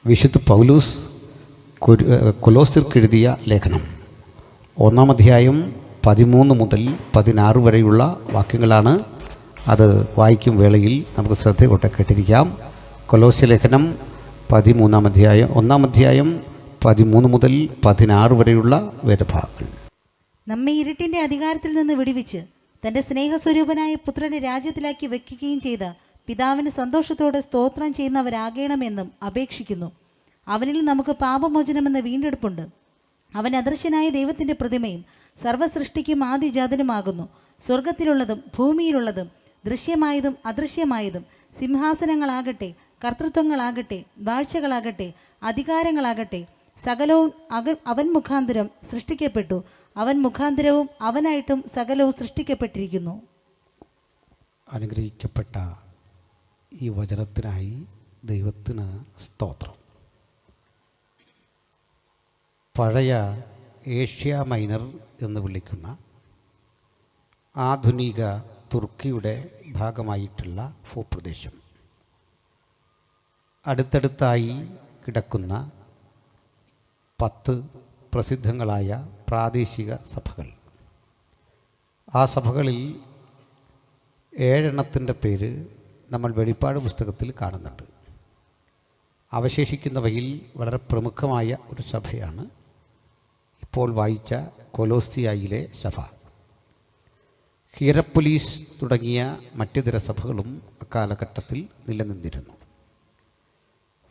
വിശുദ്ധ പൗലൂസ് കൊലോസ്യർക്കെഴുതിയ ലേഖനം 1-ാം അധ്യായം 13 മുതൽ 16 വരെയുള്ള വാക്യങ്ങളാണ്. അത് വായിക്കും വേളയിൽ നമുക്ക് ശ്രദ്ധയോടെ കേട്ടിരിക്കാം. കൊലോസ്യ ലേഖനം 1-ാം അധ്യായം 13 മുതൽ 16 വരെയുള്ള വേദഭാഗങ്ങൾ. നമ്മെ ഇരുട്ടിന്റെ അധികാരത്തിൽ നിന്ന് വിടുവിച്ച് തന്റെ സ്നേഹസ്വരൂപനായ പുത്രനെ രാജ്യത്തിലാക്കി വെക്കുകയും ചെയ്ത പിതാവിന് സന്തോഷത്തോടെ സ്തോത്രം ചെയ്യുന്നവരാകണമെന്നും അപേക്ഷിക്കുന്നു. അവനിൽ നമുക്ക് പാപമോചനമെന്ന വീണ്ടെടുപ്പുണ്ട്. അവൻ അദൃശ്യനായ ദൈവത്തിന്റെ പ്രതിമയും സർവ്വസൃഷ്ടിക്കും ആദിജാതനുമാകുന്നു. സ്വർഗത്തിലുള്ളതും ഭൂമിയിലുള്ളതും ദൃശ്യമായതും അദൃശ്യമായതും, സിംഹാസനങ്ങളാകട്ടെ, കർത്തൃത്വങ്ങളാകട്ടെ, വാഴ്ചകളാകട്ടെ, അധികാരങ്ങളാകട്ടെ, സകലവും അവൻ മുഖാന്തരം സൃഷ്ടിക്കപ്പെട്ടു. അവൻ മുഖാന്തരവും അവനായിട്ടും സകലവും സൃഷ്ടിക്കപ്പെട്ടിരിക്കുന്നു. അനുഗ്രഹിക്കപ്പെട്ട ഈ വചനത്തിനായി ദൈവത്തിന് സ്തോത്രം. പഴയ ഏഷ്യ മൈനർ എന്ന് വിളിക്കുന്ന ആധുനിക തുർക്കിയുടെ ഭാഗമായിട്ടുള്ള ഭൂപ്രദേശം, അടുത്തടുത്തായി കിടക്കുന്ന 10 പ്രസിദ്ധങ്ങളായ പ്രാദേശിക സഭകൾ. ആ സഭകളിൽ 7 എണ്ണത്തിൻ്റെ പേര് നമ്മൾ വെളിപ്പാട് പുസ്തകത്തിൽ കാണുന്നുണ്ട്. അവശേഷിക്കുന്നവയിൽ വളരെ പ്രമുഖമായ ഒരു സഭയാണ് ഇപ്പോൾ വായിച്ച കൊലോസ്യായിലെ സഭ. ഹിയറപ്പൊലീസ് തുടങ്ങിയ മറ്റിതര സഭകളും അക്കാലഘട്ടത്തിൽ നിലനിന്നിരുന്നു.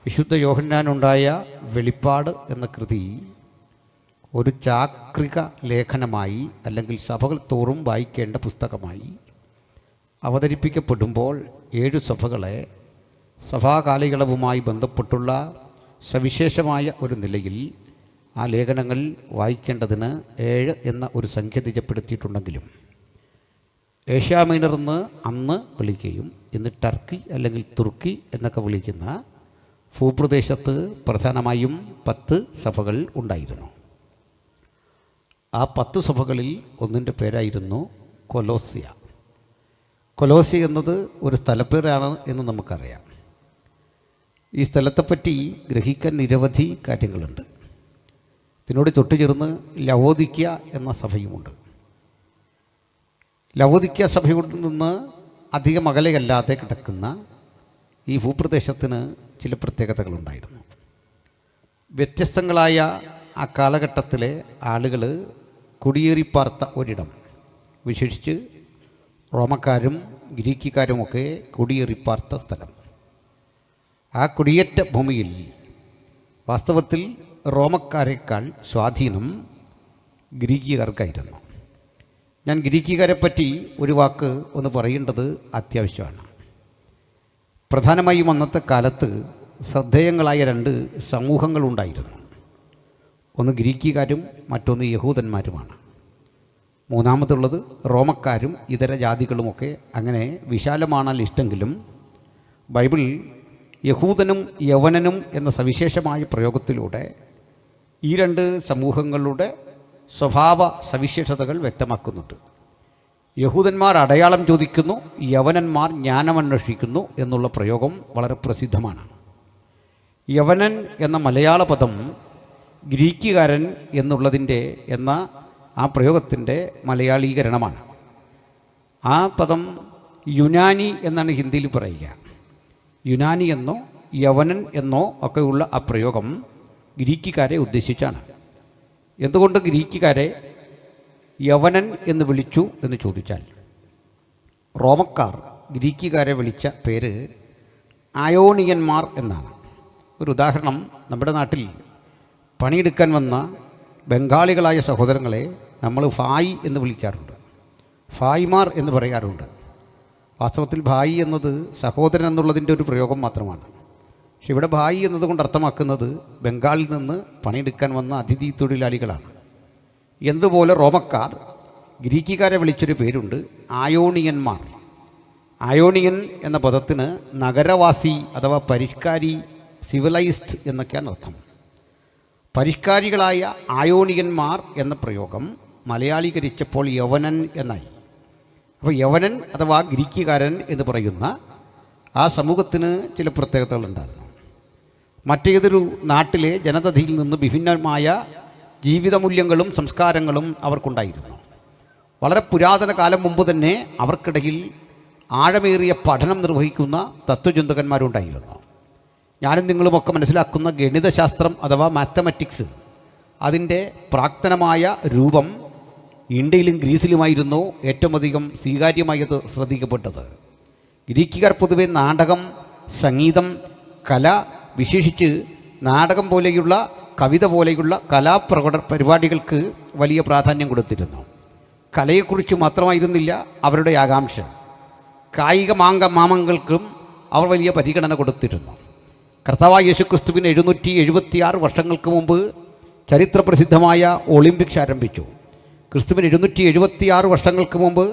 വിശുദ്ധ യോഹന്നാനുണ്ടായ വെളിപ്പാട് എന്ന കൃതി ഒരു ചാക്രിക ലേഖനമായി അല്ലെങ്കിൽ സഭകൾ തോറും വായിക്കേണ്ട പുസ്തകമായി അവതരിപ്പിക്കപ്പെടുമ്പോൾ 7 സഭകളെ സഭാകാലയളവുമായി ബന്ധപ്പെട്ടുള്ള സവിശേഷമായ ഒരു നിലയിൽ ആ ലേഖനങ്ങൾ വായിക്കേണ്ടതിന് 7 എന്ന ഒരു സംഖ്യ നിജപ്പെടുത്തിയിട്ടുണ്ടെങ്കിലും ഏഷ്യ മൈനർ എന്ന് അന്ന് വിളിക്കുകയും ഇന്ന് ടർക്കി അല്ലെങ്കിൽ തുർക്കി എന്നൊക്കെ വിളിക്കുന്ന ഭൂപ്രദേശത്ത് പ്രധാനമായും 10 സഭകൾ ഉണ്ടായിരുന്നു. ആ 10 സഭകളിൽ ഒന്നിൻ്റെ പേരായിരുന്നു കൊലോസ്യ. കൊലോസ്യ എന്നത് ഒരു സ്ഥലപ്പേരാണ് എന്ന് നമുക്കറിയാം. ഈ സ്ഥലത്തെപ്പറ്റി ഗ്രഹിക്കാൻ നിരവധി കാര്യങ്ങളുണ്ട്. ഇതിനോട് തൊട്ടുചേർന്ന് ലവോദിക്യ എന്ന സഭയുമുണ്ട്. ലവോദിക്യ സഭയിൽ നിന്ന് അധികം അകലെയല്ലാതെ കിടക്കുന്ന ഈ ഭൂപ്രദേശത്തിന് ചില പ്രത്യേകതകളുണ്ടായിരുന്നു. വ്യത്യസ്തങ്ങളായ ആ കാലഘട്ടത്തിലെ ആളുകൾ കുടിയേറിപ്പാർത്ത ഒരിടം, വിശേഷിച്ച് റോമക്കാരും ഗ്രീക്കുകാരുമൊക്കെ കുടിയേറിപ്പാർത്ത സ്ഥലം. ആ കുടിയേറ്റ ഭൂമിയിൽ വാസ്തവത്തിൽ റോമക്കാരേക്കാൾ സ്വാധീനം ഗ്രീക്കുകാർക്കായിരുന്നു. ഞാൻ ഗ്രീക്കുകാരെപ്പറ്റി ഒരു വാക്ക് ഒന്ന് പറയേണ്ടത് അത്യാവശ്യമാണ്. പ്രധാനമായും അന്നത്തെ കാലത്ത് ശ്രദ്ധേയങ്ങളായ 2 സമൂഹങ്ങളുണ്ടായിരുന്നു. ഒന്ന് ഗ്രീക്കുകാരും മറ്റൊന്ന് യഹൂദന്മാരുമാണ്. മൂന്നാമതുള്ളത് റോമക്കാരും ഇതര ജാതികളുമൊക്കെ. അങ്ങനെ വിശാലമാണ് ഇഷ്ടമെങ്കിലും ബൈബിൾ യഹൂദനും യവനനും എന്ന സവിശേഷമായ പ്രയോഗത്തിലൂടെ ഈ 2 സമൂഹങ്ങളുടെ സ്വഭാവ സവിശേഷതകൾ വ്യക്തമാക്കുന്നുണ്ട്. യഹൂദന്മാർ അടയാളം ചോദിക്കുന്നു, യവനന്മാർ ജ്ഞാനമന്വേഷിക്കുന്നു എന്നുള്ള പ്രയോഗം വളരെ പ്രസിദ്ധമാണ്. യവനൻ എന്ന മലയാള പദം ഗ്രീക്കുകാരൻ എന്ന ആ പ്രയോഗത്തിൻ്റെ മലയാളീകരണമാണ്. ആ പദം യുനാനി എന്നാണ് ഹിന്ദിയിൽ പറയുക. യുനാനി എന്നോ യവനൻ എന്നോ ഒക്കെയുള്ള ആ പ്രയോഗം ഗ്രീക്കുകാരെ ഉദ്ദേശിച്ചാണ്. എന്തുകൊണ്ട് ഗ്രീക്കുകാരെ യവനൻ എന്ന് വിളിച്ചു എന്ന് ചോദിച്ചാൽ, റോമക്കാർ ഗ്രീക്കുകാരെ വിളിച്ച പേര് അയോണിയന്മാർ എന്നാണ്. ഒരു ഉദാഹരണം, നമ്മുടെ നാട്ടിൽ പണിയെടുക്കാൻ വന്ന ബംഗാളികളായ സഹോദരങ്ങളെ നമ്മൾ ഭായി എന്ന് വിളിക്കാറുണ്ട്, ഭായിമാർ എന്ന് പറയാറുണ്ട്. വാസ്തവത്തിൽ ഭായി എന്നത് സഹോദരൻ എന്നുള്ളതിൻ്റെ ഒരു പ്രയോഗം മാത്രമാണ്. പക്ഷെ ഇവിടെ ഭായി എന്നതുകൊണ്ട് അർത്ഥമാക്കുന്നത് ബംഗാളിൽ നിന്ന് പണിയെടുക്കാൻ വന്ന അതിഥി തൊഴിലാളികളാണ്. എന്തുപോലെ റോമക്കാർ ഗ്രീക്കുകാരെ വിളിച്ചൊരു പേരുണ്ട്, ആയോണിയന്മാർ. ആയോണിയൻ എന്ന പദത്തിന് നഗരവാസി അഥവാ പരിഷ്കാരി, സിവിലൈസ്ഡ് എന്നൊക്കെയാണ് അർത്ഥം. പരിഷ്കാരികളായ ആയോണിയന്മാർ എന്ന പ്രയോഗം മലയാളീകരിച്ചപ്പോൾ യവനൻ എന്നായി. അപ്പോൾ യവനൻ അഥവാ ഗ്രീക്കുകാരൻ എന്ന് പറയുന്ന ആ സമൂഹത്തിന് ചില പ്രത്യേകതകളുണ്ടായിരുന്നു. മറ്റേതൊരു നാട്ടിലെ ജനതയിൽ നിന്ന് വിഭിന്നമായ ജീവിതമൂല്യങ്ങളും സംസ്കാരങ്ങളും അവർക്കുണ്ടായിരുന്നു. വളരെ പുരാതന കാലം മുമ്പ് തന്നെ അവർക്കിടയിൽ ആഴമേറിയ പഠനം നിർവഹിക്കുന്ന തത്വചിന്തകന്മാരുണ്ടായിരുന്നു. ഞാനും നിങ്ങളുമൊക്കെ മനസ്സിലാക്കുന്ന ഗണിതശാസ്ത്രം അഥവാ മാത്തമാറ്റിക്സ്, അതിൻ്റെ പ്രാക്തനമായ രൂപം ഇന്ത്യയിലും ഗ്രീസിലുമായിരുന്നു ഏറ്റവും അധികം സ്വീകാര്യമായത് ശ്രദ്ധിക്കപ്പെട്ടത്. ഗ്രീക്കുകാർ പൊതുവെ നാടകം, സംഗീതം, കല, വിശേഷിച്ച് നാടകം പോലെയുള്ള കവിത പോലെയുള്ള പരിപാടികൾക്ക് വലിയ പ്രാധാന്യം കൊടുത്തിരുന്നു. കലയെക്കുറിച്ച് മാത്രമായിരുന്നില്ല അവരുടെ ആകാംക്ഷ. കായിക മാമങ്ങൾക്കും അവർ വലിയ പരിഗണന കൊടുത്തിരുന്നു. കർത്താവായ യേശുക്രിസ്തുവിന് 776 വർഷങ്ങൾക്ക് മുമ്പ് ചരിത്രപ്രസിദ്ധമായ ഒളിമ്പിക്സ് ആരംഭിച്ചു. ക്രിസ്തുവിന് 776 വർഷങ്ങൾക്ക് മുമ്പ്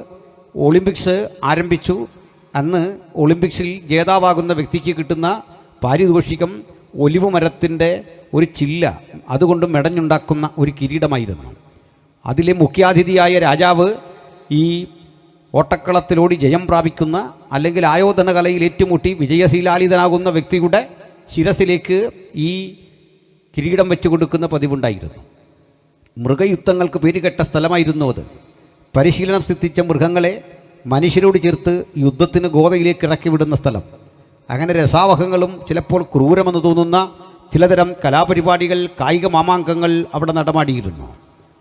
ഒളിമ്പിക്സ് ആരംഭിച്ചു. അന്ന് ഒളിമ്പിക്സിൽ ജേതാവാകുന്ന വ്യക്തിക്ക് കിട്ടുന്ന പാരിതോഷികം ഒലിവ് മരത്തിൻ്റെ ഒരു ചില്ല, അതുകൊണ്ട് മെടഞ്ഞുണ്ടാക്കുന്ന ഒരു കിരീടമായിരുന്നു. അതിലെ മുഖ്യാതിഥിയായ രാജാവ് ഈ ഓട്ടക്കളത്തിലോടി ജയം പ്രാപിക്കുന്ന അല്ലെങ്കിൽ ആയോധന കലയിൽ ഏറ്റുമുട്ടി വിജയശീലാളിതനാകുന്ന വ്യക്തിയുടെ ശിരസിലേക്ക് ഈ കിരീടം വെച്ച് കൊടുക്കുന്ന പതിവുണ്ടായിരുന്നു. മൃഗയുദ്ധങ്ങൾക്ക് പേരുകെട്ട സ്ഥലമായിരുന്നു അത്. പരിശീലനം സിദ്ധിച്ച മൃഗങ്ങളെ മനുഷ്യരോട് ചേർത്ത് യുദ്ധത്തിന് ഗോതയിലേക്ക് ഇറക്കി വിടുന്ന സ്ഥലം. അങ്ങനെ രസാവഹങ്ങളും ചിലപ്പോൾ ക്രൂരമെന്ന് തോന്നുന്ന ചിലതരം കലാപരിപാടികൾ, കായിക മാമാങ്കങ്ങൾ അവിടെ നടമാടിയിരുന്നു.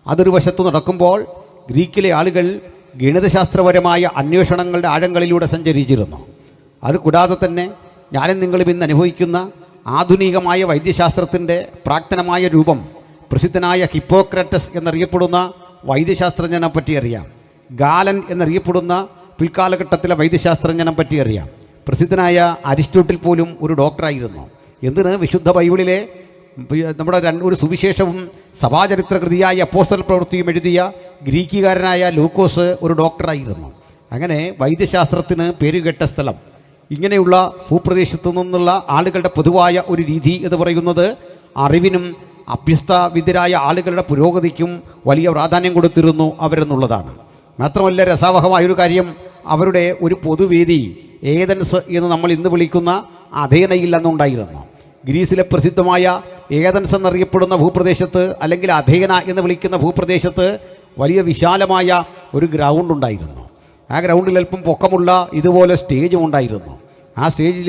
അതൊരു വശത്തു നടക്കുമ്പോൾ ഗ്രീക്കിലെ ആളുകൾ ഗണിതശാസ്ത്രപരമായ അന്വേഷണങ്ങളുടെ ആഴങ്ങളിലൂടെ സഞ്ചരിച്ചിരുന്നു. അതുകൂടാതെ തന്നെ ഞാനും നിങ്ങളും ഇന്ന് അനുഭവിക്കുന്ന ആധുനികമായ വൈദ്യശാസ്ത്രത്തിൻ്റെ പ്രാക്തനമായ രൂപം പ്രസിദ്ധനായ ഹിപ്പോക്രാറ്റസ് എന്നറിയപ്പെടുന്ന വൈദ്യശാസ്ത്രജ്ഞനെ പറ്റി അറിയാം. ഗാലൻ എന്നറിയപ്പെടുന്ന പിൽക്കാലഘട്ടത്തിലെ വൈദ്യശാസ്ത്രജ്ഞനെ പറ്റി അറിയാം. പ്രസിദ്ധനായ അരിസ്റ്റോട്ടിൽ പോലും ഒരു ഡോക്ടറായിരുന്നു. എന്തിന്? വിശുദ്ധ ബൈബിളിലെ നമ്മുടെ ഒരു സുവിശേഷവും സഭാചരിത്രകൃതിയായ അപ്പോസ്തല പ്രവൃത്തിയും എഴുതിയ ഗ്രീക്കുകാരനായ ലൂക്കോസ് ഒരു ഡോക്ടറായിരുന്നു. അങ്ങനെ വൈദ്യശാസ്ത്രത്തിന് പേരുകെട്ട സ്ഥലം. ഇങ്ങനെയുള്ള ഭൂപ്രദേശത്തു നിന്നുള്ള ആളുകളുടെ പൊതുവായ ഒരു രീതി എന്ന് പറയുന്നത് അറിവിനും അഭ്യസ്തവിദ്യരായ ആളുകളുടെ പുരോഗതിക്കും വലിയ പ്രാധാന്യം കൊടുത്തിരുന്നു അവരെന്നുള്ളതാണ്. മാത്രമല്ല, രസാവഹമായൊരു കാര്യം, അവരുടെ ഒരു പൊതുവേദി ഏതൻസ് എന്ന് നമ്മൾ ഇന്ന് വിളിക്കുന്ന അഥേനയിൽ അന്നുണ്ടായിരുന്നു. ഗ്രീസിലെ പ്രസിദ്ധമായ ഏതൻസ് എന്നറിയപ്പെടുന്ന ഭൂപ്രദേശത്ത്, അല്ലെങ്കിൽ അഥേന എന്ന് വിളിക്കുന്ന ഭൂപ്രദേശത്ത് വലിയ വിശാലമായ ഒരു ഗ്രൗണ്ട് ഉണ്ടായിരുന്നു. ആ ഗ്രൗണ്ടിൽ അല്പം പൊക്കമുള്ള ഇതുപോലെ സ്റ്റേജും ഉണ്ടായിരുന്നു. ആ സ്റ്റേജിൽ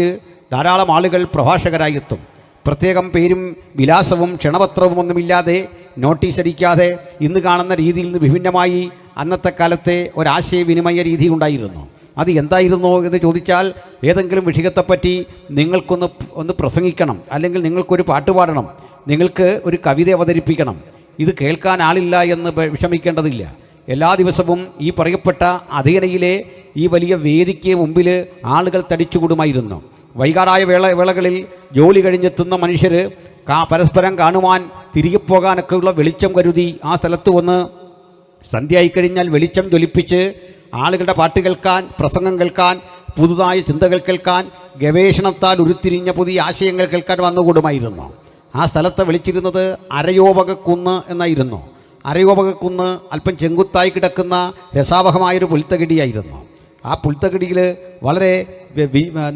ധാരാളം ആളുകൾ പ്രഭാഷകരായി എത്തും. പ്രത്യേകം പേരും വിലാസവും ക്ഷണപത്രവും ഒന്നുമില്ലാതെ, നോട്ടീസ് അടിക്കാതെ, ഇന്ന് കാണുന്ന രീതിയിൽ നിന്ന് വിഭിന്നമായി അന്നത്തെ കാലത്തെ ഒരാശയവിനിമയ രീതി ഉണ്ടായിരുന്നു. അത് എന്തായിരുന്നു എന്ന് ചോദിച്ചാൽ, ഏതെങ്കിലും വിഷയത്തെപ്പറ്റി നിങ്ങൾക്കൊന്ന് പ്രസംഗിക്കണം, അല്ലെങ്കിൽ നിങ്ങൾക്കൊരു പാട്ട് പാടണം, നിങ്ങൾക്ക് ഒരു കവിത അവതരിപ്പിക്കണം. ഇത് കേൾക്കാൻ ആളില്ല എന്ന് വിഷമിക്കേണ്ടതില്ല. എല്ലാ ദിവസവും ഈ പറയപ്പെട്ട അഥേനയിലെ ഈ വലിയ വേദിക്ക് മുമ്പിൽ ആളുകൾ തടിച്ചുകൂടുമായിരുന്നു. വൈകാടായ വേളകളിൽ ജോലി കഴിഞ്ഞെത്തുന്ന മനുഷ്യർ പരസ്പരം കാണുവാൻ, തിരികെ പോകാനൊക്കെയുള്ള വെളിച്ചം കരുതി ആ സ്ഥലത്ത് വന്ന് സന്ധ്യയായിക്കഴിഞ്ഞാൽ വെളിച്ചം ജ്വലിപ്പിച്ച് ആളുകളുടെ പാട്ട് കേൾക്കാൻ, പ്രസംഗം കേൾക്കാൻ, പുതുതായ ചിന്തകൾ കേൾക്കാൻ, ഗവേഷണത്താൽ ഉരുത്തിരിഞ്ഞ പുതിയ ആശയങ്ങൾ കേൾക്കാൻ വന്നുകൂടുമായിരുന്നു. ആ സ്ഥലത്ത് വിളിച്ചിരുന്നത് അരയോപകക്കുന്ന് എന്നായിരുന്നു. അരയോപകക്കുന്ന് അല്പം ചെങ്കുത്തായി കിടക്കുന്ന രസാവഹമായൊരു പുൽത്തകിടിയായിരുന്നു. ആ പുൽത്തകിടിയിൽ വളരെ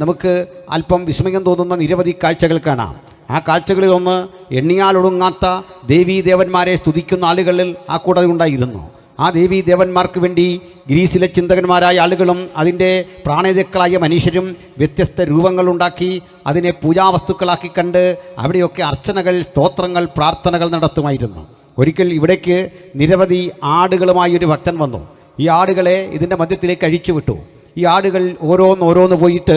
നമുക്ക് അല്പം വിസ്മയം തോന്നുന്ന നിരവധി കാഴ്ചകൾ കാണാം. ആ കാഴ്ചകളിൽ ഒന്ന്, എണ്ണിയാലൊടുങ്ങാത്ത ദേവീദേവന്മാരെ സ്തുതിക്കുന്ന ആളുകളിൽ ആ കൂടെ ഉണ്ടായിരുന്നു. ആ ദേവീദേവന്മാർക്ക് വേണ്ടി ഗ്രീസിലെ ചിന്തകന്മാരായ ആളുകളും അതിൻ്റെ പ്രാണേതാക്കളായ മനുഷ്യരും വ്യത്യസ്ത രൂപങ്ങളുണ്ടാക്കി അതിനെ പൂജാവസ്തുക്കളാക്കി കണ്ട് അവിടെയൊക്കെ അർച്ചനകൾ, സ്തോത്രങ്ങൾ, പ്രാർത്ഥനകൾ നടത്തുമായിരുന്നു. ഒരിക്കൽ ഇവിടേക്ക് നിരവധി ആടുകളുമായൊരു ഭക്തൻ വന്നു. ഈ ആടുകളെ ഇതിൻ്റെ മധ്യത്തിലേക്ക് അഴിച്ചുവിട്ടു. ഈ ആടുകൾ ഓരോന്നോരോന്ന് പോയിട്ട്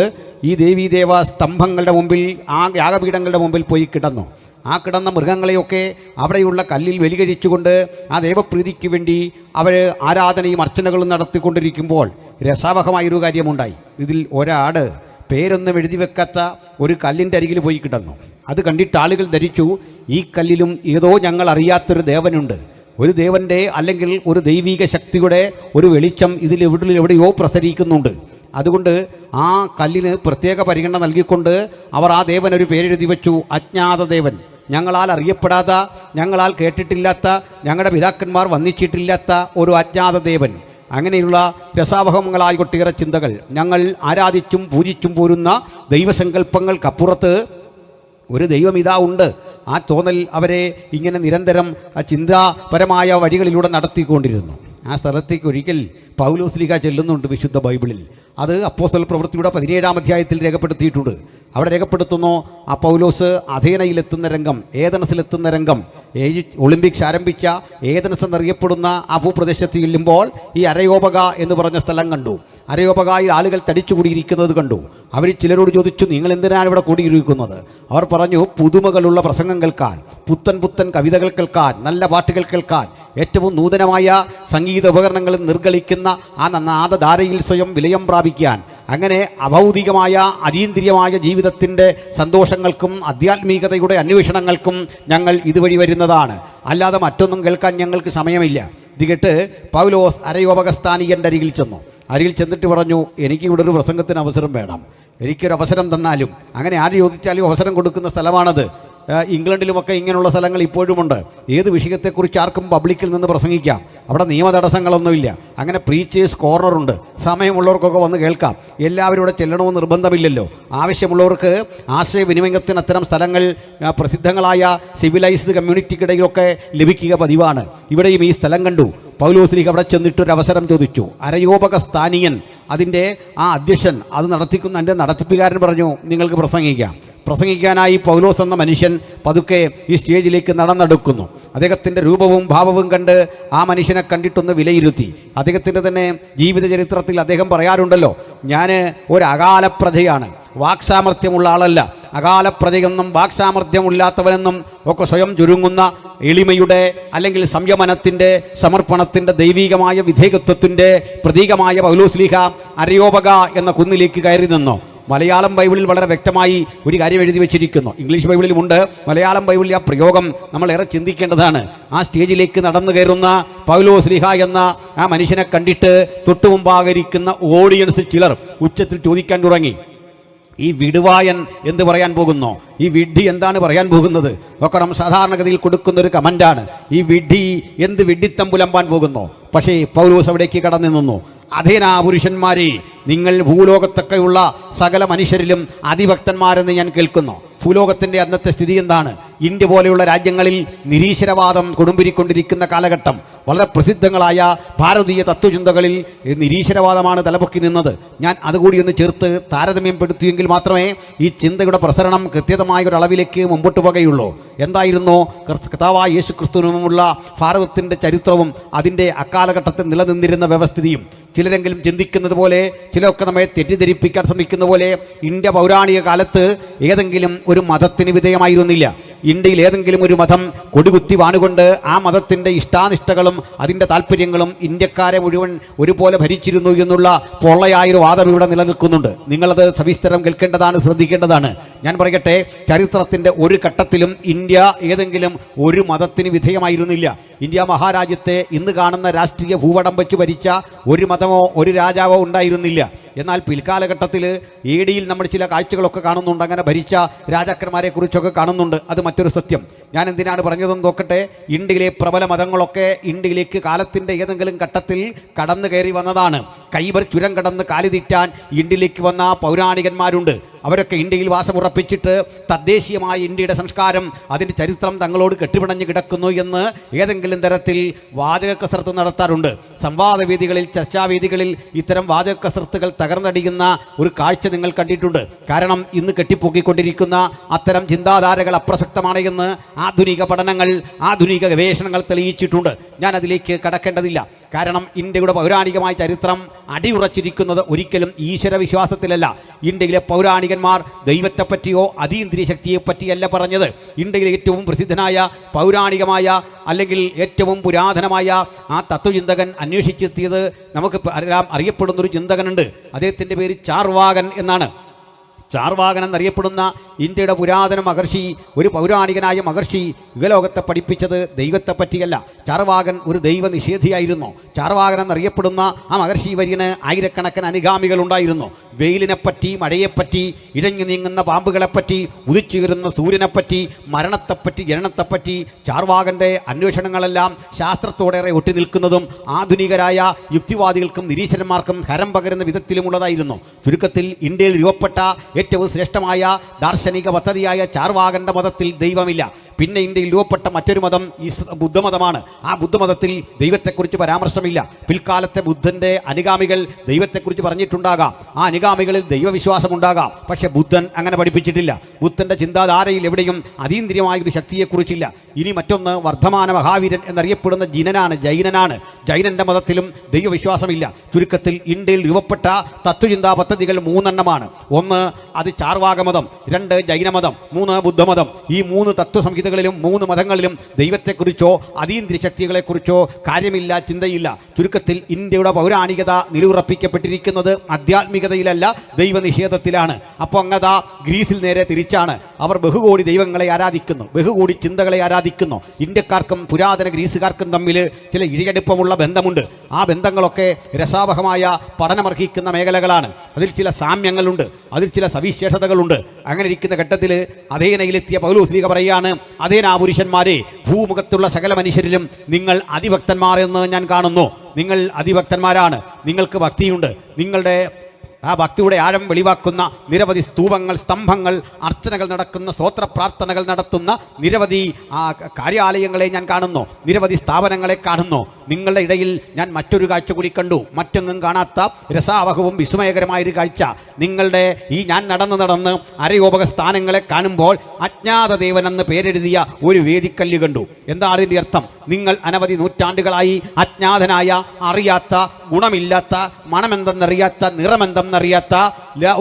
ഈ ദേവീദേവ സ്തംഭങ്ങളുടെ മുമ്പിൽ, ആ യാഗപീഠങ്ങളുടെ മുമ്പിൽ പോയി കിടന്നു. ആ കിടന്ന മൃഗങ്ങളെയൊക്കെ അവിടെയുള്ള കല്ലിൽ വെലികഴിച്ചുകൊണ്ട് ആ ദേവപ്രീതിക്ക് വേണ്ടി അവർ ആരാധനയും അർച്ചനകളും നടത്തിക്കൊണ്ടിരിക്കുമ്പോൾ രസാവഹമായൊരു കാര്യമുണ്ടായി. ഇതിൽ ഒരാട് പേരൊന്നും എഴുതി വെക്കാത്ത ഒരു കല്ലിൻ്റെ അരികിൽ പോയി കിടന്നു. അത് കണ്ടിട്ട് ആളുകൾ ധരിച്ചു, ഈ കല്ലിലും ഏതോ ഞങ്ങൾ അറിയാത്തൊരു ദേവനുണ്ട്. ഒരു ദേവൻ്റെ അല്ലെങ്കിൽ ഒരു ദൈവിക ശക്തിയുടെ ഒരു വെളിച്ചം എവിടെയോ പ്രസരിക്കുന്നുണ്ട്. അതുകൊണ്ട് ആ കല്ലിന് പ്രത്യേക പരിഗണന നൽകിക്കൊണ്ട് അവർ ആ ദേവനൊരു പേരെഴുതി വെച്ചു, അജ്ഞാത ദേവൻ. ഞങ്ങളാൽ അറിയപ്പെടാത്ത, ഞങ്ങളാൽ കേട്ടിട്ടില്ലാത്ത, ഞങ്ങളുടെ പിതാക്കന്മാർ വന്നിച്ചിട്ടില്ലാത്ത ഒരു അജ്ഞാത ദേവൻ. അങ്ങനെയുള്ള രസാവഹങ്ങളായ ഒട്ടേറെ ചിന്തകൾ, ഞങ്ങൾ ആരാധിച്ചും പൂജിച്ചും പോരുന്ന ദൈവസങ്കല്പങ്ങൾക്കപ്പുറത്ത് ഒരു ദൈവം ഇതാ ഉണ്ട്. ആ തോന്നൽ അവരെ ഇങ്ങനെ നിരന്തരം ചിന്താപരമായ വഴികളിലൂടെ നടത്തിക്കൊണ്ടിരുന്നു. ആ സ്ഥലത്തേക്ക് ഒരിക്കൽ പൗലോസ്ലീഹ ചെല്ലുന്നുണ്ട് വിശുദ്ധ ബൈബിളിൽ. അത് അപ്പോസ്തല പ്രവൃത്തിയുടെ 17-ാം അധ്യായത്തിൽ രേഖപ്പെടുത്തിയിട്ടുണ്ട്. അവിടെ രേഖപ്പെടുത്തുന്നു, ആ പൗലോസ് അഥേനയിലെത്തുന്ന രംഗം, ഏതൻസിലെത്തുന്ന രംഗം. ഒളിമ്പിക്സ് ആരംഭിച്ച ഏതൻസ് എന്നറിയപ്പെടുന്ന ആ ഭൂപ്രദേശത്ത് ചെല്ലുമ്പോൾ ഈ അരയോപക എന്ന് പറഞ്ഞ സ്ഥലം കണ്ടു. അരയോപകായിൽ ആളുകൾ തടിച്ചുകൂടിയിരിക്കുന്നത് കണ്ടു. അവർ ചിലരോട് ചോദിച്ചു, നിങ്ങൾ എന്തിനാണ് ഇവിടെ കൂടിയിരിക്കുന്നത്? അവർ പറഞ്ഞു, പുതുമകളുള്ള പ്രസംഗം കേൾക്കാൻ, പുത്തൻ പുത്തൻ കവിതകൾ കേൾക്കാൻ, നല്ല പാട്ടുകൾ കേൾക്കാൻ, ഏറ്റവും നൂതനമായ സംഗീത ഉപകരണങ്ങൾ നിർഗളിക്കുന്ന ആ നാദധാരയിൽ സ്വയം വിലയം പ്രാപിക്കാൻ, അങ്ങനെ അഭൗതികമായ അതീന്ദ്രിയമായ ജീവിതത്തിൻ്റെ സന്തോഷങ്ങൾക്കും ആധ്യാത്മികതയുടെ അന്വേഷണങ്ങൾക്കും ഞങ്ങൾ ഇതുവഴി വരുന്നതാണ്, അല്ലാതെ മറ്റൊന്നും കേൾക്കാൻ ഞങ്ങൾക്ക് സമയമില്ല. ഇത് കേട്ട് പൗലോസ് അരയോപകസ്ഥാനികൻ്റെ അരികിൽ ചെന്നു. അരികിൽ ചെന്നിട്ട് പറഞ്ഞു, എനിക്കിവിടെ ഒരു പ്രസംഗത്തിന് അവസരം വേണം, എനിക്കൊരു അവസരം തന്നാലും. അങ്ങനെ ആര് ചോദിച്ചാലും അവസരം കൊടുക്കുന്ന സ്ഥലമാണത്. ഇംഗ്ലണ്ടിലുമൊക്കെ ഇങ്ങനെയുള്ള സ്ഥലങ്ങൾ ഇപ്പോഴുമുണ്ട്. ഏത് വിഷയത്തെക്കുറിച്ച് ആർക്കും പബ്ലിക്കിൽ നിന്ന് പ്രസംഗിക്കാം. അവിടെ നിയമ തടസ്സങ്ങളൊന്നുമില്ല. അങ്ങനെ പ്രീച്ചേഴ്സ് കോർണറുണ്ട്. സമയമുള്ളവർക്കൊക്കെ വന്ന് കേൾക്കാം. എല്ലാവരും ഇവിടെ ചെല്ലണമെന്ന് നിർബന്ധമില്ലല്ലോ. ആവശ്യമുള്ളവർക്ക് ആശയവിനിമയത്തിന് അത്തരം സ്ഥലങ്ങൾ പ്രസിദ്ധങ്ങളായ സിവിലൈസ്ഡ് കമ്മ്യൂണിറ്റിക്കിടയിലൊക്കെ ലഭിക്കുക പതിവാണ്. ഇവിടെയും ഈ സ്ഥലം കണ്ടു. പൗലോസ്ലീഹ അവിടെ ചെന്നിട്ടൊരു അവസരം ചോദിച്ചു. അരയോപക സ്ഥാനീയൻ, അതിൻ്റെ ആ അധ്യക്ഷൻ, അത് നടത്തിക്കുന്ന എൻ്റെ നടത്തിപ്പുകാരൻ പറഞ്ഞു, നിങ്ങൾക്ക് പ്രസംഗിക്കാം. പ്രസംഗിക്കാനായി പൗലോസ് എന്ന മനുഷ്യൻ പതുക്കെ ഈ സ്റ്റേജിലേക്ക് നടന്നെടുക്കുന്നു. അദ്ദേഹത്തിൻ്റെ രൂപവും ഭാവവും കണ്ട് ആ മനുഷ്യനെ കണ്ടിട്ടൊന്ന് വിലയിരുത്തി. അദ്ദേഹത്തിൻ്റെ തന്നെ ജീവിത ചരിത്രത്തിൽ അദ്ദേഹം പറയാറുണ്ടല്ലോ, ഞാൻ ഒരു അകാലപ്രജയാണ്, വാക്സാമർത്ഥ്യമുള്ള ആളല്ല. അകാലപ്രജയെന്നും വാക്സാമർത്ഥ്യമില്ലാത്തവനെന്നും ഒക്കെ സ്വയം ചുരുങ്ങുന്ന എളിമയുടെ അല്ലെങ്കിൽ സംയമനത്തിൻ്റെ, സമർപ്പണത്തിൻ്റെ, ദൈവികമായ വിധേയത്വത്തിൻ്റെ പ്രതീകമായ പൗലോസ്ലീഹ അരയോപക എന്ന കുന്നിലേക്ക് കയറി നിന്നു. മലയാളം ബൈബിളിൽ വളരെ വ്യക്തമായി ഒരു കാര്യം എഴുതി വെച്ചിരിക്കുന്നു. ഇംഗ്ലീഷ് ബൈബിളിലുമുണ്ട്. മലയാളം ബൈബിളിൽ ആ പ്രയോഗം നമ്മളേറെ ചിന്തിക്കേണ്ടതാണ്. ആ സ്റ്റേജിലേക്ക് നടന്നു കയറുന്ന പൗലോസ്ലീഹ എന്ന ആ മനുഷ്യനെ കണ്ടിട്ട് തൊട്ടുമുമ്പാകരിക്കുന്ന ഓഡിയൻസ് ചിലർ ഉച്ചത്തിൽ ചോദിക്കാൻ തുടങ്ങി, ഈ വിടുവായൻ എന്ത് പറയാൻ പോകുന്നു? ഈ വിഡ്ഢി എന്താണ് പറയാൻ പോകുന്നത്? നോക്കണം, സാധാരണഗതിയിൽ കൊടുക്കുന്ന ഒരു കമൻ്റാണ്, ഈ വിഡ്ഢി എന്ത് വിഡ്ഢിത്തം പുലമ്പാൻ പോകുന്നു? പക്ഷേ പൗലോസ് അവിടേക്ക് കടന്നു നിന്നു. അധേനാ പുരുഷന്മാരെ, നിങ്ങൾ ഭൂലോകത്തൊക്കെയുള്ള സകല മനുഷ്യരിലും അതിഭക്തന്മാരെന്ന് ഞാൻ കേൾക്കുന്നു. ഭൂലോകത്തിൻ്റെ അന്നത്തെ സ്ഥിതി എന്താണ്? ഇന്ത്യ പോലെയുള്ള രാജ്യങ്ങളിൽ നിരീശ്വരവാദം കൊടുമ്പിരിക്കൊണ്ടിരിക്കുന്ന കാലഘട്ടം. വളരെ പ്രസിദ്ധങ്ങളായ ഭാരതീയ തത്വചിന്തകളിൽ നിരീശ്വരവാദമാണ് തലപൊക്കി നിന്നത്. ഞാൻ അതുകൂടി ഒന്ന് ചേർത്ത് താരതമ്യപ്പെടുത്തിയെങ്കിൽ മാത്രമേ ഈ ചിന്തയുടെ പ്രസരണം കൃത്യമായ ഒരു അളവിലേക്ക് മുമ്പോട്ട് പോകുകയുള്ളൂ. എന്തായിരുന്നു കർത്താവായ യേശു ക്രിസ്തുവിനുമുള്ള ഭാരതത്തിൻ്റെ ചരിത്രവും അതിൻ്റെ അക്കാലഘട്ടത്തിൽ നിലനിന്നിരുന്ന വ്യവസ്ഥിതിയും? ചിലരെങ്കിലും ചിന്തിക്കുന്നത് പോലെ, ചിലരൊക്കെ നമ്മെ തെറ്റിദ്ധരിപ്പിക്കാൻ ശ്രമിക്കുന്ന പോലെ ഇന്ത്യ പൗരാണിക കാലത്ത് ഏതെങ്കിലും ഒരു മതത്തിന് വിധേയമായിരുന്നില്ല. ഇന്ത്യയിൽ ഏതെങ്കിലും ഒരു മതം കൊടികുത്തി വാണുകൊണ്ട് ആ മതത്തിൻ്റെ ഇഷ്ടാനിഷ്ടകളും അതിൻ്റെ താല്പര്യങ്ങളും ഇന്ത്യക്കാരെ മുഴുവൻ ഒരുപോലെ ഭരിച്ചിരുന്നു എന്നുള്ള പൊള്ളയായൊരു വാദം ഇവിടെ നിലനിൽക്കുന്നുണ്ട്. നിങ്ങളത് സവിസ്തരം കേൾക്കേണ്ടതാണ്, ശ്രദ്ധിക്കേണ്ടതാണ്. ഞാൻ പറയട്ടെ, ചരിത്രത്തിൻ്റെ ഒരു ഘട്ടത്തിലും ഇന്ത്യ ഏതെങ്കിലും ഒരു മതത്തിന് വിധേയമായിരുന്നില്ല. ഇന്ത്യ മഹാരാജ്യത്തെ ഇന്ന് കാണുന്ന രാഷ്ട്രീയ ഭൂപടം വെച്ച് ഭരിച്ച ഒരു മതമോ ഒരു രാജാവോ ഉണ്ടായിരുന്നില്ല. എന്നാൽ പിൽക്കാലഘട്ടത്തിൽ AD-യിൽ നമ്മൾ ചില കാഴ്ചകളൊക്കെ കാണുന്നുണ്ട്. അങ്ങനെ ഭരിച്ച രാജാക്കന്മാരെ കുറിച്ചൊക്കെ കാണുന്നുണ്ട്. അത് മറ്റൊരു സത്യം. ഞാൻ എന്തിനാണ് പറഞ്ഞതെന്ന് നോക്കട്ടെ. ഇന്ത്യയിലെ പ്രബല മതങ്ങളൊക്കെ ഇന്ത്യയിലേക്ക് കാലത്തിൻ്റെ ഏതെങ്കിലും ഘട്ടത്തിൽ കടന്നു കയറി വന്നതാണ്. കൈബർ ചുരം കടന്ന് കാലുതീറ്റാൻ ഇന്ത്യയിലേക്ക് വന്ന പൗരാണികന്മാരുണ്ട്. അവരൊക്കെ ഇന്ത്യയിൽ വാസമുറപ്പിച്ചിട്ട് തദ്ദേശീയമായ ഇന്ത്യയുടെ സംസ്കാരം, അതിൻ്റെ ചരിത്രം തങ്ങളോട് കെട്ടിപിണഞ്ഞ് കിടക്കുന്നു എന്ന് ഏതെങ്കിലും തരത്തിൽ വാചക കസർത്ത് നടത്താറുണ്ട്. സംവാദവേദികളിൽ, ചർച്ചാവേദികളിൽ ഇത്തരം വാചക കസർത്തുകൾ തകർന്നടിയുന്ന ഒരു കാഴ്ച നിങ്ങൾ കണ്ടിട്ടുണ്ട്. കാരണം ഇന്ന് കെട്ടിപ്പൊക്കിക്കൊണ്ടിരിക്കുന്ന അത്തരം ചിന്താധാരകൾ അപ്രസക്തമാണ് എന്ന് ആധുനിക പഠനങ്ങൾ, ആധുനിക ഗവേഷണങ്ങൾ തെളിയിച്ചിട്ടുണ്ട്. ഞാൻ അതിലേക്ക് കടക്കേണ്ടതില്ല. കാരണം ഇന്ത്യയുടെ പൗരാണികമായ ചരിത്രം അടിയുറച്ചിരിക്കുന്നത് ഒരിക്കലും ഈശ്വര വിശ്വാസത്തിലല്ല. ഇന്ത്യയിലെ പൗരാണികന്മാർ ദൈവത്തെപ്പറ്റിയോ അതീന്ദ്രിയ ശക്തിയെപ്പറ്റിയല്ല പറഞ്ഞത്. ഇന്ത്യയിലെ ഏറ്റവും പ്രസിദ്ധനായ പൗരാണികമായ അല്ലെങ്കിൽ ഏറ്റവും പുരാതനമായ ആ തത്വചിന്തകൻ അന്വേഷിച്ചെത്തിയത് നമുക്ക് അറിയപ്പെടുന്നൊരു ചിന്തകനുണ്ട്. അദ്ദേഹത്തിൻ്റെ പേര് ചാർവാകൻ എന്നാണ്. ചാർവാകൻ എന്നറിയപ്പെടുന്ന ഇന്ത്യയുടെ പുരാതന മഹർഷി, ഒരു പൗരാണികനായ മഹർഷി യുഗലോകത്തെ പഠിപ്പിച്ചത് ദൈവത്തെ പറ്റിയല്ല. ചാർവാകൻ ഒരു ദൈവ നിഷേധിയായിരുന്നു. ചാർവാകൻ എന്നറിയപ്പെടുന്ന ആ മഹർഷി വര്യന് ആയിരക്കണക്കിന് അനുഗാമികൾ ഉണ്ടായിരുന്നു. വെയിലിനെപ്പറ്റി, മഴയെപ്പറ്റി, ഇഴഞ്ഞു നീങ്ങുന്ന പാമ്പുകളെപ്പറ്റി, ഉദിച്ചുയരുന്ന സൂര്യനെപ്പറ്റി, മരണത്തെപ്പറ്റി, ജനനത്തെപ്പറ്റി ചാർവാകൻ്റെ അന്വേഷണങ്ങളെല്ലാം ശാസ്ത്രത്തോടേറെ ഒട്ടി നിൽക്കുന്നതും ആധുനികരായ യുക്തിവാദികൾക്കും നിരീശ്വരന്മാർക്കും ഹരം പകരുന്ന വിധത്തിലുമുള്ളതായിരുന്നു. ചുരുക്കത്തിൽ ഇന്ത്യയിൽ രൂപപ്പെട്ട ഏറ്റവും ശ്രേഷ്ഠമായ ദാർശനിക പദ്ധതിയായ ചാർവാകൻ്റെ മതത്തിൽ ദൈവമില്ല. പിന്നെ ഇന്ത്യയിൽ രൂപപ്പെട്ട മറ്റൊരു മതം ബുദ്ധമതമാണ്. ആ ബുദ്ധമതത്തിൽ ദൈവത്തെക്കുറിച്ച് പരാമർശമില്ല. പിൽക്കാലത്തെ ബുദ്ധൻ്റെ അനുഗാമികൾ ദൈവത്തെക്കുറിച്ച് പറഞ്ഞിട്ടുണ്ടാകാം, ആ അനുഗാമികളിൽ ദൈവവിശ്വാസമുണ്ടാകാം. പക്ഷേ ബുദ്ധൻ അങ്ങനെ പഠിപ്പിച്ചിട്ടില്ല. ബുദ്ധൻ്റെ ചിന്താധാരയിൽ എവിടെയും അതീന്ദ്രിയമായൊരു ശക്തിയെക്കുറിച്ചില്ല. ഇനി മറ്റൊന്ന് വർദ്ധമാന മഹാവീരൻ എന്നറിയപ്പെടുന്ന ജൈനനാണ്. ജൈനൻ്റെ മതത്തിലും ദൈവവിശ്വാസമില്ല. ചുരുക്കത്തിൽ ഇന്ത്യയിൽ രൂപപ്പെട്ട തത്വചിന്താ പദ്ധതികൾ 3 എണ്ണമാണ്. 1 അത് ചാർവാകമതം, 2 ജൈനമതം, 3 ബുദ്ധമതം. ഈ 3 തത്വസംഹിതകളിലും 3 മതങ്ങളിലും ദൈവത്തെക്കുറിച്ചോ അതീന്ദ്രിയ ശക്തികളെക്കുറിച്ചോ കാര്യമില്ല, ചിന്തയില്ല. ചുരുക്കത്തിൽ ഇന്ത്യയുടെ പൗരാണികത നിലയുറപ്പിക്കപ്പെട്ടിരിക്കുന്നത് ആധ്യാത്മികതയിലല്ല, ദൈവനിഷേധത്തിലാണ്. അപ്പോൾ അങ്ങതാ ഗ്രീസിൽ നേരെ തിരിച്ചാണ്. അവർ ബഹുകോടി ദൈവങ്ങളെ ആരാധിക്കുന്നു, ബഹുകോടി ചിന്തകളെ ആരാധിക്കുന്നു. ഇന്ത്യക്കാർക്കും പുരാതന ഗ്രീസുകാർക്കും തമ്മിൽ ചില ഇഴയടുപ്പമുള്ള ബന്ധമുണ്ട്. ആ ബന്ധങ്ങളൊക്കെ രസാവഹമായ പഠനമർഹിക്കുന്ന മേഖലകളാണ്. അതിൽ ചില സാമ്യങ്ങളുണ്ട്, അതിൽ ചില സവിശേഷതകളുണ്ട്. അങ്ങനെ ഇരിക്കുന്ന ഘട്ടത്തിൽ അഥേനയിലെത്തിയ പൗലോസ് പറയാണ്, അഥേനാ പുരുഷന്മാരെ, ഭൂമുഖത്തുള്ള സകല മനുഷ്യരിലും നിങ്ങൾ അതിഭക്തന്മാർ എന്ന് ഞാൻ കാണുന്നു. നിങ്ങൾ അതിഭക്തന്മാരാണ്, നിങ്ങൾക്ക് ഭക്തിയുണ്ട്. നിങ്ങളുടെ ആ ഭക്തിയുടെ ആഴം വെളിവാക്കുന്ന നിരവധി സ്തൂപങ്ങൾ, സ്തംഭങ്ങൾ, അർച്ചനകൾ നടക്കുന്ന, സ്തോത്ര പ്രാർത്ഥനകൾ നടത്തുന്ന നിരവധി കാര്യാലയങ്ങളെ ഞാൻ കാണുന്നു, നിരവധി സ്ഥാപനങ്ങളെ കാണുന്നു. നിങ്ങളുടെ ഇടയിൽ ഞാൻ മറ്റൊരു കാഴ്ച കൂടി കണ്ടു, മറ്റൊന്നും കാണാത്ത രസാവഹവും വിസ്മയകരമായൊരു കാഴ്ച. നിങ്ങളുടെ ഈ ഞാൻ നടന്ന് അരയോപക സ്ഥാനങ്ങളെ കാണുമ്പോൾ അജ്ഞാത ദേവനെന്ന് പേരെഴുതിയ ഒരു വേദിക്കല്ല് കണ്ടു. എന്താണ് അതിൻ്റെ അർത്ഥം? നിങ്ങൾ അനവധി നൂറ്റാണ്ടുകളായി അജ്ഞാതനായ, അറിയാത്ത, ഗുണമില്ലാത്ത, മണമെന്തെന്നറിയാത്ത, നിറമെന്തെന്നറിയാത്ത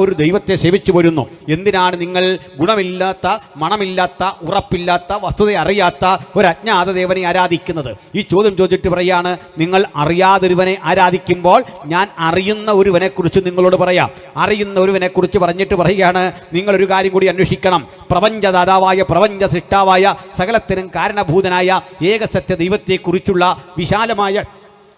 ഒരു ദൈവത്തെ സേവിച്ചു വരുന്നു. എന്തിനാണ് നിങ്ങൾ ഗുണമില്ലാത്ത, മണമില്ലാത്ത, ഉറപ്പില്ലാത്ത, വസ്തുത അറിയാത്ത ഒരു അജ്ഞാത ദേവനെ ആരാധിക്കുന്നത്? ഈ ചോദ്യം ചോദിച്ചിട്ട് പറയാണ്, നിങ്ങൾ അറിയാതൊരുവനെ ആരാധിക്കുമ്പോൾ ഞാൻ അറിയുന്ന ഒരുവനെക്കുറിച്ച് നിങ്ങളോട് പറയാം. അറിയുന്ന ഒരുവനെക്കുറിച്ച് പറഞ്ഞിട്ട് പറയുകയാണ്, നിങ്ങളൊരു കാര്യം കൂടി അന്വേഷിക്കണം. പ്രപഞ്ചദാതാവായ, പ്രപഞ്ച സൃഷ്ടാവായ, സകലത്തിനും കാരണഭൂതനായ ഏകസത്യ ദൈവത്തെക്കുറിച്ചുള്ള വിശാലമായ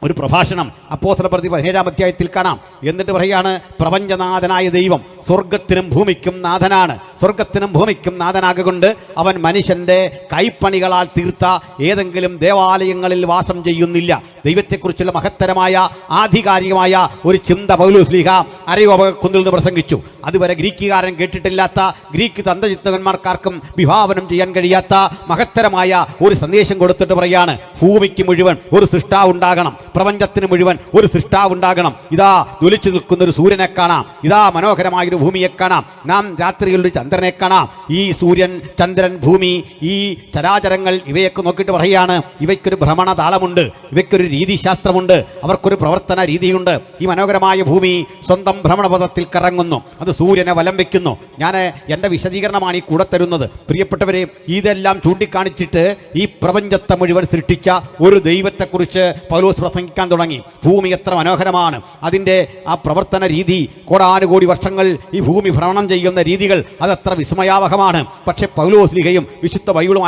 ഒരു പ്രഭാഷണം അപ്പോസ്തലപ്രവൃത്തി 17-ാം അധ്യായത്തിൽ കാണാം. എന്നിട്ട് പറയുകയാണ്, പ്രപഞ്ചനാഥനായ ദൈവം സ്വർഗത്തിനും ഭൂമിക്കും നാഥനാണ്. സ്വർഗത്തിനും ഭൂമിക്കും നാഥനാകൊണ്ട് അവൻ മനുഷ്യൻ്റെ കൈപ്പണികളാൽ തീർത്ത ഏതെങ്കിലും ദേവാലയങ്ങളിൽ വാസം ചെയ്യുന്നില്ല. ദൈവത്തെക്കുറിച്ചുള്ള മഹത്തരമായ ആധികാരികമായ ഒരു ചിന്ത പൗലോസ് ശ്ലീഹ അരയോപകുന്നിൽ നിന്ന് പ്രസംഗിച്ചു. അതുവരെ ഗ്രീക്കുകാരൻ കേട്ടിട്ടില്ലാത്ത, ഗ്രീക്ക് തന്ത്രചിന്തകന്മാർക്കാർക്കും വിഭാവനം ചെയ്യാൻ കഴിയാത്ത മഹത്തരമായ ഒരു സന്ദേശം കൊടുത്തിട്ട് പറയാണ്, ഭൂമിക്ക് മുഴുവൻ ഒരു സൃഷ്ടാവ് ഉണ്ടാകണം, പ്രപഞ്ചത്തിന് മുഴുവൻ ഒരു സൃഷ്ടാവ് ഉണ്ടാകണം. ഇതാ ജ്വലിച്ചു നിൽക്കുന്ന ഒരു സൂര്യനെ കാണാം, ഇതാ മനോഹരമായൊരു ഭൂമിയെ കാണാം, നാം രാത്രികളിൽ ചന്ദ്രനെ കാണാം. ഈ സൂര്യൻ, ചന്ദ്രൻ, ഭൂമി, ഈ ചരാചരങ്ങൾ ഇവയൊക്കെ നോക്കിയിട്ട് പറയുകയാണ്, ഇവയ്ക്കൊരു ഭ്രമണ താളമുണ്ട്, ഇവയ്ക്കൊരു രീതിശാസ്ത്രമുണ്ട്, അവർക്കൊരു പ്രവർത്തന രീതിയുണ്ട്. ഈ മനോഹരമായ ഭൂമി സ്വന്തം ഭ്രമണപഥത്തിൽ കറങ്ങുന്നു, അത് സൂര്യനെ വലം വയ്ക്കുന്നു. ഞാൻ എൻ്റെ വിശദീകരണമാണ് ഈ കൂടെ തരുന്നത്. പ്രിയപ്പെട്ടവരെ, ഇതെല്ലാം ചൂണ്ടിക്കാണിച്ചിട്ട് ഈ പ്രപഞ്ചത്തെ മുഴുവൻ സൃഷ്ടിച്ച ഒരു ദൈവത്തെക്കുറിച്ച് പൗലോസ് പ്രസംഗിക്കാൻ തുടങ്ങി. ഭൂമി എത്ര മനോഹരമാണ്, അതിൻ്റെ ആ പ്രവർത്തന രീതി, കോടാനുകോടി വർഷങ്ങൾ ഈ ഭൂമി ഭ്രമണം ചെയ്യുന്ന രീതികൾ അതെത്ര വിസ്മയാവഹമാണ്. പക്ഷേ പൗലോസ് ശ്ലീഹയും വിശുദ്ധ ബൈബിളും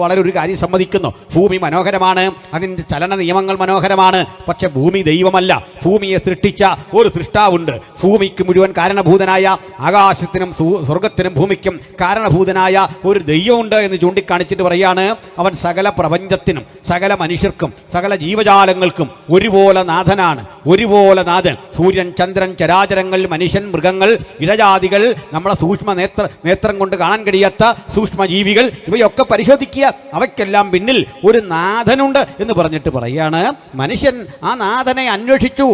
വളരെ ഒരു കാര്യം സമ്മതിക്കുന്നു, ഭൂമി മനോഹരമാണ്, അതിൻ്റെ ചലന നിയമങ്ങൾ മനോഹരമാണ്. പക്ഷെ ഭൂമി ദൈവമല്ല. ഭൂമിയെ സൃഷ്ടിച്ച ഒരു സൃഷ്ടാവുണ്ട്. ഭൂമിക്ക് മുഴുവൻ കാരണഭൂതനായ, ആകാശത്തിനും സ്വർഗത്തിനും ഭൂമിക്കും കാരണഭൂതനായ ഒരു ദൈവമുണ്ട് എന്ന് ചൂണ്ടിക്കാണിച്ചിട്ട് പറയാണ്, അവൻ സകല പ്രപഞ്ചത്തിനും, സകല മനുഷ്യർക്കും, സകല ജീവജാലങ്ങൾക്കും ഒരുപോലെ നാഥനാണ്, ഒരുപോലെ നാഥൻ. സൂര്യൻ, ചന്ദ്രൻ, ചരാചരങ്ങൾ, മനുഷ്യൻ, മൃഗങ്ങൾ, ഇഴജാതികൾ, നമ്മുടെ സൂക്ഷ്മ നേത്രം കൊണ്ട് കാണാൻ കഴിയാത്ത സൂക്ഷ്മജീവികൾ, ഇവയൊക്കെ പരിശോധിക്കുക, അവയ്ക്കെല്ലാം പിന്നിൽ ഒരു നാഥനുണ്ട് എന്ന് പറഞ്ഞിട്ട് പറയാണ്, മനുഷ്യൻ ആ നാഥനെ അന്വേഷിച്ചു,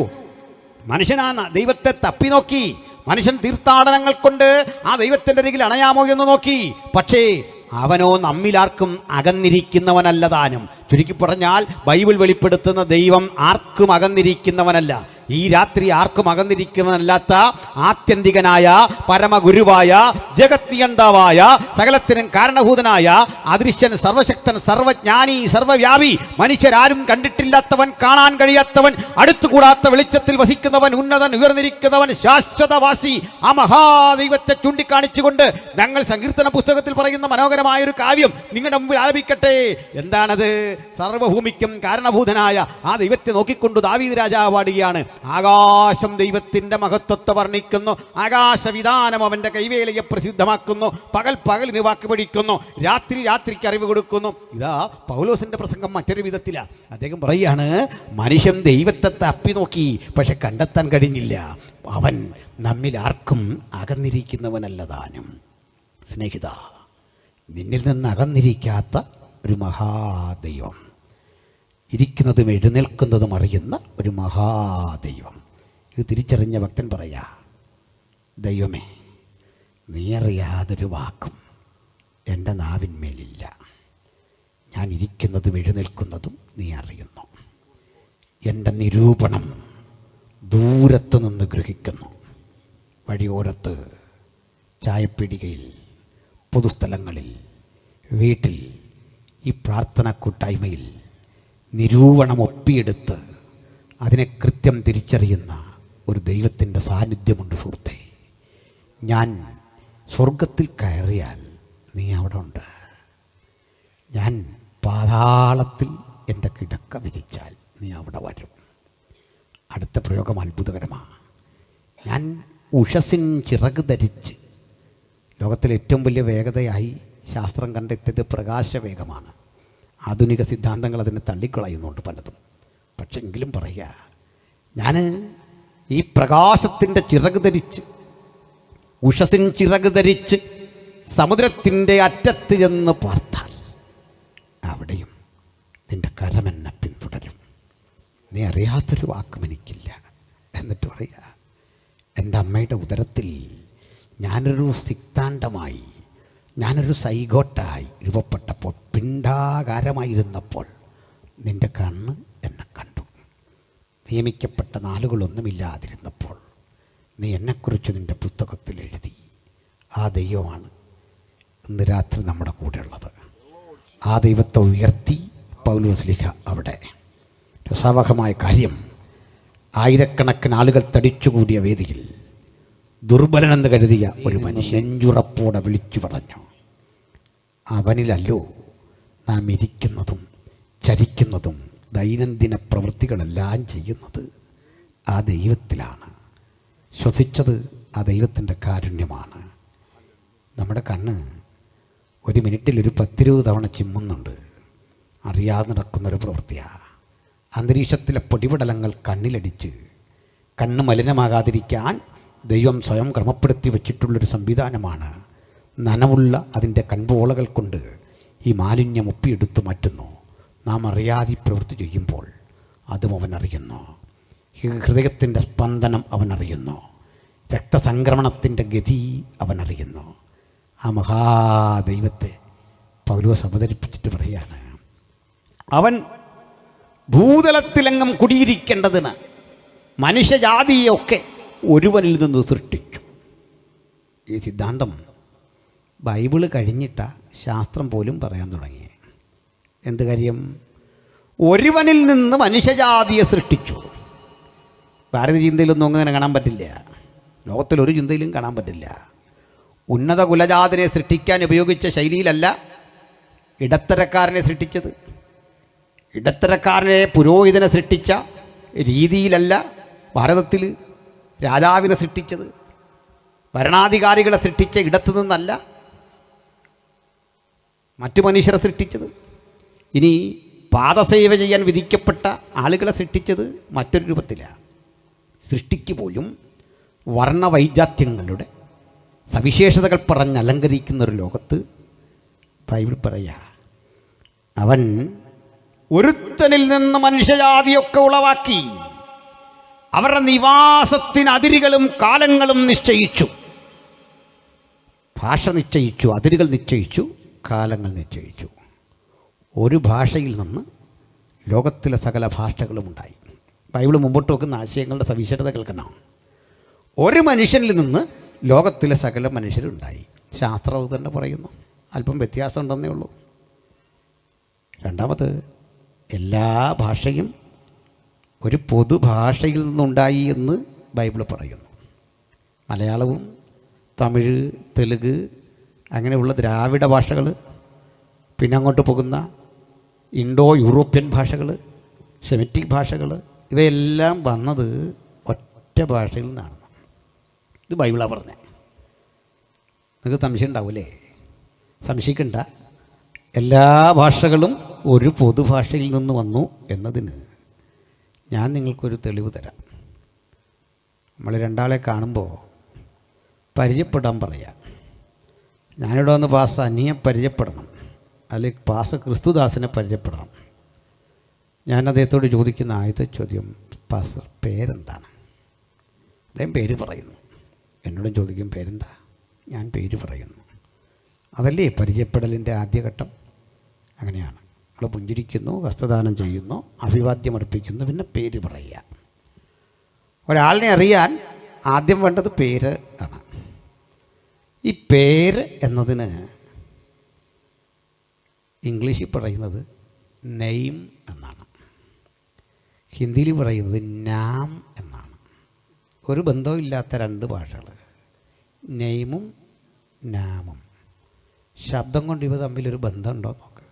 മനുഷ്യൻ ആ ദൈവത്തെ തപ്പി നോക്കി, മനുഷ്യൻ തീർത്ഥാടനങ്ങൾ കൊണ്ട് ആ ദൈവത്തിൻ്റെ അരികിൽ അണയാമോ എന്ന് നോക്കി. പക്ഷേ അവനോ നമ്മിലാർക്കും അകന്നിരിക്കുന്നവനല്ല താനും. ചുരുക്കി പറഞ്ഞാൽ ബൈബിൾ വെളിപ്പെടുത്തുന്ന ദൈവം ആർക്കും അകന്നിരിക്കുന്നവനല്ല. ഈ രാത്രി ആർക്കും അകന്നിരിക്കുന്നതല്ലാത്ത ആത്യന്തികനായ, പരമഗുരുവായ, ജഗത് നിയന്താവായ, സകലത്തിനും കാരണഭൂതനായ, അദൃശ്യൻ, സർവശക്തൻ, സർവജ്ഞാനി, സർവവ്യാപി, മനുഷ്യരാരും കണ്ടിട്ടില്ലാത്തവൻ, കാണാൻ കഴിയാത്തവൻ, അടുത്തുകൂടാത്ത വെളിച്ചത്തിൽ വസിക്കുന്നവൻ, ഉന്നതൻ, ഉയർന്നിരിക്കുന്നവൻ, ശാശ്വതവാസി, ആ മഹാദൈവത്തെ ചൂണ്ടിക്കാണിച്ചുകൊണ്ട് ഞങ്ങൾ സങ്കീർത്തന പുസ്തകത്തിൽ പറയുന്ന മനോഹരമായൊരു കാവ്യം നിങ്ങളുടെ മുമ്പിൽ ആലപിക്കട്ടെ. എന്താണത്? സർവഭൂമിക്കും കാരണഭൂതനായ ആ ദൈവത്തെ നോക്കിക്കൊണ്ട് ദാവീദ് രാജാവ് പാടുകയാണ്, ആകാശം ദൈവത്തിൻ്റെ മഹത്വത്തെ വർണ്ണിക്കുന്നു, ആകാശവിധാനം അവൻ്റെ കൈവേലയെ പ്രസിദ്ധമാക്കുന്നു, പകൽ പകലിന് വാക്ക് പഠിക്കുന്നു, രാത്രി രാത്രിക്ക് അറിവ് കൊടുക്കുന്നു. ഇതാ പൗലോസിൻ്റെ പ്രസംഗം മറ്റൊരു വിധത്തിലാണ്. അദ്ദേഹം പറയുകയാണ്, മനുഷ്യൻ ദൈവത്തെ തപ്പി നോക്കി, പക്ഷെ കണ്ടെത്താൻ കഴിഞ്ഞില്ല. അവൻ നമ്മിൽ ആർക്കും അകന്നിരിക്കുന്നവനല്ല താനും. സ്നേഹിത, നിന്നിൽ നിന്ന് അകന്നിരിക്കാത്ത ഒരു മഹാദൈവം, ഇരിക്കുന്നതും എഴുന്നേൽക്കുന്നതും അറിയുന്ന ഒരു മഹാദൈവം. ഇത് തിരിച്ചറിഞ്ഞ ഭക്തൻ പറയാ, ദൈവമേ, നീ അറിയാതൊരു വാക്കും എൻ്റെ നാവിന്മേലില്ല. ഞാൻ ഇരിക്കുന്നതും എഴുന്നേൽക്കുന്നതും നീ അറിയുന്നു. എൻ്റെ നിരൂപണം ദൂരത്ത് നിന്ന് ഗ്രഹിക്കുന്നു. വഴിയോരത്ത്, ചായപ്പീടികയിൽ, പൊതുസ്ഥലങ്ങളിൽ, വീട്ടിൽ, ഈ പ്രാർത്ഥന കൂട്ടായ്മയിൽ നിരൂപണം ഒപ്പിയെടുത്ത് അതിനെ കൃത്യം തിരിച്ചറിയുന്ന ഒരു ദൈവത്തിൻ്റെ സാന്നിധ്യമുണ്ട് സുഹൃത്തെ. ഞാൻ സ്വർഗത്തിൽ കയറിയാൽ നീ അവിടെ ഉണ്ട്. ഞാൻ പാതാളത്തിൽ എൻ്റെ കിടക്ക വിരിച്ചാൽ നീ അവിടെ വരും. അടുത്ത പ്രയോഗം അത്ഭുതകരമാണ്. ഞാൻ ഉഷസ്സിൻ ചിറക് ധരിച്ച്, ലോകത്തിലെ ഏറ്റവും വലിയ വേഗതയായി ശാസ്ത്രം കണ്ടെത്തിയത് പ്രകാശവേഗമാണ്. ആധുനിക സിദ്ധാന്തങ്ങൾ അതിനെ തള്ളിക്കളയുന്നുണ്ട് പലതും. പക്ഷെ എങ്കിലും പറയുക, ഞാൻ ഈ പ്രകാശത്തിൻ്റെ ചിറക് ധരിച്ച്, ഉഷസ്സിൻ ചിറക് ധരിച്ച് സമുദ്രത്തിൻ്റെ അറ്റത്ത് ചെന്ന് പാർത്താൽ അവിടെയും നിൻ്റെ കരമെന്നെ പിന്തുടരും. നീ അറിയാത്തൊരു വാക്കും എനിക്കില്ല. എന്നിട്ട് പറയുക, എൻ്റെ അമ്മയുടെ ഉദരത്തിൽ ഞാനൊരു സിക്താണ്ഡമായി, ഞാനൊരു സൈഗോട്ടായി രൂപപ്പെട്ടപ്പോൾ, പിണ്ഡാകാരമായിരുന്നപ്പോൾ നിൻ്റെ കണ്ണ് എന്നെ കണ്ടു. നിയമിക്കപ്പെട്ട നാളുകളൊന്നുമില്ലാതിരുന്നപ്പോൾ നീ എന്നെക്കുറിച്ച് നിൻ്റെ പുസ്തകത്തിൽ എഴുതി. ആ ദൈവമാണ് ഇന്ന് രാത്രി നമ്മുടെ കൂടെയുള്ളത്. ആ ദൈവത്തെ ഉയർത്തി പൗലോസ്ലീഹ അവിടെ. രസാവഹമായ കാര്യം, ആയിരക്കണക്കിന് ആളുകൾ തടിച്ചുകൂടിയ വേദിയിൽ ദുർബലനെന്ന് കരുതിയ ഒരു മനുഷ്യൻ നെഞ്ചുറപ്പോടെ വിളിച്ചു പറഞ്ഞു, അവനിലല്ലോ നാം ഇരിക്കുന്നതും ചരിക്കുന്നതും ദൈനംദിന പ്രവൃത്തികളെല്ലാം ചെയ്യുന്നത്. ആ ദൈവത്തിലാണ്. ശ്വസിച്ചത് ആ ദൈവത്തിൻ്റെ കാരുണ്യമാണ്. നമ്മുടെ കണ്ണ് ഒരു മിനിറ്റിൽ ഒരു 10-20 തവണ ചിമ്മുന്നുണ്ട്. അറിയാതെ നടക്കുന്നൊരു പ്രവൃത്തിയാണ്. അന്തരീക്ഷത്തിലെ പൊടിപടലങ്ങൾ കണ്ണിലടിച്ച് കണ്ണ് മലിനമാകാതിരിക്കാൻ ദൈവം സ്വയം ക്രമപ്പെടുത്തി വച്ചിട്ടുള്ളൊരു സംവിധാനമാണ്. നനവുള്ള അതിൻ്റെ കൺപോളകൾ കൊണ്ട് ഈ മാലിന്യം ഒപ്പിയെടുത്തു മാറ്റുന്നു. നാം അറിയാതെ പ്രവൃത്തി ചെയ്യുമ്പോൾ അതും അവൻ അറിയുന്നു. ഹൃദയത്തിൻ്റെ സ്പന്ദനം അവൻ അറിയുന്നു. രക്തസംക്രമണത്തിൻ്റെ ഗതി അവൻ അറിയുന്നു. ആ മഹാദൈവത്തെ പൗലോസ് അവതരിപ്പിച്ചിട്ട് പറയാണ്, അവൻ ഭൂതലത്തിലെങ്ങും കുടിയിരിക്കേണ്ടതിന് മനുഷ്യജാതിയൊക്കെ ഒരുവനിൽ നിന്ന് സൃഷ്ടിച്ചു. ഈ സിദ്ധാന്തം ബൈബിള് കഴിഞ്ഞിട്ട ശാസ്ത്രം പോലും പറയാൻ തുടങ്ങി. എന്ത് കാര്യം? ഒരുവനിൽ നിന്ന് മനുഷ്യജാതിയെ സൃഷ്ടിച്ചു. ഭാരതീയ ചിന്തയിലൊന്നും അങ്ങനെ കാണാൻ പറ്റില്ല. ലോകത്തിലൊരു ചിന്തയിലും കാണാൻ പറ്റില്ല. ഉന്നത കുലജാതനെ സൃഷ്ടിക്കാൻ ഉപയോഗിച്ച ശൈലിയിലല്ല ഇടത്തരക്കാരനെ സൃഷ്ടിച്ചത്. ഇടത്തരക്കാരനെ പുരോഹിതനെ സൃഷ്ടിച്ച രീതിയിലല്ല ഭാരതത്തിൽ രാജാവിനെ സൃഷ്ടിച്ചത്. ഭരണാധികാരികളെ സൃഷ്ടിച്ച ഇടത്തു നിന്നല്ല മറ്റു മനുഷ്യരെ സൃഷ്ടിച്ചത്. ഇനി പാദസേവ ചെയ്യാൻ വിധിക്കപ്പെട്ട ആളുകളെ സൃഷ്ടിച്ചത് മറ്റൊരു രൂപത്തിലാണ്. സൃഷ്ടിക്ക് പോലും വർണ്ണവൈജാത്യങ്ങളുടെ സവിശേഷതകൾ പറഞ്ഞ് അലങ്കരിക്കുന്ന ഒരു ലോകത്ത് ബൈബിൾ പറയാ, അവൻ ഒരുത്തനിൽ നിന്ന് മനുഷ്യജാതിയൊക്കെ ഉളവാക്കി അവരുടെ നിവാസത്തിന് അതിരുകളും കാലങ്ങളും നിശ്ചയിച്ചു. ഭാഷ നിശ്ചയിച്ചു, അതിരുകൾ നിശ്ചയിച്ചു, കാലങ്ങൾ നിശ്ചയിച്ചു. ഒരു ഭാഷയിൽ നിന്ന് ലോകത്തിലെ സകല ഭാഷകളും ഉണ്ടായി. ബൈബിൾ മുമ്പോട്ട് വെക്കുന്ന ആശയങ്ങളുടെ സവിശേഷത കേൾക്കണം. ഒരു മനുഷ്യനിൽ നിന്ന് ലോകത്തിലെ സകല മനുഷ്യരുണ്ടായി. ശാസ്ത്രം അത് തന്നെ പറയുന്നു. അല്പം വ്യത്യാസം ഉണ്ടെന്നേ ഉള്ളൂ. രണ്ടാമത്, എല്ലാ ഭാഷയും ഒരു പൊതുഭാഷയിൽ നിന്നുണ്ടായി എന്ന് ബൈബിൾ പറയുന്നു. മലയാളവും തമിഴ്, തെലുങ്ക് അങ്ങനെയുള്ള ദ്രാവിഡ ഭാഷകൾ, പിന്നെ അങ്ങോട്ട് പോകുന്ന ഇൻഡോ യൂറോപ്യൻ ഭാഷകൾ, സെമിറ്റിക് ഭാഷകൾ, ഇവയെല്ലാം വന്നത് ഒറ്റ ഭാഷയിൽ നിന്നാണ്. ഇത് ബൈബിളാണ് പറഞ്ഞത്. നിങ്ങൾക്ക് സംശയം ഉണ്ടാവില്ലേ? സംശയിക്കണ്ട. എല്ലാ ഭാഷകളും ഒരു പൊതുഭാഷയിൽ നിന്ന് വന്നു എന്നതിന് ഞാൻ നിങ്ങൾക്കൊരു തെളിവ് തരാം. നമ്മൾ രണ്ടാളെ കാണുമ്പോൾ പരിചയപ്പെടാൻ പറയാം. ഞാനിവിടെ വന്ന് പാസ്റ്റർ അനിയെ പരിചയപ്പെടണം, അല്ലെങ്കിൽ പാസ്റ്റർ ക്രിസ്തുദാസിനെ പരിചയപ്പെടണം. ഞാൻ അദ്ദേഹത്തോട് ചോദിക്കുന്ന ആദ്യത്തെ ചോദ്യം, പാസ്റ്റർ പേരെന്താണ്? അദ്ദേഹം പേര് പറയുന്നു. എന്നോടും ചോദിക്കും പേരെന്താ? ഞാൻ പേര് പറയുന്നു. അതല്ലേ പരിചയപ്പെടലിൻ്റെ ആദ്യഘട്ടം? അങ്ങനെയാണ്. നമ്മൾ പുഞ്ചിരിക്കുന്നു, ഹസ്തദാനം ചെയ്യുന്നു, അഭിവാദ്യം അർപ്പിക്കുന്നു, പിന്നെ പേര് പറയുക. ഒരാളിനെ അറിയാൻ ആദ്യം വേണ്ടത് പേര് ആണ്. ഈ പേര് എന്നതിന് ഇംഗ്ലീഷിൽ പറയുന്നത് നെയിം എന്നാണ്, ഹിന്ദിയിൽ പറയുന്നത് നാം എന്നാണ്. ഒരു ബന്ധവുമില്ലാത്ത രണ്ട് ഭാഷകൾ, നെയിമും നാമും. ശബ്ദം കൊണ്ട് ഇവ തമ്മിലൊരു ബന്ധമുണ്ടോ നോക്ക്.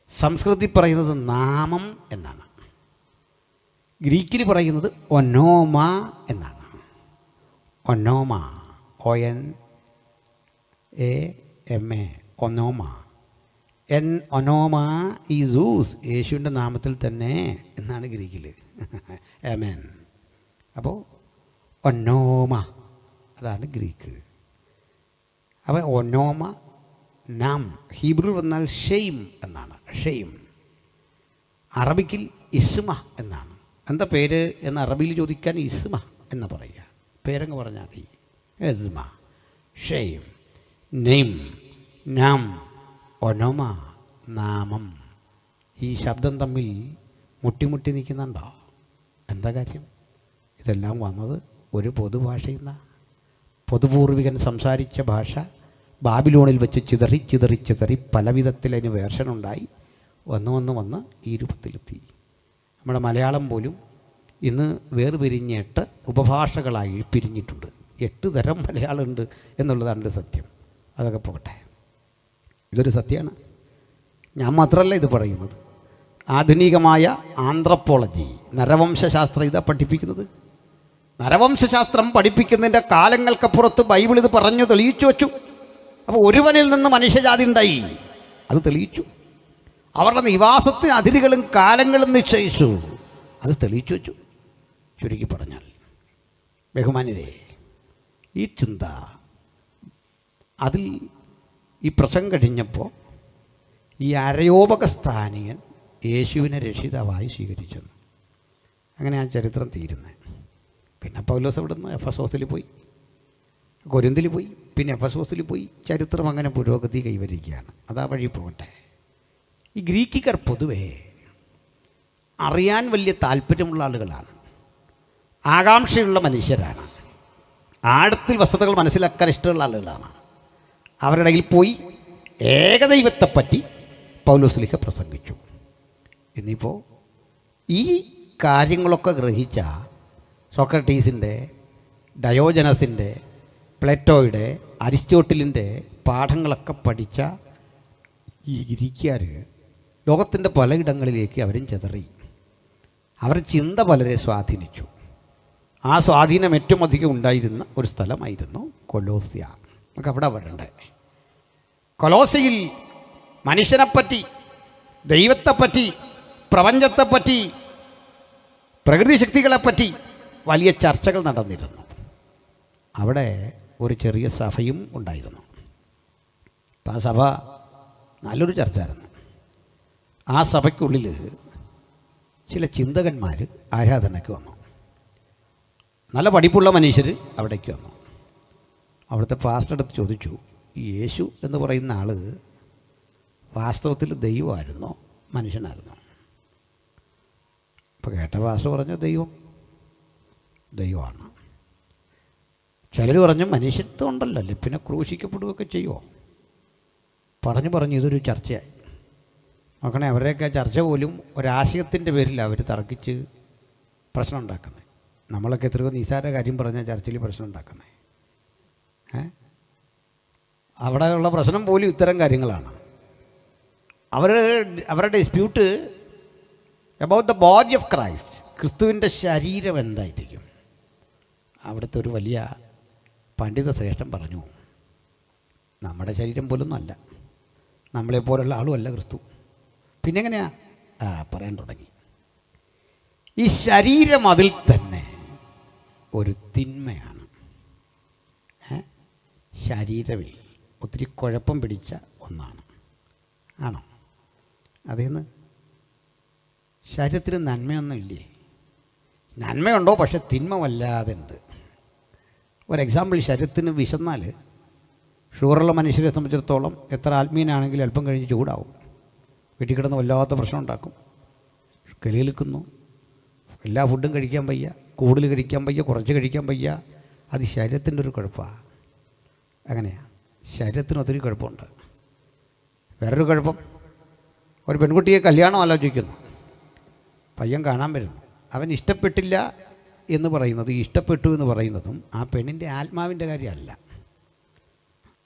സംസ്കൃതത്തിൽ പറയുന്നത് നാമം എന്നാണ്, ഗ്രീക്കിൽ പറയുന്നത് ഒനോമ എന്നാണ്. ഒനോമ, ONAMA, ഒനോമ. ഒനോമ ഈസൂസ്, യേശുവിൻ്റെ നാമത്തിൽ തന്നെ എന്നാണ് ഗ്രീക്കിൽ. ആമേൻ. അപ്പോൾ ഒനോമ അതാണ് ഗ്രീക്ക്. അപ്പോൾ ഒനോമ നാം ഹീബ്രു വന്നാൽ ഷെയ്ം എന്നാണ്. ഷെയ്ം അറബിക്കിൽ ഇസ്മ എന്നാണ്. എന്താ പേര് എന്ന് അറബിയിൽ ചോദിക്കാൻ ഇസ്മ എന്ന് പറയുക. പേരങ്ങ് പറഞ്ഞാൽ മതി. ഇസ്മ, ഷെയ്ം, നെയിം, നാം, ഒനോമ, നാമം. ഈ ശബ്ദം തമ്മിൽ മുട്ടിമുട്ടി നിൽക്കുന്നുണ്ടോ? എന്താ കാര്യം? ഇതെല്ലാം വന്നത് ഒരു പൊതുഭാഷയിൽ നിന്നാണ്. പൊതുപൂർവികൻ സംസാരിച്ച ഭാഷ ബാബിലോണിൽ വെച്ച് ചിതറി ചിതറി ചിതറി പല വിധത്തിൽ അതിന് വേർഷനുണ്ടായി വന്ന് ഈ രൂപത്തിലെത്തി. നമ്മുടെ മലയാളം പോലും ഇന്ന് വേർപിരിഞ്ഞ് 8 ഉപഭാഷകളായി പിരിഞ്ഞിട്ടുണ്ട്. 8 തരം മലയാളമുണ്ട് എന്നുള്ളതാണ് ഒരു സത്യം. അതൊക്കെ പോകട്ടെ, ഇതൊരു സത്യമാണ്. ഞാൻ മാത്രമല്ല ഇത് പറയുന്നത്. ആധുനികമായ ആന്ത്രപ്പോളജി, നരവംശാസ്ത്രം ഇതാ പഠിപ്പിക്കുന്നത്. നരവംശാസ്ത്രം പഠിപ്പിക്കുന്നതിൻ്റെ കാലങ്ങൾക്കപ്പുറത്ത് ബൈബിൾ ഇത് പറഞ്ഞു തെളിയിച്ചു വച്ചു. അപ്പോൾ ഒരുവനിൽ നിന്ന് മനുഷ്യജാതി ഉണ്ടായി, അത് തെളിയിച്ചു. അവരുടെ നിവാസത്തിന് അതിരുകളും കാലങ്ങളും നിശ്ചയിച്ചു, അത് തെളിയിച്ചു വച്ചു. ചുരുക്കി പറഞ്ഞാൽ ബഹുമാന്യരെ, ഈ ചിന്ത അതിൽ ഈ പ്രസംഗം കഴിഞ്ഞപ്പോൾ ഈ അരയോപകസ്ഥാനീയൻ യേശുവിനെ രക്ഷിതാവായി സ്വീകരിച്ചെന്ന്. അങ്ങനെ ആ ചരിത്രം തീരുന്നത്. പിന്നെ പൗലോസ് ഇവിടുന്ന് എഫെസോസിൽ പോയി, കൊരിന്തിൽ പോയി, പിന്നെ എഫെസോസിൽ പോയി. ചരിത്രം അങ്ങനെ പുരോഗതി കൈവരിക്കുകയാണ്. അതാ വഴി പോകട്ടെ. ഈ ഗ്രീക്കുകാർ പൊതുവേ അറിയാൻ വലിയ താല്പര്യമുള്ള ആളുകളാണ്, ആകാംക്ഷയുള്ള മനുഷ്യരാണ്, ആഴത്തിൽ വസ്തുതകൾ മനസ്സിലാക്കാൻ ഇഷ്ടമുള്ള ആളുകളാണ്. അവരുടെ ഇടയിൽ പോയി ഏകദൈവത്തെപ്പറ്റി പൗലോസ്ലീഹ പ്രസംഗിച്ചു. ഇന്നിപ്പോൾ ഈ കാര്യങ്ങളൊക്കെ ഗ്രഹിച്ച സോക്രട്ടീസിൻ്റെ, ഡയോജനസിൻ്റെ, പ്ലേറ്റോയുടെ, അരിസ്റ്റോട്ടിലിൻ്റെ പാഠങ്ങളൊക്കെ പഠിച്ച ഈ ഗ്രീക്കുകാർ ലോകത്തിൻ്റെ പലയിടങ്ങളിലേക്ക് അവരും ചെതറി. അവരുടെ ചിന്ത പലരെ സ്വാധീനിച്ചു. ആ സ്വാധീനം ഏറ്റവും അധികം ഉണ്ടായിരുന്ന ഒരു സ്ഥലമായിരുന്നു കൊലോസ്യ. നമുക്ക് അവിടെ വരണ്ടേ. കൊലോസയിൽ മനുഷ്യനെപ്പറ്റി, ദൈവത്തെപ്പറ്റി, പ്രപഞ്ചത്തെപ്പറ്റി, പ്രകൃതി ശക്തികളെപ്പറ്റി വലിയ ചർച്ചകൾ നടന്നിരുന്നു. അവിടെ ഒരു ചെറിയ സഭയും ഉണ്ടായിരുന്നു. അപ്പം ആ സഭ നല്ലൊരു ചർച്ചയായിരുന്നു. ആ സഭയ്ക്കുള്ളിൽ ചില ചിന്തകന്മാർ ആരാധനയ്ക്ക് വന്നു. നല്ല പഠിപ്പുള്ള മനുഷ്യർ അവിടേക്ക് വന്നു. അവിടുത്തെ പാസ്റ്റർ അടുത്ത് ചോദിച്ചു, യേശു എന്ന് പറയുന്ന ആൾ വാസ്തവത്തിൽ ദൈവമായിരുന്നോ മനുഷ്യനായിരുന്നോ? അപ്പോൾ കേട്ട പാസ്റ്റർ പറഞ്ഞു, ദൈവമാണ്. ചിലർ പറഞ്ഞു മനുഷ്യത്വം ഉണ്ടല്ലോ, അല്ലേ പിന്നെ ക്രൂശിക്കപ്പെടുകയൊക്കെ ചെയ്യുമോ? പറഞ്ഞു ഇതൊരു ചർച്ചയായി. നോക്കണേ, അവരുടെയൊക്കെ ചർച്ച പോലും ഒരാശയത്തിൻ്റെ പേരിൽ അവർ തർക്കിച്ച് പ്രശ്നം ഉണ്ടാക്കുന്നത്. നമ്മളൊക്കെ എത്രയോ നിസ്സാര കാര്യം പറഞ്ഞാൽ ചർച്ചയിൽ പ്രശ്നം ഉണ്ടാക്കുന്നത്. അവിടെയുള്ള പ്രശ്നം പോലും ഇത്തരം കാര്യങ്ങളാണ്. അവരുടെ dispute about the body of Christ, ക്രിസ്തുവിൻ്റെ ശരീരം എന്തായിരിക്കും. അവിടുത്തെ ഒരു വലിയ പണ്ഡിത ശ്രേഷ്ഠൻ പറഞ്ഞു, നമ്മുടെ ശരീരം പോലൊന്നും അല്ല, നമ്മളെപ്പോലുള്ള ആളുമല്ല ക്രിസ്തു. പിന്നെ എങ്ങനെയാ പറയാൻ തുടങ്ങി. ഈ ശരീരം അതിൽ തന്നെ ഒരു തിന്മയാണ്. ശരീരമേ ഒത്തിരി കുഴപ്പം പിടിച്ച ഒന്നാണ്. ആണോ? അതേന്ന് ശരീരത്തിന് നന്മയൊന്നും ഇല്ലേ? നന്മയുണ്ടോ, പക്ഷെ തിന്മ വല്ലാതെ ഉണ്ട്. ഒരു എക്സാമ്പിൾ, ശരീരത്തിന് വിശന്നാൽ ഷുഗറുള്ള മനുഷ്യരെ സംബന്ധിച്ചിടത്തോളം എത്ര ആത്മീയനാണെങ്കിലും അല്പം കഴിഞ്ഞ് ചൂടാവും, വീട്ടിൽ കിടന്ന് വല്ലാത്ത പ്രശ്നം ഉണ്ടാക്കും, കലിയിൽക്കുന്നു, എല്ലാ ഫുഡും കഴിക്കാൻ വയ്യ, കൂടുതൽ കഴിക്കാൻ വയ്യ, കുറച്ച് കഴിക്കാൻ വയ്യ. അത് ശരീരത്തിൻ്റെ ഒരു കുഴപ്പമാണ്. അങ്ങനെയാണ്, ശരീരത്തിന് ഒത്തിരി കുഴപ്പമുണ്ട്. വേറൊരു കുഴപ്പം, ഒരു പെൺകുട്ടിയെ കല്യാണം ആലോചിക്കുന്നു, പയ്യൻ കാണാൻ വരുന്നു, അവൻ ഇഷ്ടപ്പെട്ടില്ല എന്ന് പറയുന്നത്, ഇഷ്ടപ്പെട്ടു എന്ന് പറയുന്നതും ആ പെണ്ണിൻ്റെ ആത്മാവിൻ്റെ കാര്യമല്ല.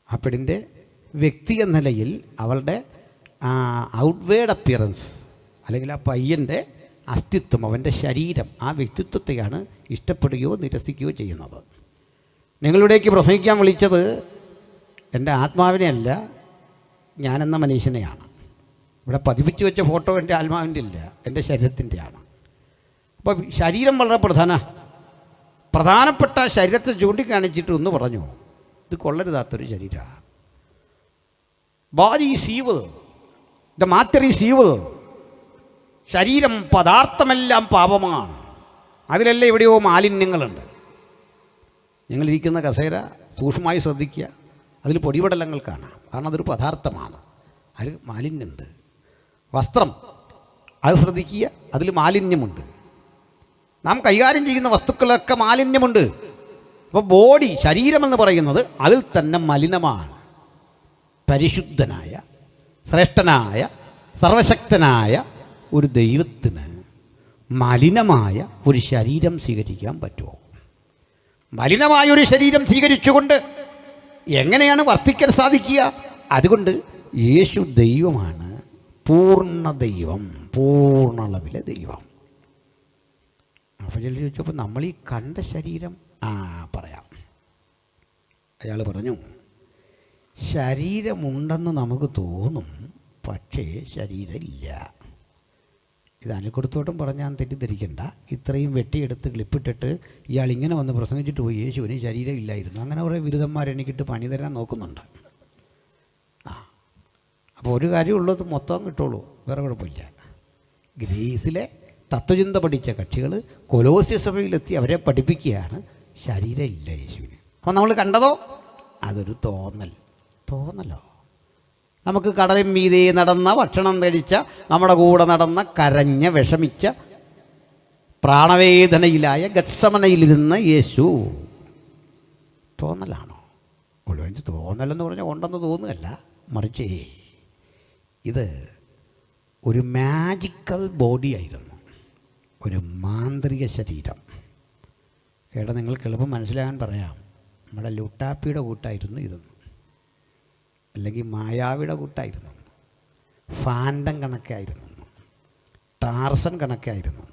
ആ പെണ്ണിൻ്റെ വ്യക്തി എന്ന നിലയിൽ അവളുടെ ഔട്ട്വേർഡ് അപ്പിയറൻസ്, അല്ലെങ്കിൽ ആ പയ്യൻ്റെ അസ്തിത്വം, അവൻ്റെ ശരീരം, ആ വ്യക്തിത്വത്തെയാണ് ഇഷ്ടപ്പെടുകയോ നിരസിക്കുകയോ ചെയ്യുന്നത്. നിങ്ങളിവിടേക്ക് പ്രസംഗിക്കാൻ വിളിച്ചത് എൻ്റെ ആത്മാവിനെയല്ല, ഞാനെന്ന മനുഷ്യനെയാണ്. ഇവിടെ പതിപ്പിച്ച് വെച്ച ഫോട്ടോ എൻ്റെ ആത്മാവിൻ്റെ ഇല്ല, എൻ്റെ ശരീരത്തിൻ്റെയാണ്. അപ്പോൾ ശരീരം വളരെ പ്രധാനപ്പെട്ട ശരീരത്തെ ചൂണ്ടിക്കാണിച്ചിട്ട് ഒന്ന് പറഞ്ഞു, ഇത് കൊള്ളരുതാത്തൊരു ശരീരമാണ്. Body is evil, the matter is evil. ശരീരം, പദാർത്ഥമെല്ലാം പാപമാണ്. അതിലെല്ലാം എവിടെയോ മാലിന്യങ്ങളുണ്ട്. ഞങ്ങളിരിക്കുന്ന കസേര സൂക്ഷ്മമായി ശ്രദ്ധിക്കുക, അതിൽ പൊടിപടലങ്ങൾ കാണാം, കാരണം അതൊരു പദാർത്ഥമാണ്, അതിൽ മാലിന്യമുണ്ട്. വസ്ത്രം, അത് ശ്രദ്ധിക്കുക, അതിൽ മാലിന്യമുണ്ട്. നാം കൈകാര്യം ചെയ്യുന്ന വസ്തുക്കളൊക്കെ മാലിന്യമുണ്ട്. അപ്പോൾ ബോഡി, ശരീരമെന്ന് പറയുന്നത് അതിൽ തന്നെ മലിനമാണ്. പരിശുദ്ധനായ, ശ്രേഷ്ഠനായ, സർവശക്തനായ ഒരു ദൈവത്തിന് മലിനമായ ഒരു ശരീരം സ്വീകരിക്കാൻ പറ്റുമോ? മലിനമായൊരു ശരീരം സ്വീകരിച്ചുകൊണ്ട് എങ്ങനെയാണ് വർത്തിക്കാൻ സാധിക്കുക? അതുകൊണ്ട് യേശു ദൈവമാണ്, പൂർണ്ണ ദൈവം, പൂർണ്ണ അളവിലെ ദൈവം. അപ്പോൾ ചിലർ ചോദിച്ചപ്പോൾ നമ്മൾ ഈ കണ്ട ശരീരം പറയാം. അയാൾ പറഞ്ഞു, ശരീരമുണ്ടെന്ന് നമുക്ക് തോന്നും, പക്ഷേ ശരീരമില്ല. ഇത് അനിൽക്കൊടുത്തോട്ടും പറഞ്ഞാൽ തെറ്റിദ്ധരിക്കണ്ട. ഇത്രയും വെട്ടിയെടുത്ത് ക്ലിപ്പിട്ടിട്ട് ഇയാൾ ഇങ്ങനെ വന്ന് പ്രസംഗിച്ചിട്ട് പോയി, യേശുവിന് ശരീരം ഇല്ലായിരുന്നു. അങ്ങനെ കുറേ ബിരുദന്മാരെനിക്കിട്ട് പണി തരാൻ നോക്കുന്നുണ്ട്. അപ്പോൾ ഒരു കാര്യമുള്ളത് മൊത്തം കിട്ടുള്ളൂ, വേറെ കുഴപ്പമില്ല. ഗ്രീസിലെ തത്വചിന്ത പഠിച്ച കക്ഷികൾ കൊലോസ്യ സഭയിലെത്തി അവരെ പഠിപ്പിക്കുകയാണ് ശരീരം ഇല്ല യേശുവിന്. അപ്പോൾ നമ്മൾ കണ്ടതോ അതൊരു തോന്നലോ. നമുക്ക് കടലിൻ മീതെ നടന്ന, ഭക്ഷണം കഴിച്ച, നമ്മുടെ കൂടെ നടന്ന, കരഞ്ഞ, വിഷമിച്ച, പ്രാണവേദനയിലായ ഗത്സമനയിലിരുന്ന യേശു തോന്നലാണോ? ഒഴിവെഞ്ച് തോന്നലെന്ന് പറഞ്ഞാൽ ഉണ്ടെന്ന് തോന്നുകയല്ല, മറിച്ച് ഇത് ഒരു മാജിക്കൽ ബോഡി ആയിരുന്നു, ഒരു മാന്ത്രിക ശരീരം. കേട്ടോ, നിങ്ങൾക്ക് എളുപ്പം മനസ്സിലാകാൻ പറയാം. നമ്മുടെ ലുട്ടാപ്പിയുടെ കൂട്ടായിരുന്നു ഇതെന്ന്, അല്ലെങ്കിൽ മായാവിയുടെ കൂട്ടായിരുന്നു, ഫാൻഡം കണക്കായിരുന്നു, ടാർസൻ കണക്കായിരുന്നു.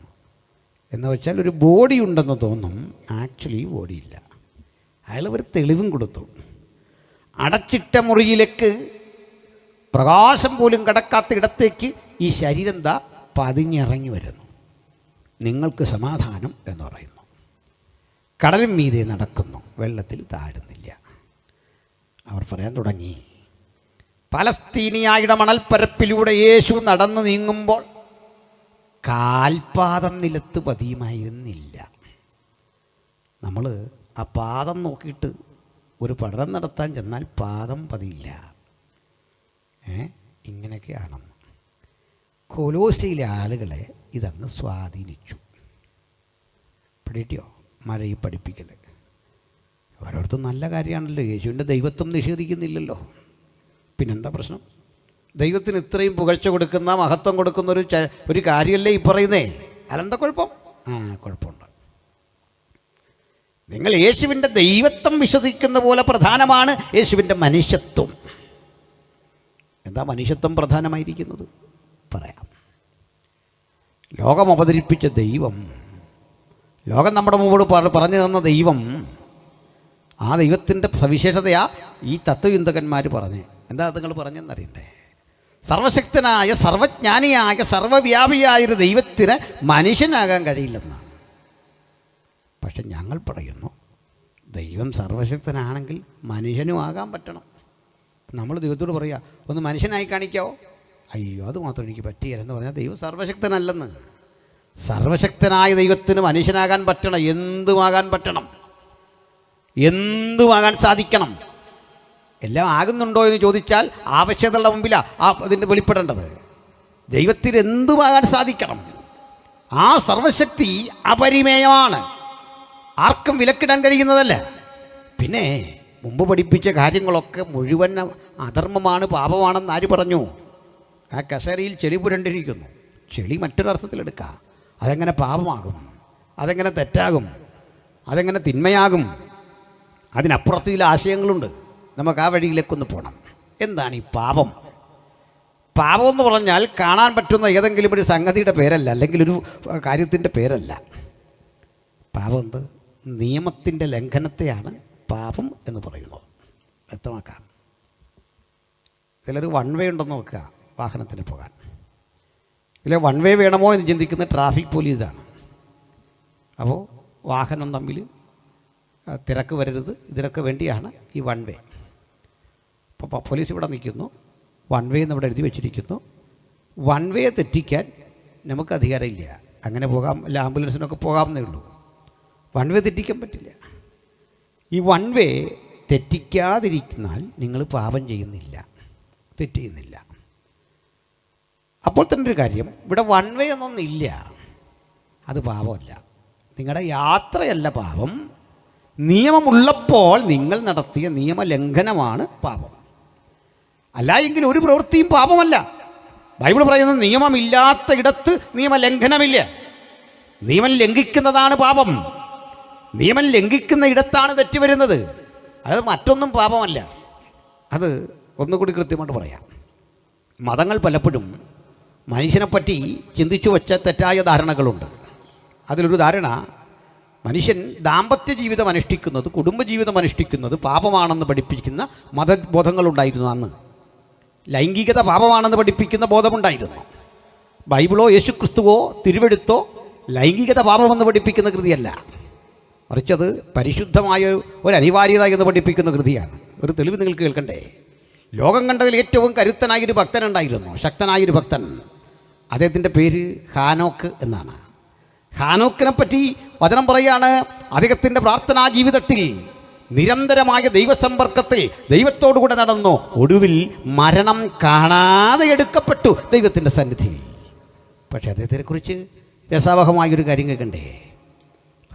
എന്ന് വെച്ചാൽ ഒരു ബോഡി ഉണ്ടെന്ന് തോന്നും, ആക്ച്വലി ബോഡിയില്ല. അയാൾ ഒരു തെളിവും കൊടുത്തു. അടച്ചിട്ട മുറിയിലേക്ക്, പ്രകാശം പോലും കടക്കാത്ത ഇടത്തേക്ക് ഈ ശരീരം പതിഞ്ഞിറങ്ങി വരുന്നു. നിങ്ങൾക്ക് സമാധാനം എന്ന് പറയുന്നു. കടലിൻ മീതെ നടക്കുന്നു, വെള്ളത്തിൽ താഴുന്നില്ല. അവർ പറയാൻ തുടങ്ങി, പലസ്തീനിയായുടെ മണൽപ്പരപ്പിലൂടെ യേശു നടന്നു നീങ്ങുമ്പോൾ കാൽപാദം നിലത്ത് പതിയുമായിരുന്നില്ല. നമ്മൾ ആ പാദം നോക്കിയിട്ട് ഒരു പഠനം നടത്താൻ ചെന്നാൽ പാദം പതിയില്ല. ഇങ്ങനെയൊക്കെയാണെന്ന് കൊലോസിയിലെ ആളുകളെ ഇതങ്ങ് സ്വാധീനിച്ചു. പഠിക്കോ മഴയിൽ പഠിപ്പിക്കൽ ഓരോരുത്തരും നല്ല കാര്യമാണല്ലോ. യേശുവിൻ്റെ ദൈവത്വം നിഷേധിക്കുന്നില്ലല്ലോ, പിന്നെന്താ പ്രശ്നം? ദൈവത്തിന് ഇത്രയും പുകഴ്ച കൊടുക്കുന്ന, മഹത്വം കൊടുക്കുന്ന ഒരു കാര്യമല്ലേ ഈ പറയുന്നേ. അതെന്താ കുഴപ്പം? കുഴപ്പമുണ്ട്. നിങ്ങൾ യേശുവിൻ്റെ ദൈവത്വം വിശ്വസിക്കുന്ന പോലെ പ്രധാനമാണ് യേശുവിൻ്റെ മനുഷ്യത്വം. എന്താ മനുഷ്യത്വം പ്രധാനമായിരിക്കുന്നത്? പറയാം. ലോകം അവതരിപ്പിച്ച ദൈവം ലോകം നമ്മുടെ മുമ്പോട് പറഞ്ഞു തന്ന ദൈവം, ആ ദൈവത്തിൻ്റെ സവിശേഷതയാ ഈ തത്വചിന്തകന്മാർ പറഞ്ഞ്. എന്താ നിങ്ങൾ പറഞ്ഞെന്നറിയണ്ടേ? സർവശക്തനായ, സർവജ്ഞാനിയായ, സർവവ്യാപിയായൊരു ദൈവത്തിന് മനുഷ്യനാകാൻ കഴിയില്ലെന്നാണ്. പക്ഷെ ഞങ്ങൾ പറയുന്നു, ദൈവം സർവശക്തനാണെങ്കിൽ മനുഷ്യനും ആകാൻ പറ്റണം. നമ്മൾ ദൈവത്തോട് പറയുക, ഒന്ന് മനുഷ്യനായി കാണിക്കാവോ? അയ്യോ, അത് മാത്രം എനിക്ക് പറ്റിയില്ലെന്ന് പറഞ്ഞാൽ ദൈവം സർവശക്തനല്ലെന്ന്. സർവശക്തനായ ദൈവത്തിന് മനുഷ്യനാകാൻ പറ്റണം. എന്തുമാകാൻ പറ്റണം, എന്തുമാകാൻ സാധിക്കണം. എല്ലാം ആകുന്നുണ്ടോ എന്ന് ചോദിച്ചാൽ ആവശ്യതയുടെ മുമ്പിലാണ് അതിൻ്റെ വെളിപ്പെടേണ്ടത്. ദൈവത്തിന് എന്തുമാകാൻ സാധിക്കണം. ആ സർവശക്തി അപരിമേയമാണ്, ആർക്കും വിലക്കിടാൻ കഴിയുന്നതല്ല. പിന്നെ മുമ്പ് പഠിപ്പിച്ച കാര്യങ്ങളൊക്കെ മുഴുവൻ അധർമ്മമാണ്, പാപമാണെന്ന് ആര് പറഞ്ഞു? ആ കസേരയിൽ ചെളി പുരണ്ടിരിക്കുന്നു. ചെളി മറ്റൊരർത്ഥത്തിലെടുക്കാം. അതെങ്ങനെ പാപമാകും? അതെങ്ങനെ തെറ്റാകും? അതെങ്ങനെ തിന്മയാകും? അതിനപ്പുറത്ത് ചില ആശയങ്ങളുണ്ട്. നമുക്ക് ആ വഴിയിലേക്കൊന്ന് പോകണം. എന്താണ് ഈ പാപം? പാപം എന്ന് പറഞ്ഞാൽ കാണാൻ പറ്റുന്ന ഏതെങ്കിലും ഒരു സംഗതിയുടെ പേരല്ല, അല്ലെങ്കിൽ ഒരു കാര്യത്തിൻ്റെ പേരല്ല. പാപം എന്ത്? നിയമത്തിൻ്റെ ലംഘനത്തെയാണ് പാപം എന്ന് പറയുന്നത്. വ്യക്തമാക്കാം. ഇതിലൊരു വൺ വേ ഉണ്ടെന്ന് നോക്കുക വാഹനത്തിന് പോകാൻ. ഇതിലെ വൺ വേ വേണമോ എന്ന് ചിന്തിക്കുന്ന ട്രാഫിക് പോലീസാണ്. അപ്പോൾ വാഹനം തമ്മിൽ തിരക്ക് വരരുത്, ഇതിനൊക്കെ വേണ്ടിയാണ് ഈ വൺ വേ. അപ്പോൾ പോലീസ് ഇവിടെ നിൽക്കുന്നു, വൺ വേ എന്ന് ഇവിടെ എഴുതി വെച്ചിരിക്കുന്നു. വൺ വേ തെറ്റിക്കാൻ നമുക്ക് അധികാരമില്ല. അങ്ങനെ പോകാം, അല്ല ആംബുലൻസിനൊക്കെ പോകാമെന്നേ ഉള്ളൂ. വൺ വേ തെറ്റിക്കാൻ പറ്റില്ല. ഈ വൺ വേ തെറ്റിക്കാതിരിക്കുന്നാൽ നിങ്ങൾ പാപം ചെയ്യുന്നില്ല, തെറ്റ് ചെയ്യുന്നില്ല. അപ്പോൾ തന്നെ ഒരു കാര്യം, ഇവിടെ വൺ വേ എന്നൊന്നില്ല, അത് പാപമല്ല. നിങ്ങളുടെ യാത്രയല്ല പാപം, നിയമമുള്ളപ്പോൾ നിങ്ങൾ നടത്തിയ നിയമലംഘനമാണ് പാപം. അല്ല എങ്കിൽ ഒരു പ്രവൃത്തിയും പാപമല്ല. ബൈബിൾ പറയുന്നത് നിയമമില്ലാത്ത ഇടത്ത് നിയമലംഘനമില്ല. നിയമം ലംഘിക്കുന്നതാണ് പാപം. നിയമം ലംഘിക്കുന്ന ഇടത്താണ് തെറ്റ് വരുന്നത്. അത് മറ്റൊന്നും പാപമല്ല. അത് ഒന്നുകൂടി കൃത്യമായിട്ട് പറയാം. മതങ്ങൾ പലപ്പോഴും മനുഷ്യനെപ്പറ്റി ചിന്തിച്ചു വച്ച തെറ്റായ ധാരണകളുണ്ട്. അതിലൊരു ധാരണ, മനുഷ്യൻ ദാമ്പത്യ ജീവിതം അനുഷ്ഠിക്കുന്നത്, കുടുംബജീവിതം അനുഷ്ഠിക്കുന്നത് പാപമാണെന്ന് പഠിപ്പിക്കുന്ന മതബോധങ്ങളുണ്ടായിരുന്നു അന്ന്. ലൈംഗികത പാപമാണെന്ന് പഠിപ്പിക്കുന്ന ബോധമുണ്ടായിരുന്നു. ബൈബിളോ യേശുക്രിസ്തുവോ തിരുവെടുത്തോ ലൈംഗികത പാപമെന്ന് പഠിപ്പിക്കുന്ന കൃതിയല്ല, മറിച്ചത് പരിശുദ്ധമായ ഒരു അനിവാര്യത എന്ന് പഠിപ്പിക്കുന്ന കൃതിയാണ്. ഒരു തെളിവ് നിങ്ങൾക്ക് കേൾക്കണ്ടേ? ലോകം കണ്ടതിൽ ഏറ്റവും കരുത്തനായൊരു ഭക്തനുണ്ടായിരുന്നു, ശക്തനായൊരു ഭക്തൻ. അദ്ദേഹത്തിൻ്റെ പേര് ഹാനോക്ക് എന്നാണ്. ഹാനോക്കിനെ പറ്റി വചനം പറയാണ്, അദ്ദേഹത്തിൻ്റെ പ്രാർത്ഥനാ ജീവിതത്തിൽ നിരന്തരമായ ദൈവസമ്പർക്കത്തിൽ ദൈവത്തോടുകൂടെ നടന്നു. ഒടുവിൽ മരണം കാണാതെ എടുക്കപ്പെട്ടു ദൈവത്തിൻ്റെ സന്നിധിയിൽ. പക്ഷേ അദ്ദേഹത്തെക്കുറിച്ച് രസാവഹമായൊരു കാര്യം കേൾക്കണ്ടേ?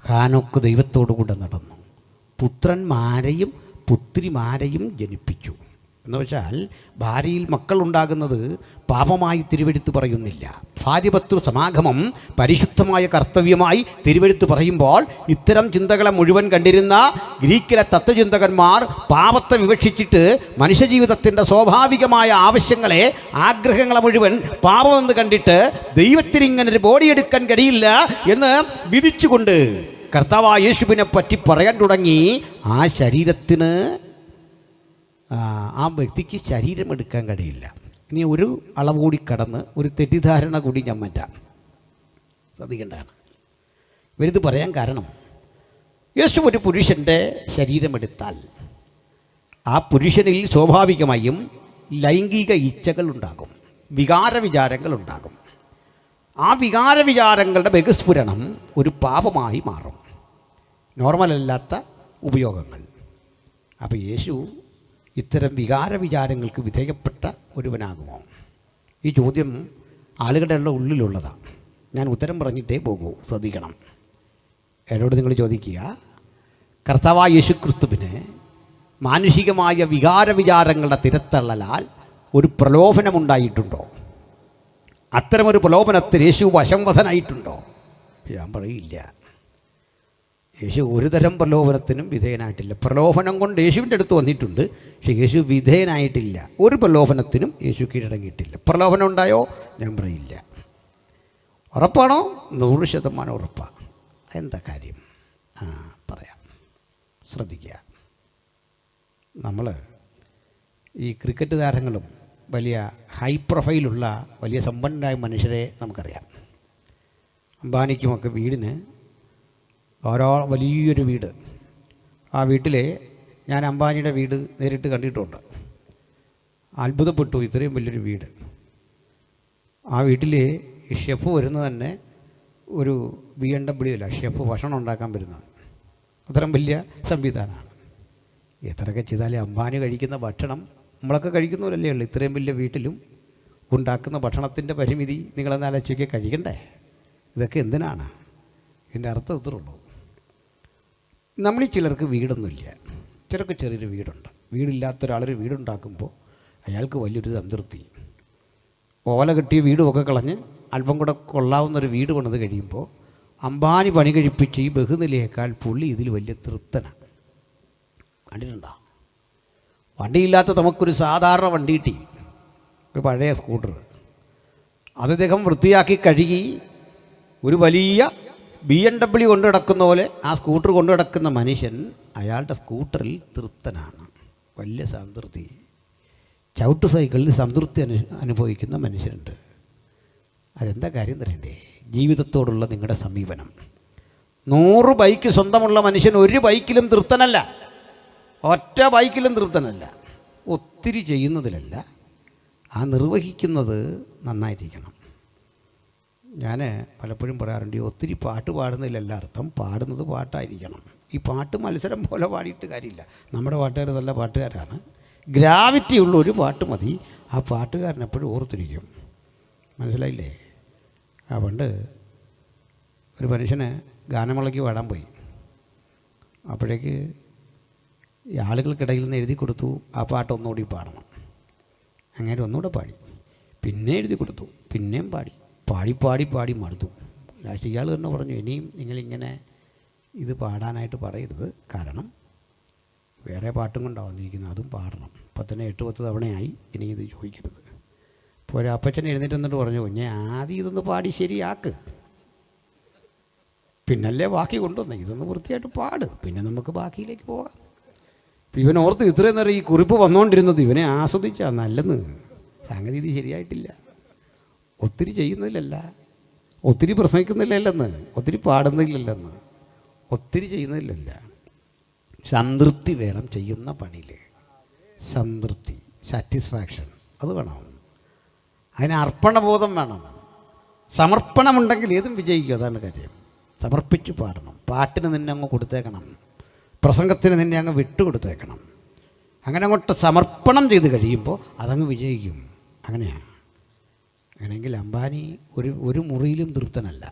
ഹാനോക്ക് ദൈവത്തോടുകൂടെ നടന്നു, പുത്രന്മാരെയും പുത്രിമാരെയും ജനിപ്പിച്ചു. എന്ന് വെച്ചാൽ ഭാര്യയിൽ മക്കളുണ്ടാകുന്നത് പാപമായി തിരുവെഴുത്ത് പറയുന്നില്ല. ഭാര്യഭർത്തൃ സമാഗമം പരിശുദ്ധമായ കർത്തവ്യമായി തിരുവെഴുത്ത് പറയുമ്പോൾ ഇത്തരം ചിന്തകളെ മുഴുവൻ കണ്ടിരുന്ന ഗ്രീക്കിലെ തത്വചിന്തകന്മാർ പാപത്തെ വിവക്ഷിച്ചിട്ട് മനുഷ്യജീവിതത്തിൻ്റെ സ്വാഭാവികമായ ആവശ്യങ്ങളെ, ആഗ്രഹങ്ങളെ മുഴുവൻ പാപമെന്ന് കണ്ടിട്ട് ദൈവത്തിന് ഇങ്ങനൊരു ബോഡി എടുക്കാൻ കഴിയില്ല എന്ന് വിധിച്ചുകൊണ്ട് കർത്താവായ യേശുവിനെ പറ്റി പറയാൻ തുടങ്ങി. ആ ശരീരത്തിന്, ആ വ്യക്തിക്ക് ശരീരമെടുക്കാൻ കഴിയില്ല. ഇനി ഒരു അളവ് കൂടി കടന്ന് ഒരു തെറ്റിദ്ധാരണ കൂടി ഞാൻ മാറ്റാം, ശ്രദ്ധിക്കേണ്ടതാണ്. ഇവരിത് പറയാൻ കാരണം, യേശു ഒരു പുരുഷൻ്റെ ശരീരമെടുത്താൽ ആ പുരുഷനിൽ സ്വാഭാവികമായും ലൈംഗിക ഇച്ഛകൾ ഉണ്ടാകും, വികാരവിചാരങ്ങൾ ഉണ്ടാകും. ആ വികാരവിചാരങ്ങളുടെ ബഹിസ്ഫുരണം ഒരു പാപമായി മാറും, നോർമലല്ലാത്ത ഉപയോഗങ്ങൾ. അപ്പോൾ യേശു ഇത്തരം വികാരവിചാരങ്ങൾക്ക് വിധേയപ്പെട്ട ഒരുവനാകുമോ? ഈ ചോദ്യം ആളുകളുടെ ഉള്ളിലുള്ളതാണ്. ഞാൻ ഉത്തരം പറഞ്ഞിട്ടേ പോകൂ, ശ്രദ്ധിക്കണം. എന്നോട് നിങ്ങൾ ചോദിക്കുക, കർത്താവായ യേശുക്രിസ്തുവിന് മാനുഷികമായ വികാരവിചാരങ്ങളുടെ തിരത്തള്ളലാൽ ഒരു പ്രലോഭനമുണ്ടായിട്ടുണ്ടോ? അത്തരമൊരു പ്രലോഭനത്തിന് യേശു വശംവദനായിട്ടുണ്ടോ? ഞാൻ പറയില്ല. യേശു ഒരു തരം പ്രലോഭനത്തിനും വിധേയനായിട്ടില്ല. പ്രലോഭനം കൊണ്ട് യേശുവിൻ്റെ അടുത്ത് വന്നിട്ടുണ്ട്, പക്ഷേ യേശു വിധേയനായിട്ടില്ല. ഒരു പ്രലോഭനത്തിനും യേശു കീഴടങ്ങിയിട്ടില്ല. പ്രലോഭനം ഉണ്ടായോ? ഞാൻ പറയില്ല. ഉറപ്പാണോ? 100% ഉറപ്പാണ്. എന്താ കാര്യം? പറയാം, ശ്രദ്ധിക്കുക. നമ്മൾ ഈ ക്രിക്കറ്റ് താരങ്ങളും വലിയ ഹൈ പ്രൊഫൈലുള്ള വലിയ സമ്പന്നരായ മനുഷ്യരെ നമുക്കറിയാം. അംബാനിക്കുമൊക്കെ വീടിന് വലിയൊരു വീട്. ആ വീട്ടിലെ ഞാൻ അംബാനിയുടെ വീട് നേരിട്ട് കണ്ടിട്ടുണ്ട്. അത്ഭുതപ്പെട്ടു, ഇത്രയും വലിയൊരു വീട്. ആ വീട്ടിൽ ഈ ഷെഫ് വരുന്നത് തന്നെ ഒരു BMW അല്ല, ഷെഫ് ഭക്ഷണം ഉണ്ടാക്കാൻ വരുന്നത്. അത്രയും വലിയ സംവിധാനമാണ്. എത്രയൊക്കെ ചെയ്താലും അംബാനി കഴിക്കുന്ന ഭക്ഷണം നമ്മളൊക്കെ കഴിക്കുന്നവരല്ലേ ഉള്ളൂ. ഇത്രയും വലിയ വീട്ടിലും ഉണ്ടാക്കുന്ന ഭക്ഷണത്തിൻ്റെ പരിമിതി നിങ്ങളെന്ന് ആലോചിക്കുക, കഴിക്കണ്ടേ? ഇതൊക്കെ എന്തിനാണ്? ഇതിൻ്റെ അർത്ഥം ഇത്രേ ഉള്ളൂ. നമ്മളിൽ ചിലർക്ക് വീടൊന്നുമില്ല, ചിലർക്ക് ചെറിയൊരു വീടുണ്ട്. വീടില്ലാത്ത ഒരാളൊരു വീടുണ്ടാക്കുമ്പോൾ അയാൾക്ക് വലിയൊരു സംതൃപ്തി. ഓല കെട്ടിയ വീടുമൊക്കെ കളഞ്ഞ് അല്പം കൂടെ കൊള്ളാവുന്നൊരു വീട് പണിത് കഴിയുമ്പോൾ അംബാനി പണി കഴിപ്പിച്ച് ഈ ബഹുനിലയേക്കാൾ പുള്ളി ഇതിൽ വലിയ തൃപ്തനാണ്. കണ്ടിട്ടുണ്ടോ? വണ്ടിയില്ലാത്ത നമുക്കൊരു സാധാരണ വണ്ടി കിട്ടി, ഒരു പഴയ സ്കൂട്ടർ. അത് അദ്ദേഹം വൃത്തിയാക്കി കഴുകി ഒരു വലിയ BMW കൊണ്ടു കിടക്കുന്ന പോലെ ആ സ്കൂട്ടർ കൊണ്ടു കിടക്കുന്ന മനുഷ്യൻ അയാളുടെ സ്കൂട്ടറിൽ തൃപ്തനാണ്, വലിയ സംതൃപ്തി. ചവിട്ട് സൈക്കിളിൽ സംതൃപ്തി അനുഭവിക്കുന്ന മനുഷ്യരുണ്ട്. അതെന്താ കാര്യം തരണ്ടേ? ജീവിതത്തോടുള്ള നിങ്ങളുടെ സമീപനം. 100 ബൈക്ക് സ്വന്തമുള്ള മനുഷ്യൻ ഒരു ബൈക്കിലും തൃപ്തനല്ല, ഒറ്റ ബൈക്കിലും തൃപ്തനല്ല. ഒത്തിരി ചെയ്യുന്നതിലല്ല, ആ നിർവഹിക്കുന്നത് നന്നായിരിക്കണം. ഞാൻ പലപ്പോഴും പറയാറുണ്ട്, ഒത്തിരി പാട്ട് പാടുന്നതിലല്ല അർത്ഥം, പാടുന്നത് പാട്ടായിരിക്കണം. ഈ പാട്ട് മത്സരം പോലെ പാടിയിട്ട് കാര്യമില്ല. നമ്മുടെ പാട്ടുകാർ നല്ല പാട്ടുകാരാണ്, ഗ്രാവിറ്റി ഉള്ള ഒരു പാട്ട് മതി. ആ പാട്ടുകാരൻ എപ്പോഴും ഓർത്തിരിക്കും. മനസ്സിലായില്ലേ? പണ്ട് ഒരു മനുഷ്യന് ഗാനമേളയ്ക്ക് പാടാൻ പോയി. അപ്പോഴേക്ക് ഈ ആളുകൾക്കിടയിൽ നിന്ന് എഴുതി കൊടുത്തു, ആ പാട്ട് ഒന്നുകൂടി പാടണം. അങ്ങനെ ഒന്നുകൂടെ പാടി, പിന്നെ എഴുതി കൊടുത്തു, പിന്നെയും പാടി പാടി മടുത്തു. ലാസ്റ്റ് ഇയാൾ തന്നെ പറഞ്ഞു, ഇനിയും നിങ്ങളിങ്ങനെ ഇത് പാടാനായിട്ട് പറയരുത്, കാരണം വേറെ പാട്ടും കൊണ്ടാണ് വന്നിരിക്കുന്നത്, അതും പാടണം. ഇപ്പം തന്നെ 8-10 തവണയായി, ഇനി ഇത് ചോദിക്കരുത്. ഇപ്പോൾ ഒരു അപ്പച്ചൻ എഴുന്നേറ്റ് വന്നിട്ട് പറഞ്ഞു, ഞാൻ ആദ്യം ഇതൊന്ന് പാടി ശരിയാക്ക്, പിന്നല്ലേ ബാക്കി കൊണ്ടുവന്നേ, ഇതൊന്ന് വൃത്തിയായിട്ട് പാട്, പിന്നെ നമുക്ക് ബാക്കിയിലേക്ക് പോകാം. ഇപ്പം ഇവൻ ഓർത്ത് ഇത്രയും നേരം ഈ കുറിപ്പ് വന്നുകൊണ്ടിരുന്നത് ഇവനെ ആസ്വദിച്ചാ നല്ലെന്ന്. സംഗതി ഇത് ശരിയായിട്ടില്ല. ഒത്തിരി ചെയ്യുന്നതിലല്ല, ഒത്തിരി പ്രസംഗിക്കുന്നില്ലല്ലെന്ന്, ഒത്തിരി പാടുന്നതിലല്ലെന്ന്, ഒത്തിരി ചെയ്യുന്നതിലല്ല. സംതൃപ്തി വേണം ചെയ്യുന്ന പണിയിൽ. സംതൃപ്തി, സാറ്റിസ്ഫാക്ഷൻ, അത് വേണം. അതിന് അർപ്പണബോധം വേണം. സമർപ്പണമുണ്ടെങ്കിൽ ഏതും വിജയിക്കും. അതാണ് കാര്യം. സമർപ്പിച്ച് പാടണം. പാട്ടിന് നിന്നെ അങ്ങ് കൊടുത്തേക്കണം, പ്രസംഗത്തിന് നിന്നെ അങ്ങ് വിട്ടുകൊടുത്തേക്കണം. അങ്ങനെ അങ്ങോട്ട് സമർപ്പണം ചെയ്ത് കഴിയുമ്പോൾ അതങ്ങ് വിജയിക്കും. അങ്ങനെയാണ്. അങ്ങനെയെങ്കിൽ അംബാനി ഒരു മുറിയിലും തൃപ്തനല്ല.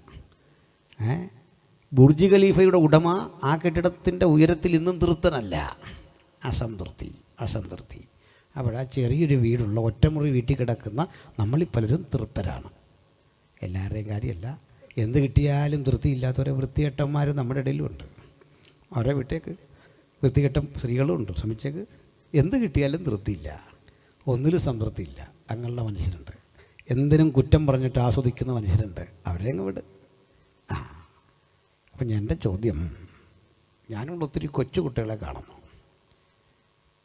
ബുർജ് ഖലീഫയുടെ ഉടമ ആ കെട്ടിടത്തിൻ്റെ ഉയരത്തിൽ ഇന്നും തൃപ്തനല്ല. അസംതൃപ്തി. അവിടെ ആ ചെറിയൊരു വീടുള്ള ഒറ്റമുറി വീട്ടിൽ കിടക്കുന്ന നമ്മളിൽ പലരും തൃപ്തരാണ്. എല്ലാവരുടെയും കാര്യമല്ല. എന്ത് കിട്ടിയാലും തൃപ്തിയില്ലാത്തവരെ വൃത്തികെട്ടന്മാർ നമ്മുടെ ഇടയിലുമുണ്ട്. അവരെ വിട്ടേക്ക്. വൃത്തികെട്ട സ്ത്രീകളും ഉണ്ട്, ശ്രമിച്ചേക്ക്. എന്ത് കിട്ടിയാലും തൃപ്തിയില്ല, ഒന്നിലും സംതൃപ്തിയില്ല. അങ്ങനെയുള്ള മനുഷ്യരുണ്ട്. എന്തിനും കുറ്റം പറഞ്ഞിട്ട് ആസ്വദിക്കുന്ന മനുഷ്യരുണ്ട്. അവരെ അങ്ങ് വിട്. അപ്പം എൻ്റെ ചോദ്യം, ഞാനിവിടെ ഒത്തിരി കൊച്ചു കുട്ടികളെ കാണുന്നു.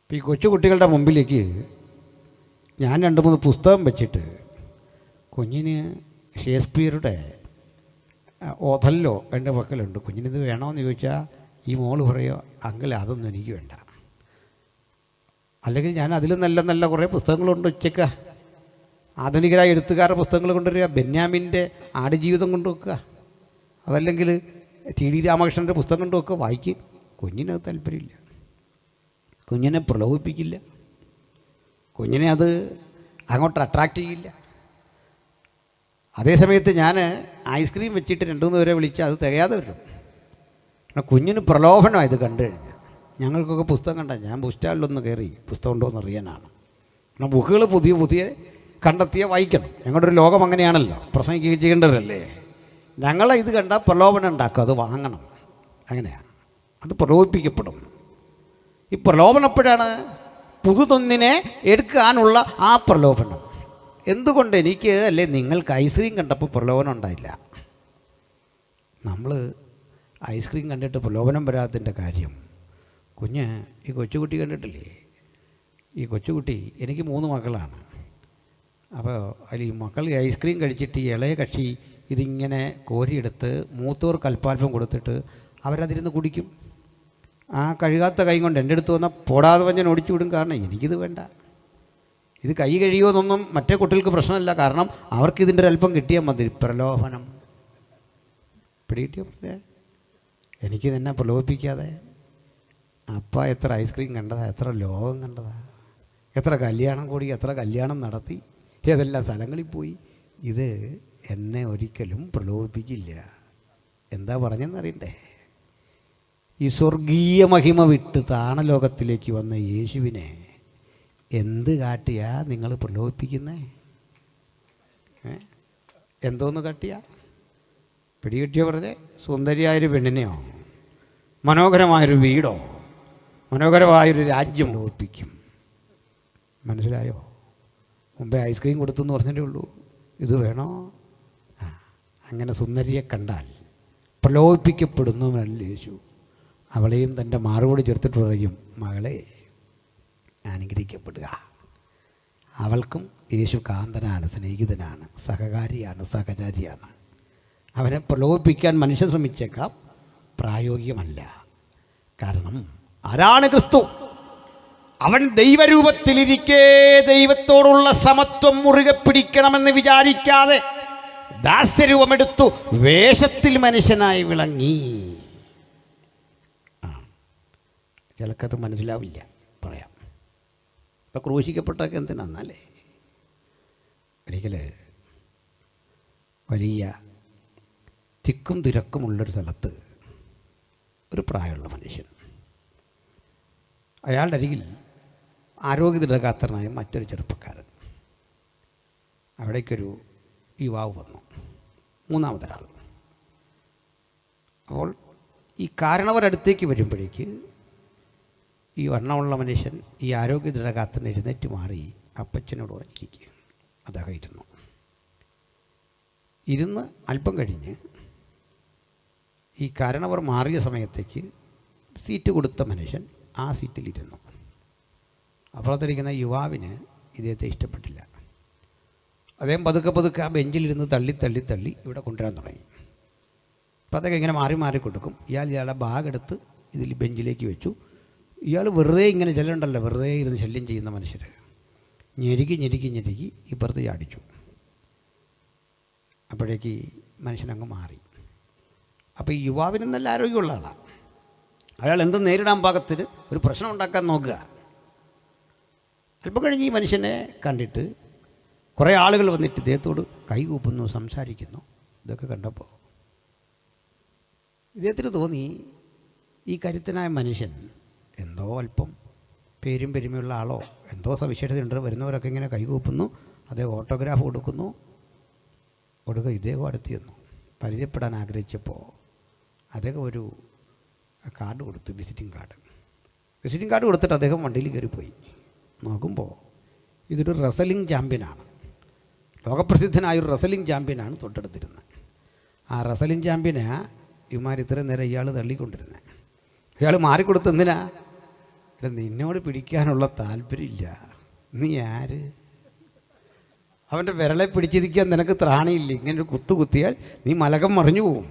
അപ്പോൾ ഈ കൊച്ചു കുട്ടികളുടെ മുമ്പിലേക്ക് ഞാൻ 2-3 പുസ്തകം വെച്ചിട്ട്, കുഞ്ഞിന് ഷേക്സ്പിയറുടെ ഓഥല്ലോ എൻ്റെ പക്കലുണ്ട്, കുഞ്ഞിനിത് വേണമെന്ന് ചോദിച്ചാൽ ഈ മോള് പറയുമോ, അങ്കിൾ അതൊന്നും എനിക്ക് വേണ്ട. അല്ലെങ്കിൽ ഞാൻ അതിലും നല്ല കുറേ പുസ്തകങ്ങളുണ്ട് ഉച്ചയ്ക്ക്. ആധുനികരായ എഴുത്തുകാരുടെ പുസ്തകങ്ങൾ കൊണ്ടുവരിക, ബെന്യാമിൻ്റെ ആടുജീവിതം കൊണ്ടുവെക്കുക, അതല്ലെങ്കിൽ TD രാമകൃഷ്ണൻ്റെ പുസ്തകം കൊണ്ടുവെക്കുക, വായിക്കുക. കുഞ്ഞിനത് താല്പര്യമില്ല, കുഞ്ഞിനെ പ്രലോഭിപ്പിക്കില്ല, കുഞ്ഞിനെ അത് അങ്ങോട്ട് അട്രാക്റ്റ് ചെയ്യില്ല. അതേസമയത്ത് ഞാൻ ഐസ്ക്രീം വെച്ചിട്ട് 2-3 പേരെ വിളിച്ചാൽ അത് തികയാതെ വരും. കുഞ്ഞിന് പ്രലോഭനമാണ് ഇത് കണ്ടു കഴിഞ്ഞാൽ. ഞങ്ങൾക്കൊക്കെ പുസ്തകം കണ്ടാൽ ഞാൻ ബുക്ക് സ്റ്റാളിലൊന്ന് കയറി പുസ്തകം ഉണ്ടോ എന്ന് അറിയാനാണ്. കാരണം ബുക്കുകൾ പുതിയ കണ്ടെത്തിയ വായിക്കണം. ഞങ്ങളുടെ ഒരു ലോകം അങ്ങനെയാണല്ലോ, പ്രസംഗിക്കുകയും ചെയ്യേണ്ടതല്ലേ. ഞങ്ങളെ ഇത് കണ്ടാൽ പ്രലോഭനം ഉണ്ടാക്കും, അത് വാങ്ങണം. അങ്ങനെയാണ്, അത് പ്രലോഭിപ്പിക്കപ്പെടും. ഈ പ്രലോഭനപ്പോഴാണ് പുതുതൊന്നിനെ എടുക്കാനുള്ള ആ പ്രലോഭനം. എന്തുകൊണ്ട് എനിക്ക് അല്ലേ നിങ്ങൾക്ക് ഐസ്ക്രീം കണ്ടപ്പോൾ പ്രലോഭനം ഉണ്ടായില്ല? നമ്മൾ ഐസ്ക്രീം കണ്ടിട്ട് പ്രലോഭനം വരാത്തതിൻ്റെ കാര്യം, കുഞ്ഞ് ഈ കൊച്ചുകുട്ടി കണ്ടിട്ടില്ലേ? ഈ കൊച്ചുകുട്ടി, എനിക്ക് 3 മക്കളാണ്. അപ്പോൾ അതിൽ ഈ മക്കൾ ഈ ഐസ്ക്രീം കഴിച്ചിട്ട് ഈ ഇളയ കക്ഷി ഇതിങ്ങനെ കോരിയെടുത്ത് മൂത്തവർക്ക് അല്പാൽപ്പം കൊടുത്തിട്ട് അവരതിരുന്ന് കുടിക്കും. ആ കഴുകാത്ത കൈ കൊണ്ട് എൻ്റെ അടുത്ത് വന്നാൽ പോടാതെ പറഞ്ഞാൽ ഓടിച്ചു വിടും. കാരണം എനിക്കിത് വേണ്ട. ഇത് കൈ കഴിയുമോയെന്നൊന്നും മറ്റേ കുട്ടികൾക്ക് പ്രശ്നമല്ല. കാരണം അവർക്കിതിൻ്റെ ഒരു അല്പം കിട്ടിയാൽ മതി. പ്രലോഭനം പിടികിട്ടിയോ? എനിക്ക് തന്നെ പ്രലോഭിപ്പിക്കാതെ. അപ്പ എത്ര ഐസ്ക്രീം കണ്ടതാ, എത്ര ലോകം കണ്ടതാ, എത്ര കല്യാണം കൂടി, എത്ര കല്യാണം നടത്തി, ഏതെല്ലാം സ്ഥലങ്ങളിൽ പോയി. ഇത് എന്നെ ഒരിക്കലും പ്രലോഭിപ്പിക്കില്ല. എന്താ പറഞ്ഞെന്നറിയണ്ടേ? ഈ സ്വർഗീയ മഹിമ വിട്ട് താണലോകത്തിലേക്ക് വന്ന യേശുവിനെ എന്ത് കാട്ടിയാ നിങ്ങൾ പ്രലോഭിപ്പിക്കുന്നേ? എന്തോന്ന് കാട്ടിയാ? പിടികിട്ടിയോ? വെറുതെ സുന്ദരിയായൊരു പെണ്ണിനെയോ, മനോഹരമായൊരു വീടോ, മനോഹരമായൊരു രാജ്യം പ്രലോഭിപ്പിക്കും. മനസ്സിലായോ? മുമ്പേ ഐസ്ക്രീം കൊടുത്തെന്ന് പറഞ്ഞതേ ഉള്ളൂ. ഇത് വേണോ? അങ്ങനെ സുന്ദരിയെ കണ്ടാൽ പ്രലോഭിപ്പിക്കപ്പെടുന്നവനല്ല യേശു. അവളെയും തൻ്റെ മാറോട് ചേർത്തിട്ട് പറയും, മകളെ അനുഗ്രഹിക്കപ്പെടുക. അവൾക്കും യേശു കാന്തനാണ്, സ്നേഹിതനാണ്, സഹകാരിയാണ്, സഹചാരിയാണ്. അവനെ പ്രലോഭിപ്പിക്കാൻ മനുഷ്യൻ ശ്രമിച്ചേക്കാം, പ്രായോഗികമല്ല. കാരണം ആരാണ് ക്രിസ്തു? അവൻ ദൈവരൂപത്തിലിരിക്കെ ദൈവത്തോടുള്ള സമത്വം മുറുകെ പിടിക്കണമെന്ന് വിചാരിക്കാതെ ദാസ്യരൂപമെടുത്തു വേഷത്തിൽ മനുഷ്യനായി വിളങ്ങി. ചിലക്കത് മനസ്സിലാവില്ല, പറയാം. ഇപ്പം ക്രൂശിക്കപ്പെട്ടൊക്കെ എന്തിനാന്നല്ലേ? ഒരിക്കൽ വലിയ തിക്കും തിരക്കുമുള്ളൊരു സ്ഥലത്ത് ഒരു പ്രായമുള്ള മനുഷ്യൻ, അയാളുടെ അരികിൽ ആരോഗ്യദൃഢഗാത്രനായ മറ്റൊരു ചെറുപ്പക്കാരൻ. അവിടേക്കൊരു യുവാവ് വന്നു, 3ാമതൊരാൾ. അപ്പോൾ ഈ കാരണവരടുത്തേക്ക് വരുമ്പോഴേക്ക് ഈ വണ്ണമുള്ള മനുഷ്യൻ, ഈ ആരോഗ്യദൃഢഗാത്രൻ എഴുന്നേറ്റ് മാറി അപ്പച്ചനോട് പറഞ്ഞിരിക്കുക. അദ്ദേഹം ഇരുന്ന് അല്പം കഴിഞ്ഞ് ഈ കാരണവർ മാറിയ സമയത്തേക്ക് സീറ്റ് കൊടുത്ത മനുഷ്യൻ ആ സീറ്റിലിരുന്നു. അപ്പുറത്തിരിക്കുന്ന യുവാവിന് ഇദ്ദേഹത്തെ ഇഷ്ടപ്പെട്ടില്ല. അദ്ദേഹം പതുക്കെ ആ ബെഞ്ചിലിരുന്ന് തള്ളി ഇവിടെ കൊണ്ടുവരാൻ തുടങ്ങി. അപ്പോൾ അതൊക്കെ ഇങ്ങനെ മാറി കൊടുക്കും. ഇയാളുടെ ബാഗ് എടുത്ത് ഇതിൽ ബെഞ്ചിലേക്ക് വെച്ചു. ഇയാൾ വെറുതെ ഇങ്ങനെ ചെല്ലുണ്ടല്ലോ, വെറുതെ ഇരുന്ന് ശല്യം ചെയ്യുന്ന മനുഷ്യർ ഞെരുക്കി ഇപ്പുറത്ത് ചാടിച്ചു. അപ്പോഴേക്ക് മനുഷ്യനങ്ങ് മാറി. അപ്പോൾ ഈ യുവാവിന് നല്ല ആരോഗ്യമുള്ള ആളാണ്. അയാൾ എന്ത് നേരിടാൻ പാകത്തിൽ ഒരു പ്രശ്നം ഉണ്ടാക്കാൻ നോക്കുക. അല്പം കഴിഞ്ഞ് ഈ മനുഷ്യനെ കണ്ടിട്ട് കുറേ ആളുകൾ വന്നിട്ട് ഇദ്ദേഹത്തോട് കൈകൂപ്പുന്നു, സംസാരിക്കുന്നു. ഇതൊക്കെ കണ്ടപ്പോൾ ഇദ്ദേഹത്തിന് തോന്നി, ഈ കരുത്തനായ മനുഷ്യൻ എന്തോ അല്പം പേരും പെരുമയുള്ള ആളോ, എന്തോ സവിശേഷതയുണ്ട്. വരുന്നവരൊക്കെ ഇങ്ങനെ കൈകൂപ്പുന്നു, അദ്ദേഹം ഓട്ടോഗ്രാഫ് കൊടുക്കുന്നു. ഇദ്ദേഹം അടുത്ത് ചെന്നു പരിചയപ്പെടാൻ ആഗ്രഹിച്ചപ്പോൾ അദ്ദേഹം ഒരു കാർഡ് കൊടുത്തു, വിസിറ്റിംഗ് കാർഡ് കൊടുത്തിട്ട് അദ്ദേഹം വണ്ടിയിൽ കയറിപ്പോയി. നോക്കുമ്പോൾ ഇതൊരു റെസലിംഗ് ചാമ്പ്യനാണ്, ലോകപ്രസിദ്ധനായൊരു റെസലിംഗ് ചാമ്പ്യനാണ് തൊട്ടടുത്തിരുന്നത്. ആ റെസലിംഗ് ചാമ്പ്യനെ ഇവന്മാർ ഇത്രയും നേരം ഇയാൾ തള്ളിക്കൊണ്ടിരുന്നത്. ഇയാൾ മാറിക്കൊടുത്ത് എന്തിനാ? നിന്നോട് പിടിക്കാനുള്ള താല്പര്യമില്ല, നീ ആര്? അവൻ്റെ വിരളെ പിടിച്ചിരിക്കാൻ നിനക്ക് ത്രാണിയില്ല. ഇങ്ങനൊരു കുത്തിയാൽ നീ മലകം മറിഞ്ഞു പോവും.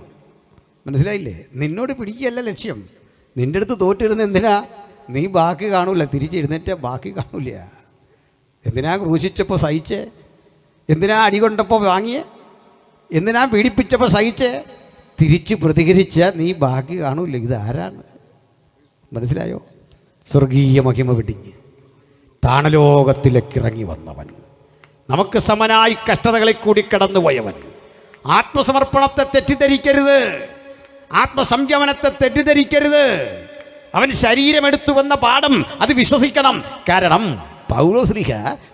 മനസ്സിലായില്ലേ? നിന്നോട് പിടിക്കുകയല്ല ലക്ഷ്യം. നിൻ്റെ അടുത്ത് തോറ്റിരുന്ന് എന്തിനാ? നീ ബാക്കി കാണൂല, തിരിച്ചെഴുന്നേറ്റാൽ ബാക്കി കാണൂല. എന്തിനാ ക്രൂശിച്ചപ്പോൾ സഹിച്ചേ? എന്തിനാ അടികൊണ്ടപ്പോൾ വാങ്ങിയേ? എന്തിനാ പീഡിപ്പിച്ചപ്പോൾ സഹിച്ചേ? തിരിച്ച് പ്രതികരിച്ച നീ ബാക്കി കാണൂല. ഇതാരാണ്? മനസ്സിലായോ? സ്വർഗീയ മഹിമ വെടിഞ്ഞ് താണലോകത്തിലേക്ക് ഇറങ്ങി വന്നവൻ, നമുക്ക് സമനായി കഷ്ടതകളിൽ കൂടി കടന്നുപോയവൻ. ആത്മസമർപ്പണത്തെ തെറ്റിദ്ധരിക്കരുത്, ആത്മസംയമനത്തെ തെറ്റിദ്ധരിക്കരുത്. അവൻ ശരീരമെടുത്തു വന്ന പാഠം അത് വിശ്വസിക്കണം. കാരണം പൗലോസ്ലീഹ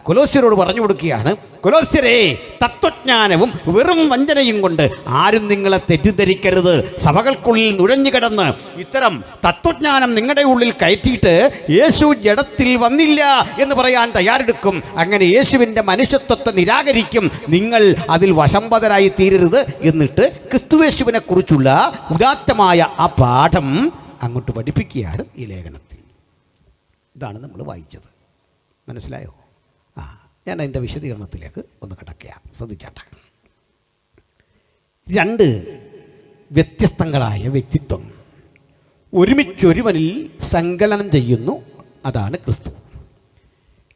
കൊലോസ്യരോട് പറഞ്ഞു കൊടുക്കുകയാണ്, കൊലോസ്യരേ, തത്വജ്ഞാനവും വെറും വഞ്ചനയും കൊണ്ട് ആരും നിങ്ങളെ തെറ്റിദ്ധരിക്കരുത്. സഭകൾക്കുള്ളിൽ നുഴഞ്ഞു കിടന്ന് ഇത്തരം തത്വജ്ഞാനം നിങ്ങളുടെ ഉള്ളിൽ കയറ്റിയിട്ട് യേശു ജഡത്തിൽ വന്നില്ല എന്ന് പറയാൻ തയ്യാറെടുക്കും. അങ്ങനെ യേശുവിൻ്റെ മനുഷ്യത്വത്തെ നിരാകരിക്കും. നിങ്ങൾ അതിൽ വശംവദരായി തീരരുത് എന്നിട്ട് ക്രിസ്തുയേശുവിനെ കുറിച്ചുള്ള ഉദാത്തമായ ആ പാഠം അങ്ങോട്ട് പഠിപ്പിക്കുകയാണ് ഈ ലേഖനത്തിൽ. ഇതാണ് നമ്മൾ വായിച്ചത്. മനസ്സിലായോ? ഞാൻ അതിൻ്റെ വിശദീകരണത്തിലേക്ക് ഒന്ന് കിടക്കുകയാണ്. ശ്രദ്ധിച്ചാട്ടെ. രണ്ട് വ്യത്യസ്തങ്ങളായ വ്യക്തിത്വം ഒരുമിച്ചൊരുവനിൽ സങ്കലനം ചെയ്യുന്നു. അതാണ് ക്രിസ്തു.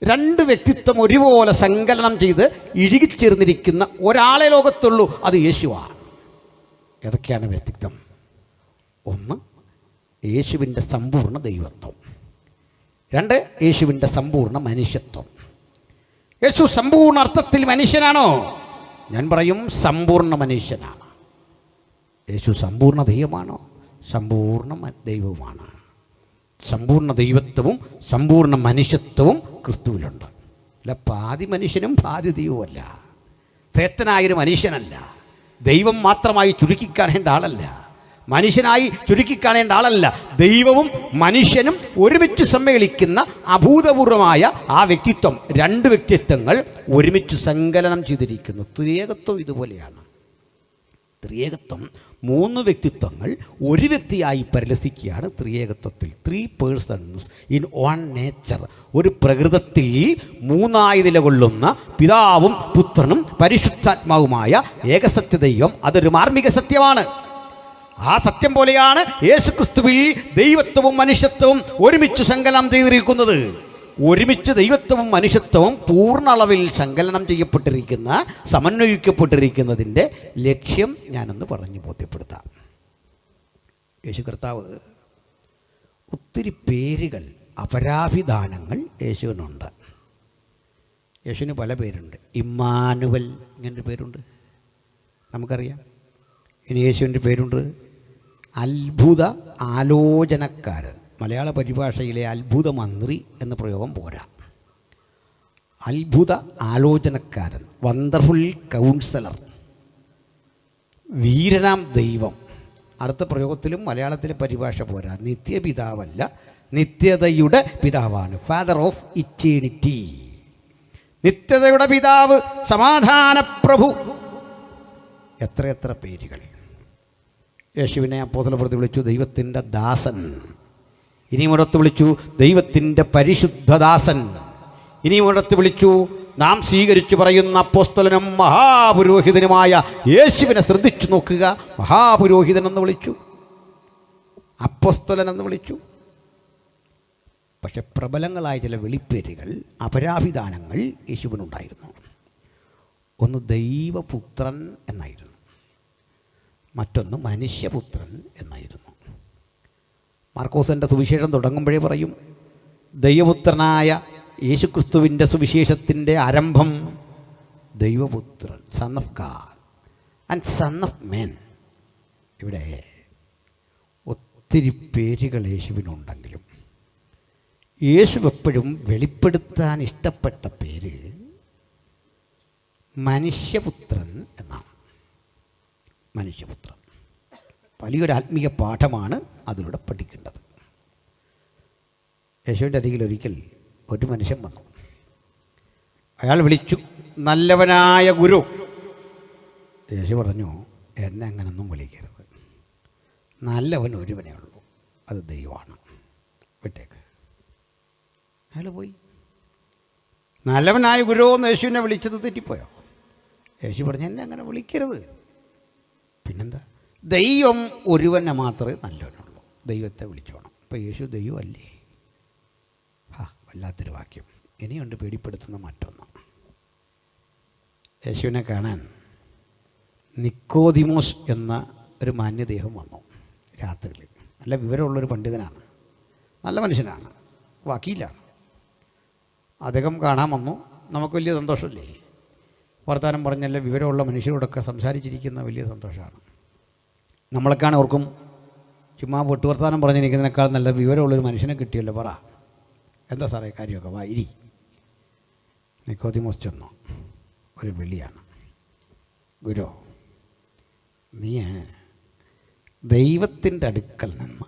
രണ്ട് വ്യക്തിത്വം ഒരുപോലെ സങ്കലനം ചെയ്ത് ഇഴുകിച്ചേർന്നിരിക്കുന്ന ഒരാളെ ലോകത്തുള്ളൂ, അത് യേശുവാണ്. ഏതൊക്കെയാണ് വ്യക്തിത്വം? ഒന്ന്, യേശുവിൻ്റെ സമ്പൂർണ്ണ ദൈവത്വം. രണ്ട്, യേശുവിൻ്റെ സമ്പൂർണ്ണ മനുഷ്യത്വം. യേശു സമ്പൂർണ്ണ അർത്ഥത്തിൽ മനുഷ്യനാണോ? ഞാൻ പറയും സമ്പൂർണ്ണ മനുഷ്യനാണ്. യേശു സമ്പൂർണ്ണ ദൈവമാണോ? സമ്പൂർണ്ണ ദൈവവുമാണ്. സമ്പൂർണ്ണ ദൈവത്വവും സമ്പൂർണ്ണ മനുഷ്യത്വവും ക്രിസ്തുവിലുണ്ട്. അല്ല പാതി മനുഷ്യനും പാതി ദൈവവുമല്ല. ശ്രേഷ്ഠനായൊരു മനുഷ്യനല്ല. ദൈവം മാത്രമായി ചുരുക്കിക്കാണേണ്ട ആളല്ല. മനുഷ്യനായി ചുരുക്കിക്കാണേണ്ട ആളല്ല. ദൈവവും മനുഷ്യനും ഒരുമിച്ച് സമ്മേളിക്കുന്ന അഭൂതപൂർവമായ ആ വ്യക്തിത്വം, രണ്ട് വ്യക്തിത്വങ്ങൾ ഒരുമിച്ച് സങ്കലനം ചെയ്തിരിക്കുന്നു. ത്രിയേകത്വം ഇതുപോലെയാണ്. ത്രിയേകത്വം മൂന്ന് വ്യക്തിത്വങ്ങൾ ഒരു വ്യക്തിയായി പരിലസിക്കുകയാണ്. ത്രിയേകത്വത്തിൽ 3 പേഴ്സൺസ് ഇൻ വൺ നേച്ചർ. ഒരു പ്രകൃതത്തിൽ മൂന്നായി നിലകൊള്ളുന്ന പിതാവും പുത്രനും പരിശുദ്ധാത്മാവുമായ ഏകസത്യദൈവം. അതൊരു മാർമിക സത്യമാണ്. ആ സത്യം പോലെയാണ് യേശുക്രിസ്തുവിൽ ദൈവത്വവും മനുഷ്യത്വവും ഒരുമിച്ച് സങ്കലനം ചെയ്തിരിക്കുന്നത്. ഒരുമിച്ച് ദൈവത്വവും മനുഷ്യത്വവും പൂർണ്ണ അളവിൽ സങ്കലനം ചെയ്യപ്പെട്ടിരിക്കുന്ന, സമന്വയിക്കപ്പെട്ടിരിക്കുന്നതിൻ്റെ ലക്ഷ്യം ഞാനൊന്ന് പറഞ്ഞു ബോധ്യപ്പെടുത്താം. യേശു കർത്താവ് ഒത്തിരി പേരുകൾ, അപരാഭിധാനങ്ങൾ യേശുവിനുണ്ട്. യേശുവിന് പല പേരുണ്ട്. ഇമ്മാനുവൽ ഇങ്ങനൊരു പേരുണ്ട്, നമുക്കറിയാം. ഇനി യേശുവിൻ്റെ പേരുണ്ട് അത്ഭുത ആലോചനക്കാരൻ. മലയാള പരിഭാഷയിലെ അത്ഭുത മന്ത്രി എന്ന പ്രയോഗം പോരാ. അത്ഭുത ആലോചനക്കാരൻ, വണ്ടർഫുൾ കൗൺസിലർ, വീരനാം ദൈവം. അടുത്ത പ്രയോഗത്തിലും മലയാളത്തിലെ പരിഭാഷ പോരാ. നിത്യപിതാവല്ല, നിത്യതയുടെ പിതാവാണ്. ഫാദർ ഓഫ് ഇറ്റേണിറ്റി, നിത്യതയുടെ പിതാവ്, സമാധാനപ്രഭു. എത്രയെത്ര പേരുകൾ. യേശുവിനെ അപ്പോസ്തലപ്രവൃത്തി വിളിച്ചു ദൈവത്തിൻ്റെ ദാസൻ. ഇനിയും ഒരിടത്ത് വിളിച്ചു ദൈവത്തിൻ്റെ പരിശുദ്ധദാസൻ. ഇനിയും ഒരിടത്ത് വിളിച്ചു നാം സ്വീകരിച്ചു പറയുന്ന അപ്പോസ്തലനും മഹാപുരോഹിതനുമായ യേശുവിനെ ശ്രദ്ധിച്ചു നോക്കുക. മഹാപുരോഹിതൻ എന്ന് വിളിച്ചു, അപ്പോസ്തലൻ എന്ന് വിളിച്ചു. പക്ഷെ പ്രബലങ്ങളായ ചില വെളിപ്പേരുകൾ, അപരാഭിധാനങ്ങൾ യേശുവിനുണ്ടായിരുന്നു. ഒന്ന് ദൈവപുത്രൻ എന്നായിരുന്നു, മറ്റൊന്ന് മനുഷ്യപുത്രൻ എന്നായിരുന്നു. മാർക്കോസിൻ്റെ സുവിശേഷം തുടങ്ങുമ്പോഴേ പറയും ദൈവപുത്രനായ യേശുക്രിസ്തുവിൻ്റെ സുവിശേഷത്തിൻ്റെ ആരംഭം ദൈവപുത്രൻ, son of God and son of men. ഇവിടെ ഒത്തിരി പേരുകൾ യേശുവിനുണ്ടെങ്കിലും യേശു എപ്പോഴും വെളിപ്പെടുത്താൻ ഇഷ്ടപ്പെട്ട പേര് മനുഷ്യപുത്രൻ എന്നാണ്. മനുഷ്യപുത്രൻ വലിയൊരു ആത്മീയ പാഠമാണ് അതിലൂടെ പഠിക്കേണ്ടത്. യേശുവിൻ്റെ അരികിൽ ഒരിക്കൽ ഒരു മനുഷ്യൻ വന്നു. അയാൾ വിളിച്ചു നല്ലവനായ ഗുരു. യേശു പറഞ്ഞു എന്നെ അങ്ങനൊന്നും വിളിക്കരുത്. നല്ലവൻ ഒരുവനേ ഉള്ളൂ, അത് ദൈവമാണ്, വിട്ടേക്ക്. അയാൾ പോയി. നല്ലവനായ ഗുരു എന്ന് യേശുവിനെ വിളിച്ചത് തെറ്റിപ്പോയോ? യേശു പറഞ്ഞു എന്നെ അങ്ങനെ വിളിക്കരുത്. പിന്നെന്താ? ദൈവം ഒരുവനെ മാത്രമേ നല്ലവനുള്ളൂ, ദൈവത്തെ വിളിച്ചോണം. അപ്പോൾ യേശു ദൈവമല്ലേ? വല്ലാത്തൊരു വാക്യം. ഇനിയുണ്ട് പേടിപ്പെടുത്തുന്ന മറ്റൊന്ന്. യേശുവിനെ കാണാൻ നിക്കോദിമോസ് എന്ന ഒരു മാന്യദേഹം വന്നു രാത്രിയിൽ. നല്ല വിവരമുള്ളൊരു പണ്ഡിതനാണ്, നല്ല മനുഷ്യനാണ്, വക്കീലാണ്. അദ്ദേഹം കാണാൻ വന്നു. നമുക്ക് വലിയ സന്തോഷമല്ലേ? വർത്തമാനം പറഞ്ഞല്ല വിവരമുള്ള മനുഷ്യരോടൊക്കെ സംസാരിച്ചിരിക്കുന്ന വലിയ സന്തോഷമാണ്. നമ്മളെക്കാണ് ഓർക്കും ചുമ്മാ പൊട്ടുവർത്താനം പറഞ്ഞിരിക്കുന്നതിനേക്കാൾ നല്ല വിവരമുള്ളൊരു മനുഷ്യനെ കിട്ടിയല്ലോ. പറ എന്താ സാറേ കാര്യമൊക്കെ? വാ ഇരി, നിക്കോദിമോസ് ചെന്നു. ഒരു വിളിയാണ്, ഗുരു, നീ ദൈവത്തിൻ്റെ അടുക്കൽ നിന്ന്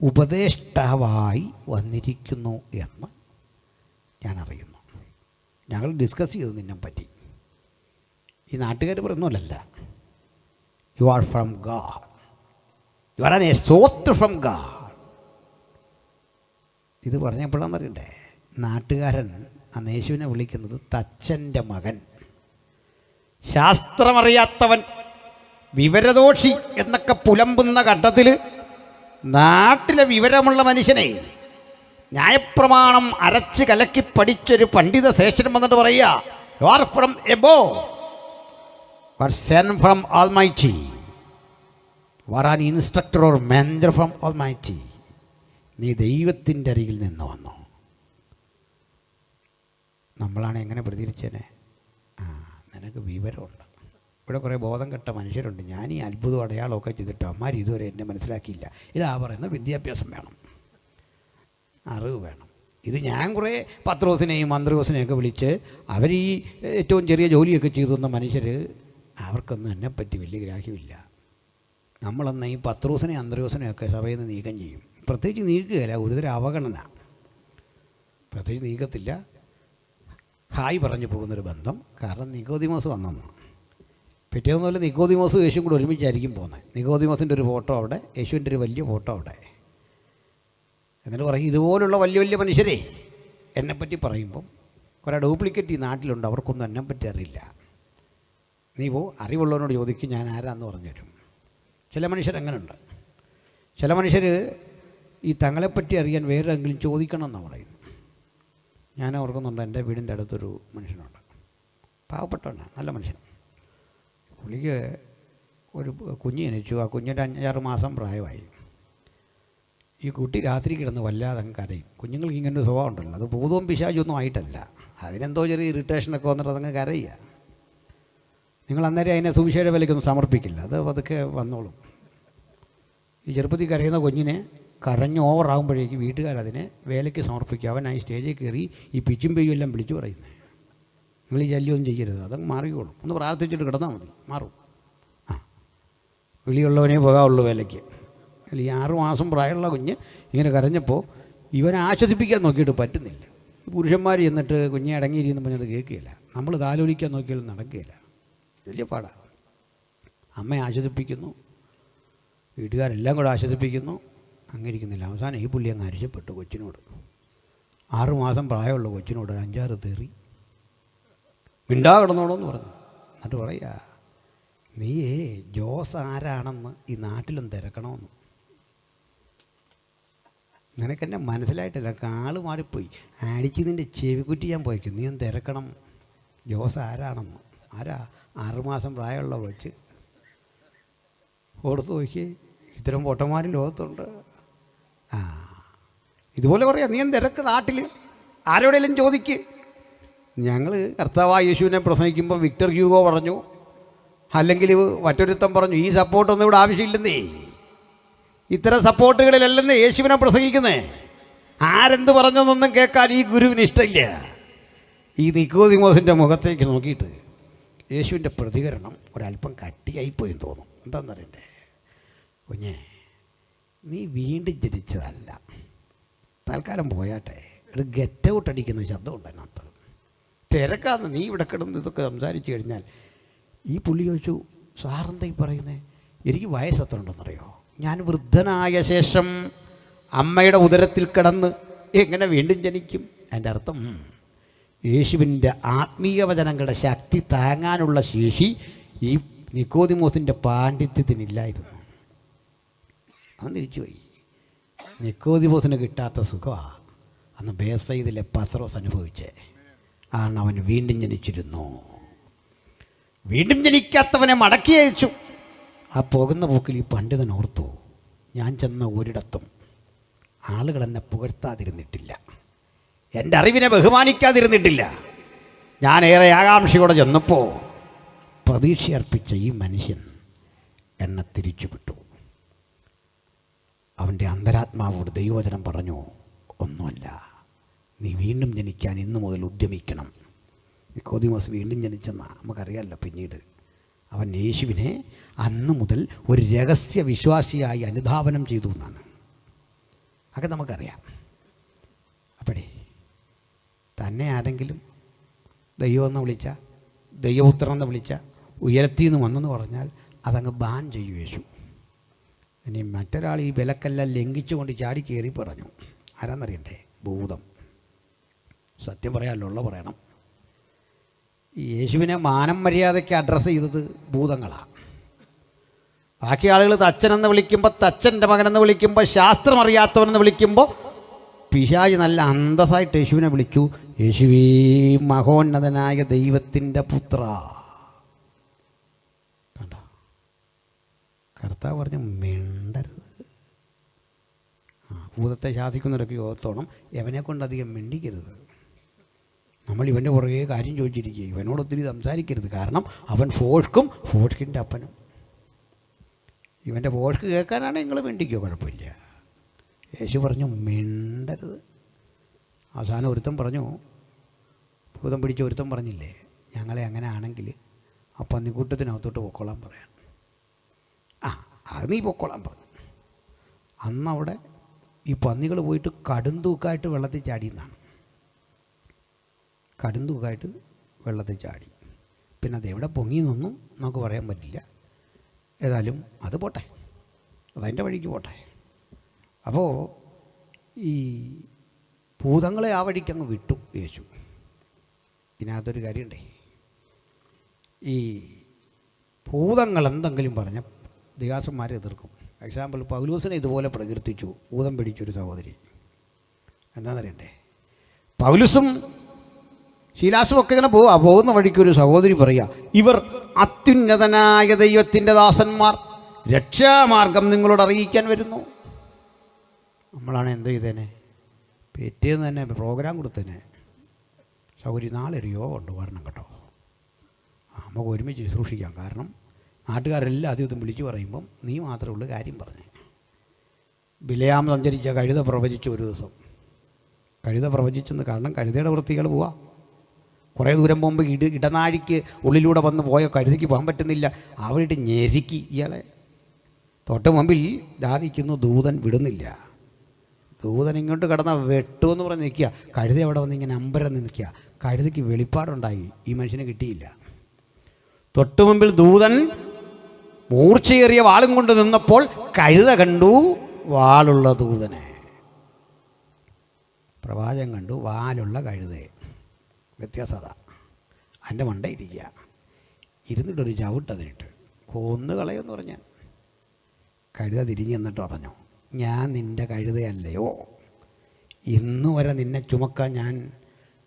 ഉപദേഷ്ടാവായി വന്നിരിക്കുന്നു എന്ന് ഞാൻ അറിയുന്നു. ഞങ്ങൾ ഡിസ്കസ് ചെയ്തു നിന്നെ പറ്റി. ഈ നാട്ടുകാർ പറയുന്നതല്ല, you are from God, you are an exhort from God. ഇത് പറഞ്ഞപ്പോഴാണെന്നറിയണ്ടേ, നാട്ടുകാരൻ അന്ന് യേശുവിനെ വിളിക്കുന്നത് തച്ചൻ്റെ മകൻ, ശാസ്ത്രമറിയാത്തവൻ, വിവരദോഷി എന്നൊക്കെ പുലമ്പുന്ന ഘട്ടത്തിൽ നാട്ടിലെ വിവരമുള്ള മനുഷ്യനെ ന്യായപ്രമാണം അരച്ച് കലക്കി പഠിച്ചൊരു പണ്ഡിത ശേഷനും വന്നിട്ട് പറയുക, you are from above, you are send from almighty, you are an instructor or mentor from almighty. നീ ദൈവത്തിൻ്റെ അരികിൽ നിന്ന് വന്നു. നമ്മളാണ് എങ്ങനെ പ്രതികരിച്ചേനെ? നിനക്ക് വിവരമുണ്ട്. ഇവിടെ കുറേ ബോധം കെട്ട മനുഷ്യരുണ്ട്. ഞാൻ ഈ അത്ഭുതം അടയാളമൊക്കെ ചെയ്തിട്ട് അമ്മാർ ഇതുവരെ എന്നെ മനസ്സിലാക്കിയില്ല. ഇതാ പറയുന്ന വിദ്യാഭ്യാസം വേണം, അറിവ് വേണം. ഇത് ഞാൻ കുറേ പത്രോസിനെയും അന്ത്രയോസിനെയൊക്കെ വിളിച്ച് അവർ ഈ ഏറ്റവും ചെറിയ ജോലിയൊക്കെ ചെയ്തു തന്ന മനുഷ്യർ, അവർക്കൊന്നും എന്നെപ്പറ്റി വലിയ ഗ്രാഹ്യമില്ല. നമ്മളന്ന് ഈ പത്രോസിനെയും അന്ത്രയോസിനെയൊക്കെ സഭയിൽ നിന്ന് നീക്കം ചെയ്യും. പ്രത്യേകിച്ച് നീക്കുകയില്ല, ഒരുതരം അവഗണന. പ്രത്യേകിച്ച് നീക്കത്തില്ല, ഹായ് പറഞ്ഞു പോകുന്നൊരു ബന്ധം. കാരണം നിക്കോദിമോസ് വന്നെന്ന്. പിറ്റേന്ന് പോലെ നിക്കോദിമോസും യേശുവും കൂടെ ഒരുമിച്ചായിരിക്കും പോകുന്നത്. നിക്കോദിമോസിൻ്റെ ഒരു ഫോട്ടോ അവിടെ, യേശുവിൻ്റെ ഒരു വലിയ ഫോട്ടോ അവിടെ. എന്നിട്ട് പറയും, ഇതുപോലുള്ള വലിയ വലിയ മനുഷ്യരെ എന്നെപ്പറ്റി പറയുമ്പം കുറേ ഡ്യൂപ്ലിക്കേറ്റ് ഈ നാട്ടിലുണ്ട്, അവർക്കൊന്നും എന്നെപ്പറ്റി അറിയില്ല. നീ അറിവുള്ളവനോട് ചോദിക്കും, ഞാൻ ആരാന്ന് പറഞ്ഞു തരും. ചില മനുഷ്യരങ്ങനെയുണ്ട്. ചില മനുഷ്യർ ഈ തങ്ങളെപ്പറ്റി അറിയാൻ വേറെ എങ്കിലും ചോദിക്കണം എന്നാണ് പറയുന്നത്. ഞാൻ ഓർക്കുന്നുണ്ട്, എൻ്റെ വീടിൻ്റെ അടുത്തൊരു മനുഷ്യനുണ്ട്, പാവപ്പെട്ടവനാണ്, നല്ല മനുഷ്യൻ. പുള്ളിക്ക് ഒരു കുഞ്ഞ് ജനിച്ചു. ആ കുഞ്ഞിൻ്റെ 5-6 മാസം പ്രായമായി. ഈ കുട്ടി രാത്രി കിടന്ന് വല്ലാതെ അങ്ങ് കരയും. കുഞ്ഞുങ്ങൾക്ക് ഇങ്ങനൊരു സ്വഭാവം ഉണ്ടല്ലോ, അത് ഭൂതവും പിശാചൊന്നും ആയിട്ടല്ല, അതിനെന്തോ ചെറിയ ഇറിറ്റേഷനൊക്കെ വന്നിട്ട് അതങ്ങ് കരയുക. നിങ്ങൾ അന്നേരം അതിനെ സുവിശേഷ വിലയ്ക്കൊന്നും സമർപ്പിക്കില്ല, അത് അതൊക്കെ വന്നോളും. ഈ ചെറുപ്പത്തിൽ കരയുന്ന കുഞ്ഞിനെ കരഞ്ഞ് ഓവറാകുമ്പോഴേക്ക് വീട്ടുകാരതിനെ വേലയ്ക്ക് സമർപ്പിക്കുക. അവനായി സ്റ്റേജിൽ കയറി ഈ പിച്ചും പെയ്യും എല്ലാം വിളിച്ചു പറയുന്നത്, നിങ്ങൾ ഈ ശല്യമൊന്നും ചെയ്യരുത്, അതങ്ങ് മാറിക്കോളും, ഒന്ന് പ്രാർത്ഥിച്ചിട്ട് കിടന്നാൽ മതി, മാറും. വിളിയുള്ളവനേ പോകാവുള്ളൂ വേലയ്ക്ക്. അല്ല, ഈ 6 മാസം പ്രായമുള്ള കുഞ്ഞ് ഇങ്ങനെ കരഞ്ഞപ്പോൾ ഇവനെ ആശ്വസിപ്പിക്കാൻ നോക്കിയിട്ട് പറ്റുന്നില്ല. ഈ പുരുഷന്മാർ ചെന്നിട്ട് കുഞ്ഞെ അടങ്ങിയിരിക്കുന്നു പറഞ്ഞത് കേൾക്കുകയില്ല. നമ്മൾ താലോലിക്കാൻ നോക്കിയാലും നടക്കുകയില്ല, വലിയ പാടാണ്. അമ്മയെ ആശ്വസിപ്പിക്കുന്നു, വീട്ടുകാരെല്ലാം കൂടെ ആശ്വസിപ്പിക്കുന്നു, അങ്ങിരിക്കുന്നില്ല. അവസാനം ഈ പുള്ളി അങ്ങ് അരിശപ്പെട്ടു കൊച്ചിനോട്. 6 മാസം പ്രായമുള്ള കൊച്ചിനോട് 5-6 തെറി, മിണ്ടാ കിടന്നോളൂന്ന് പറഞ്ഞു. എന്നിട്ട് പറയുക, നീ ജോസ് ആരാണെന്ന് ഈ നാട്ടിലും തിരക്കണമെന്ന്. നിനക്കെന്നെ മനസ്സിലായിട്ടില്ല, കാള് മാറിപ്പോയി, അടിച്ചതിൻ്റെ ചെവിക്കുറ്റി ഞാൻ പോയിക്കും. നീ ഒന്ന് തിരക്കണം, ജോസ് ആരാണെന്ന്. ആരാ? 6 മാസം പ്രായമുള്ള കൊച്ച്. ഓർത്ത് നോക്കി, ഇത്തരം പൊട്ടന്മാരും ലോകത്തുണ്ട്. ഇതുപോലെ പറയാം, നീ എന്ത് തിരക്ക് നാട്ടിൽ, ആരോടെങ്കിലും ചോദിക്ക്. ഞങ്ങൾ കർത്താവായ യേശുവിനെ പ്രസംഗിക്കുമ്പോൾ വിക്ടർ ഹ്യൂഗോ പറഞ്ഞു, അല്ലെങ്കിൽ മറ്റൊരുത്തം പറഞ്ഞു, ഈ സപ്പോർട്ടൊന്നും ഇവിടെ ആവശ്യമില്ലെന്നേ, ഇത്തരം സപ്പോർട്ടുകളിലല്ലെന്നേ യേശുവിനെ പ്രസംഗിക്കുന്നേ. ആരെന്ത് പറഞ്ഞൊന്നും കേൾക്കാൻ ഈ ഗുരുവിന് ഇഷ്ടമില്ല. ഈ നിക്കോദിമോസിൻ്റെ മുഖത്തേക്ക് നോക്കിയിട്ട് യേശുവിൻ്റെ പ്രതികരണം ഒരല്പം കട്ടിയായിപ്പോയെന്ന് തോന്നും. എന്താണെന്നറിയണ്ടേ? കുഞ്ഞേ, നീ വീണ്ടും ജനിച്ചതല്ല, തൽക്കാലം പോയാട്ടെ. ഒരു ഗെറ്റ് ഔട്ട് അടിക്കുന്ന ശബ്ദമുണ്ട് അതിനകത്ത്. തിരക്കാന്ന് നീ ഇവിടെ കിടന്ന് ഇതൊക്കെ സംസാരിച്ച് കഴിഞ്ഞാൽ. ഈ പുള്ളി ചോദിച്ചു, സാറെന്താ ഈ പറയുന്നത്? എനിക്ക് വയസ്സെത്ര ഉണ്ടെന്നറിയോ? ഞാൻ വൃദ്ധനായ ശേഷം അമ്മയുടെ ഉദരത്തിൽ കിടന്ന് എങ്ങനെ വീണ്ടും ജനിക്കും? അതിൻ്റെ അർത്ഥം യേശുവിൻ്റെ ആത്മീയ വചനങ്ങളുടെ ശക്തി താങ്ങാനുള്ള ശേഷി ഈ നിക്കോദിമോസിൻ്റെ പാണ്ഡിത്യത്തിനില്ലായിരുന്നു. അവൻ തിരിച്ചുപോയി. നിക്കോദിമോസിന് കിട്ടാത്ത സുഖമാണ് അന്ന് ബേസയിലെ പത്രോസ് അനുഭവിച്ചേ. കാരണം അവൻ വീണ്ടും ജനിച്ചിരുന്നു. വീണ്ടും ജനിക്കാത്തവനെ മടക്കി അയച്ചു. ആ പോകുന്ന പോക്കിൽ ഈ പണ്ഡിതൻ ഓർത്തു, ഞാൻ ചെന്ന ഒരിടത്തും ആളുകൾ എന്നെ പുകഴ്ത്താതിരുന്നിട്ടില്ല, എൻ്റെ അറിവിനെ ബഹുമാനിക്കാതിരുന്നിട്ടില്ല. ഞാൻ ഏറെ ആകാംക്ഷയോടെ ചെന്നപ്പോൾ പ്രതീക്ഷയർപ്പിച്ച ഈ മനുഷ്യൻ എന്നെ തിരിച്ചുവിട്ടു. അവൻ്റെ അന്തരാത്മാവോട് ദൈവവചനം പറഞ്ഞു, ഒന്നുമല്ല, നീ വീണ്ടും ജനിക്കാൻ ഇന്നു മുതൽ ഉദ്യമിക്കണം. നിക്കോദിമോസ് വീണ്ടും ജനിച്ചെന്നാ നമുക്കറിയാമല്ലോ. പിന്നീട് അവൻ യേശുവിനെ അന്ന് മുതൽ ഒരു രഹസ്യ വിശ്വാസിയായി അനുധാവനം ചെയ്തു എന്നാണ്. അതൊക്കെ നമുക്കറിയാം. അപ്പോഴേ തന്നെ ആരെങ്കിലും ദൈവമെന്ന് വിളിച്ച, ദൈവപുത്രൻ എന്ന് വിളിച്ച, ഉയരത്തിൽ നിന്ന് വന്നെന്ന് പറഞ്ഞാൽ അതങ്ങ് ബാൻ ചെയ്യും യേശു. ഇനി മറ്റൊരാൾ ഈ വിലക്കെല്ലാം ലംഘിച്ചുകൊണ്ട് ചാടി കയറി പറഞ്ഞു. ആരാന്നറിയണ്ടേ? ഭൂതം. സത്യം പറയാമല്ലോ, ഉള്ള പറയണം. ഈ യേശുവിനെ മാനം മര്യാദയ്ക്ക് അഡ്രസ്സ് ചെയ്തത് ഭൂതങ്ങളാണ്. ബാക്കി ആളുകൾ തച്ചനെന്ന് വിളിക്കുമ്പോൾ, തച്ചൻ്റെ മകനെന്ന് വിളിക്കുമ്പോൾ, ശാസ്ത്രം അറിയാത്തവനെന്ന് വിളിക്കുമ്പോൾ, പിശാച് നല്ല അന്തസ്സായിട്ട് യേശുവിനെ വിളിച്ചു, യേശുവേ മഹോന്നതനായ ദൈവത്തിൻ്റെ പുത്ര. കണ്ടോ? കർത്താവ് പറഞ്ഞു മിണ്ടരുത്. ഭൂതത്തെ ശാസിക്കുന്നവരൊക്കെ ഓർത്തോണം, എവനെ കൊണ്ടധികം മിണ്ടിക്കരുത്. നമ്മൾ ഇവൻ്റെ പുറകെ കാര്യം ചോദിച്ചിരിക്കുക, ഇവനോട് ഒത്തിരി സംസാരിക്കരുത്. കാരണം അവൻ ഫോഷ്ക്കും, ഫോഷ്കിൻ്റെ അപ്പനും. ഇവൻ്റെ ഫോഷ്ക്ക് കേൾക്കാനാണെങ്കിൽ നിങ്ങൾ മിണ്ടിക്കോ, കുഴപ്പമില്ല. യേശു പറഞ്ഞു മിണ്ടരുത്. അവസാനം ഒരുത്തൻ പറഞ്ഞു, ഭൂതം പിടിച്ച ഒരുത്തൻ പറഞ്ഞില്ലേ, ഞങ്ങളെ അങ്ങനെ ആണെങ്കിൽ ആ പന്നിക്കൂട്ടത്തിനകത്തോട്ട് പൊക്കോളാൻ പറയാൻ. അത് നീ പൊക്കോളാൻ പറഞ്ഞു. അന്നവിടെ ഈ പന്നികൾ പോയിട്ട് കടുംതൂക്കായിട്ട് വെള്ളത്തിൽ ചാടിയെന്നാണ്. കടുംതൂക്കായിട്ട് വെള്ളത്തിൽ ചാടി. പിന്നെ അതെവിടെ പൊങ്ങിയെന്നൊന്നും നമുക്ക് പറയാൻ പറ്റില്ല. ഏതായാലും അത് പോട്ടെ, അതതിൻ്റെ വഴിക്ക് പോട്ടെ. അപ്പോൾ ഈ ഭൂതങ്ങളെ ആ വഴിക്ക് അങ്ങ് വിട്ടു യേശു. ഇതിനകത്തൊരു കാര്യമുണ്ടേ, ഈ ഭൂതങ്ങൾ എന്തെങ്കിലും പറഞ്ഞ ദിഗാസന്മാരെ എതിർക്കും. എക്സാമ്പിൾ, പൗലോസിനെ ഇതുപോലെ പ്രകീർത്തിച്ചു ഭൂതം പിടിച്ചൊരു സഹോദരി. എന്താണെന്നറിയണ്ടേ? പൗലോസും ശീലാസും ഒക്കെ ഇങ്ങനെ പോകുന്ന വഴിക്കൊരു സഹോദരി പറയുക, ഇവർ അത്യുന്നതനായ ദൈവത്തിൻ്റെ ദാസന്മാർ, രക്ഷാമാർഗം നിങ്ങളോട് അറിയിക്കാൻ വരുന്നു. നമ്മളാണ് എന്ത് ചെയ്തേനെ? പിറ്റേന്ന് തന്നെ പ്രോഗ്രാം കൊടുത്തേനെ, സൗകര്യ നാളെ ഒരു യോഗ ഉണ്ട് വരണം കേട്ടോ, നമുക്ക് ഒരുമിച്ച് ശുശ്രൂഷിക്കാം. കാരണം നാട്ടുകാരെല്ലാം ആദ്യം വിളിച്ചു പറയുമ്പം നീ മാത്രമേ ഉള്ളൂ കാര്യം പറഞ്ഞേ. ബിലയാം സഞ്ചരിച്ച കഴുത പ്രവചിച്ചു ഒരു ദിവസം. കഴുത പ്രവചിച്ചെന്ന് കാരണം കഴുതയുടെ വൃത്തികൾ പോവാം. കുറേ ദൂരം പോകുമ്പോൾ ഇടനാഴിക്ക് ഉള്ളിലൂടെ വന്ന് പോയ കഴുതയ്ക്ക് പോകാൻ പറ്റുന്നില്ല. അവിടെ ഞെരുക്കി ഇയാളെ. തൊട്ട് മുമ്പിൽ ദാദിക്കുന്നു, ദൂതൻ വിടുന്നില്ല. ദൂതൻ ഇങ്ങോട്ട് കിടന്ന വെട്ടുമെന്ന് പറഞ്ഞ് നിൽക്കുക. കഴുത അവിടെ വന്ന് ഇങ്ങനെ അമ്പരം നിൽക്കുക. കഴുതയ്ക്ക് വെളിപ്പാടുണ്ടായി, ഈ മനുഷ്യനെ കിട്ടിയില്ല. തൊട്ട് മുമ്പിൽ ദൂതൻ മൂർച്ചയേറിയ വാളും കൊണ്ട് നിന്നപ്പോൾ കഴുത കണ്ടു വാളുള്ള ദൂതനെ. പ്രവാചകൻ കണ്ടു വാലുള്ള കഴുതയെ. വ്യത്യാസത. അതിൻ്റെ മണ്ടയിരിക്കുക. ഇരുന്നിട്ടൊരു ചവിട്ടതിനിട്ട് കൊന്നു കളയെന്ന് പറഞ്ഞാൽ. കഴുത തിരിഞ്ഞ് എന്നിട്ട് പറഞ്ഞു, ഞാൻ നിൻ്റെ കഴുതയല്ലയോ, ഇന്ന് വരെ നിന്നെ ചുമക്കാൻ ഞാൻ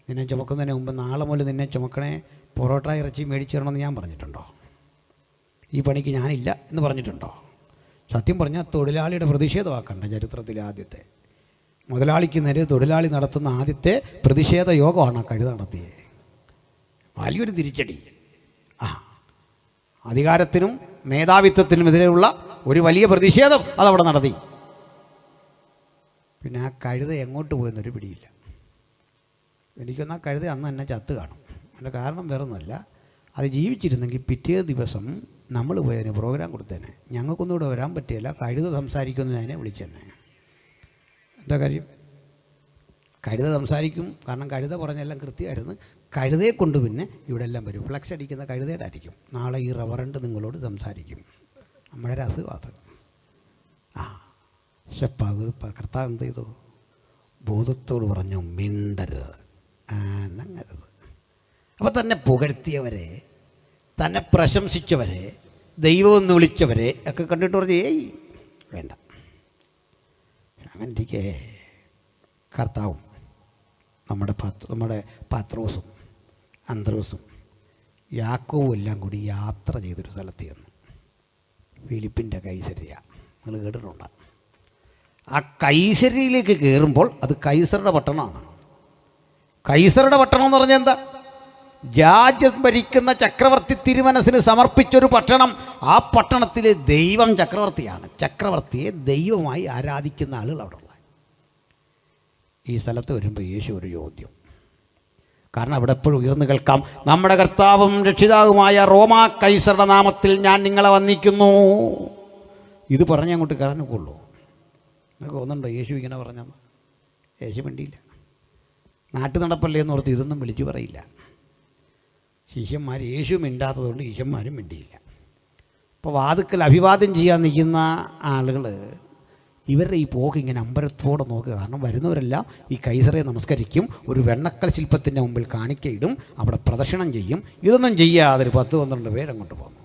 നിന്നെ ചുമക്കുന്നതിന് മുമ്പ് നാളെ മുതൽ നിന്നെ ചുമക്കണേ, പൊറോട്ട ഇറച്ചി മേടിച്ചു തരണമെന്ന് ഞാൻ പറഞ്ഞിട്ടുണ്ടോ? ഈ പണിക്ക് ഞാനില്ല എന്ന് പറഞ്ഞിട്ടുണ്ടോ? സത്യം പറഞ്ഞാൽ തൊഴിലാളിയുടെ പ്രതിഷേധമാക്കണ്ട. ചരിത്രത്തിലെ ആദ്യത്തെ മുതലാളിക്ക് നേരെ തൊഴിലാളി നടത്തുന്ന ആദ്യത്തെ പ്രതിഷേധ യോഗമാണ് ആ കഴുത നടത്തിയത്. വലിയൊരു തിരിച്ചടി. അധികാരത്തിനും മേധാവിത്വത്തിനും എതിരെയുള്ള ഒരു വലിയ പ്രതിഷേധം അതവിടെ നടത്തി. പിന്നെ ആ കഴുത എങ്ങോട്ട് പോയെന്നൊരു പിടിയില്ല. എനിക്കൊന്ന് ആ കഴുത അന്ന് തന്നെ ചത്ത് കാണും. അതിൻ്റെ കാരണം വേറൊന്നുമല്ല, അത് ജീവിച്ചിരുന്നെങ്കിൽ പിറ്റേ ദിവസം നമ്മൾ പോയതിന് പ്രോഗ്രാം കൊടുത്തേനെ. ഞങ്ങൾക്കൊന്നും ഇവിടെ വരാൻ പറ്റിയില്ല, കഴുത സംസാരിക്കുമെന്ന് ഞാനെ വിളിച്ചെന്നെ. എന്താ കാര്യം? കഴുത സംസാരിക്കും. കാരണം കഴുത പറഞ്ഞെല്ലാം കൃത്യമായിരുന്നു. കഴുതയെ കൊണ്ട് പിന്നെ ഇവിടെ എല്ലാം വരും. ഫ്ലക്സ് അടിക്കുന്ന കഴുതയുടെ ആയിരിക്കും. നാളെ ഈ റവറണ്ട് നിങ്ങളോട് സംസാരിക്കും. നമ്മുടെ ഒരു അസുഖം അത്. പക്ഷെ കർത്താവ് എന്ത് ചെയ്തു? ഭൂതത്തോട് പറഞ്ഞു മിണ്ടരുത്, അനങ്ങരുത്. അപ്പോൾ തന്നെ പുകഴ്ത്തിയവരെ, തന്നെ പ്രശംസിച്ചവരെ, ദൈവമെന്ന് വിളിച്ചവരെ ഒക്കെ കണ്ടിട്ട് പറഞ്ഞു ഏയ് വേണ്ട. അങ്ങനെ ഇരിക്കേ കർത്താവും നമ്മുടെ പത്രോസും അന്ത്രോസും യാക്കോവും എല്ലാം കൂടി യാത്ര ചെയ്തൊരു സ്ഥലത്ത് ചെന്നു. ഫിലിപ്പിൻ്റെ കൈസരിയ. നിങ്ങൾ കേട്ടിട്ടുണ്ടോ? ആ കൈസരിയിലേക്ക് കയറുമ്പോൾ അത് കൈസറുടെ പട്ടണമാണ്. കൈസറുടെ പട്ടണം എന്ന് പറഞ്ഞാൽ എന്താ? രാജ്യം ഭരിക്കുന്ന ചക്രവർത്തി തിരുമനസിന് സമർപ്പിച്ചൊരു പട്ടണം. ആ പട്ടണത്തിലെ ദൈവം ചക്രവർത്തിയാണ്. ചക്രവർത്തിയെ ദൈവമായി ആരാധിക്കുന്ന ആളുകൾ അവിടെ ഉള്ള. ഈ സ്ഥലത്ത് വരുമ്പോൾ യേശു ഒരു ചോദ്യം. കാരണം അവിടെ എപ്പോഴും ഉയർന്നു കേൾക്കാം, നമ്മുടെ കർത്താവും രക്ഷിതാവുമായ റോമാ കൈസറുടെ നാമത്തിൽ ഞാൻ നിങ്ങളെ വന്ദിക്കുന്നു. ഇത് പറഞ്ഞ് അങ്ങോട്ട് കയറാനൊക്കെയുള്ളൂ. നിങ്ങൾക്ക് തോന്നുന്നുണ്ടോ യേശു ഇങ്ങനെ പറഞ്ഞെന്ന്? യേശു മിണ്ടിയില്ല. നാട്ടു നടപ്പല്ലേ എന്ന് ഓർത്ത് ഇതൊന്നും വിളിച്ചു പറയില്ല. ശിഷ്യന്മാർ യേശു മിണ്ടാത്തതുകൊണ്ട് ശിഷ്യന്മാരും മിണ്ടിയില്ല. അപ്പോൾ വാതുക്കൽ അഭിവാദ്യം ചെയ്യാൻ നിൽക്കുന്ന ആളുകൾ ഇവരുടെ ഈ പോക്ക് ഇങ്ങനെ അമ്പരത്തോടെ നോക്കുക. കാരണം വരുന്നവരെല്ലാം ഈ കൈസറെ നമസ്കരിക്കും, ഒരു വെണ്ണക്കൽ ശില്പത്തിൻ്റെ മുമ്പിൽ കാണിക്കയിടും, അവിടെ പ്രദക്ഷിണം ചെയ്യും. ഇതൊന്നും ചെയ്യാതെ ഒരു 10-12 പേരങ്ങോട്ട് പോന്നു.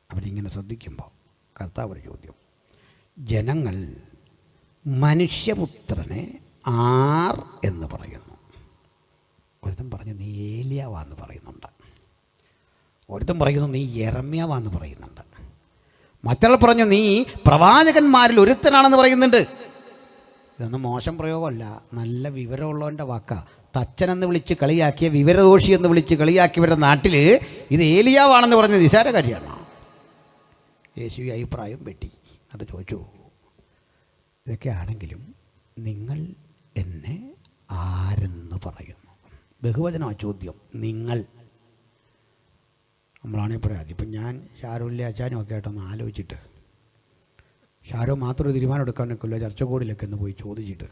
അവരിങ്ങനെ ശ്രദ്ധിക്കുമ്പോൾ കർത്താവ് ഒരു ചോദ്യം. ജനങ്ങൾ മനുഷ്യപുത്രനെ ആർ എന്ന് പറയുന്നു? ഒരുത്തൻ പറഞ്ഞു നീ ഏലിയാവാന്ന് പറയുന്നുണ്ട്, ഒരുത്തൻ പറയുന്നു നീ യെരമ്യാവാന്ന് പറയുന്നുണ്ട്, മറ്റൊരാൾ പറഞ്ഞു നീ പ്രവാചകന്മാരിൽ ഒരുത്തനാണെന്ന് പറയുന്നുണ്ട്. ഇതൊന്നും മോശം പ്രയോഗമല്ല, നല്ല വിവരമുള്ളവൻ്റെ വാക്കാ. തച്ചനെന്ന് വിളിച്ച് കളിയാക്കിയ, വിവരദോഷി എന്ന് വിളിച്ച് കളിയാക്കിയവരുടെ നാട്ടിൽ ഇത് ഏലിയാവാണെന്ന് പറഞ്ഞ നിസാര കാര്യമാണ്. യേശു ഈ അഭിപ്രായം വെട്ടി. അത് ചോദിച്ചു, ഇതൊക്കെ ആണെങ്കിലും നിങ്ങൾ എന്നെ ആരെന്ന് പറയുന്നു? ബഹുവചനമാ ചോദ്യം. നിങ്ങൾ. നമ്മളാണെങ്കിൽ പറയാം, ഇപ്പം ഞാൻ ഷാരൂല്ലേ അച്ചാനും ഒക്കെ ആയിട്ടൊന്ന് ആലോചിച്ചിട്ട്, ഷാരോ മാത്രം ഒരു തീരുമാനം എടുക്കാനൊക്കെയുള്ള ചർച്ചകോടിലൊക്കെ ഒന്ന് പോയി ചോദിച്ചിട്ട്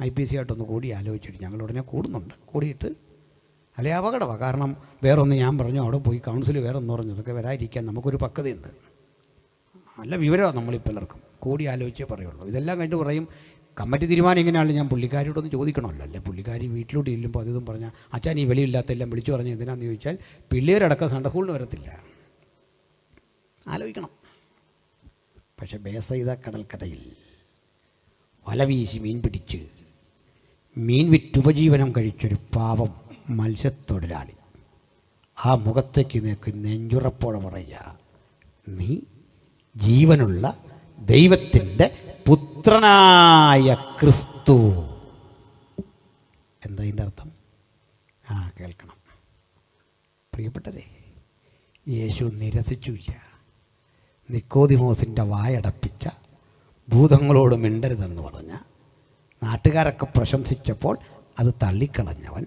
IPC ആയിട്ടൊന്ന് കൂടി ആലോചിച്ചിട്ട്, ഞങ്ങൾ ഉടനെ കൂടുന്നുണ്ട്, കൂടിയിട്ട് അല്ലെ അപകടമാണ്. കാരണം വേറൊന്ന് ഞാൻ പറഞ്ഞു, അവിടെ പോയി കൗൺസിൽ വേറെ ഒന്ന് പറഞ്ഞു, ഇതൊക്കെ വരാതിരിക്കാൻ നമുക്കൊരു പക്വതയുണ്ട്. നല്ല വിവരമാണ് നമ്മളിപ്പോൾ എല്ലാവർക്കും. കൂടി ആലോചിച്ചേ പറയുള്ളൂ. ഇതെല്ലാം കഴിഞ്ഞിട്ട് പറയും കമ്മിറ്റി തീരുമാനം ഇങ്ങനെയാണല്ലോ, ഞാൻ പുള്ളിക്കാരിയോടൊന്ന് ചോദിക്കണമല്ലോ. അല്ലേ പുള്ളിക്കാരി വീട്ടിലോട്ട് ചെല്ലുമ്പോൾ അതും പറഞ്ഞാൽ അച്ഛൻ ഈ വെളിയില്ലാത്തെല്ലാം വിളിച്ചു പറഞ്ഞ് എന്തിനാണെന്ന് ചോദിച്ചാൽ പിള്ളേരടക്കം സൺഡേ സ്കൂളിന് വരത്തില്ല. ആലോചിക്കണം. പക്ഷെ ബേസൈത കടൽക്കരയിൽ വല വീശി മീൻ പിടിച്ച് മീൻ വിറ്റുപജീവനം കഴിച്ചൊരു പാവം മത്സ്യത്തൊഴിലാളി ആ മുഖത്തേക്ക് നെഞ്ചുറപ്പോടെ പറയുക, നീ ജീവനുള്ള ദൈവത്തിൻ്റെ പുത്രനായ ക്രിസ്തു. എന്താ ഇതിൻ്റെ അർത്ഥം? കേൾക്കണം പ്രിയപ്പെട്ടവരെ. യേശു നിരസിച്ചില്ല. നിക്കോദിമോസിൻ്റെ വായടപ്പിച്ച ഭൂതങ്ങളോട് മിണ്ടരുതെന്ന് പറഞ്ഞ നാട്ടുകാരൊക്കെ പ്രശംസിച്ചപ്പോൾ അത് തള്ളിക്കളഞ്ഞവൻ,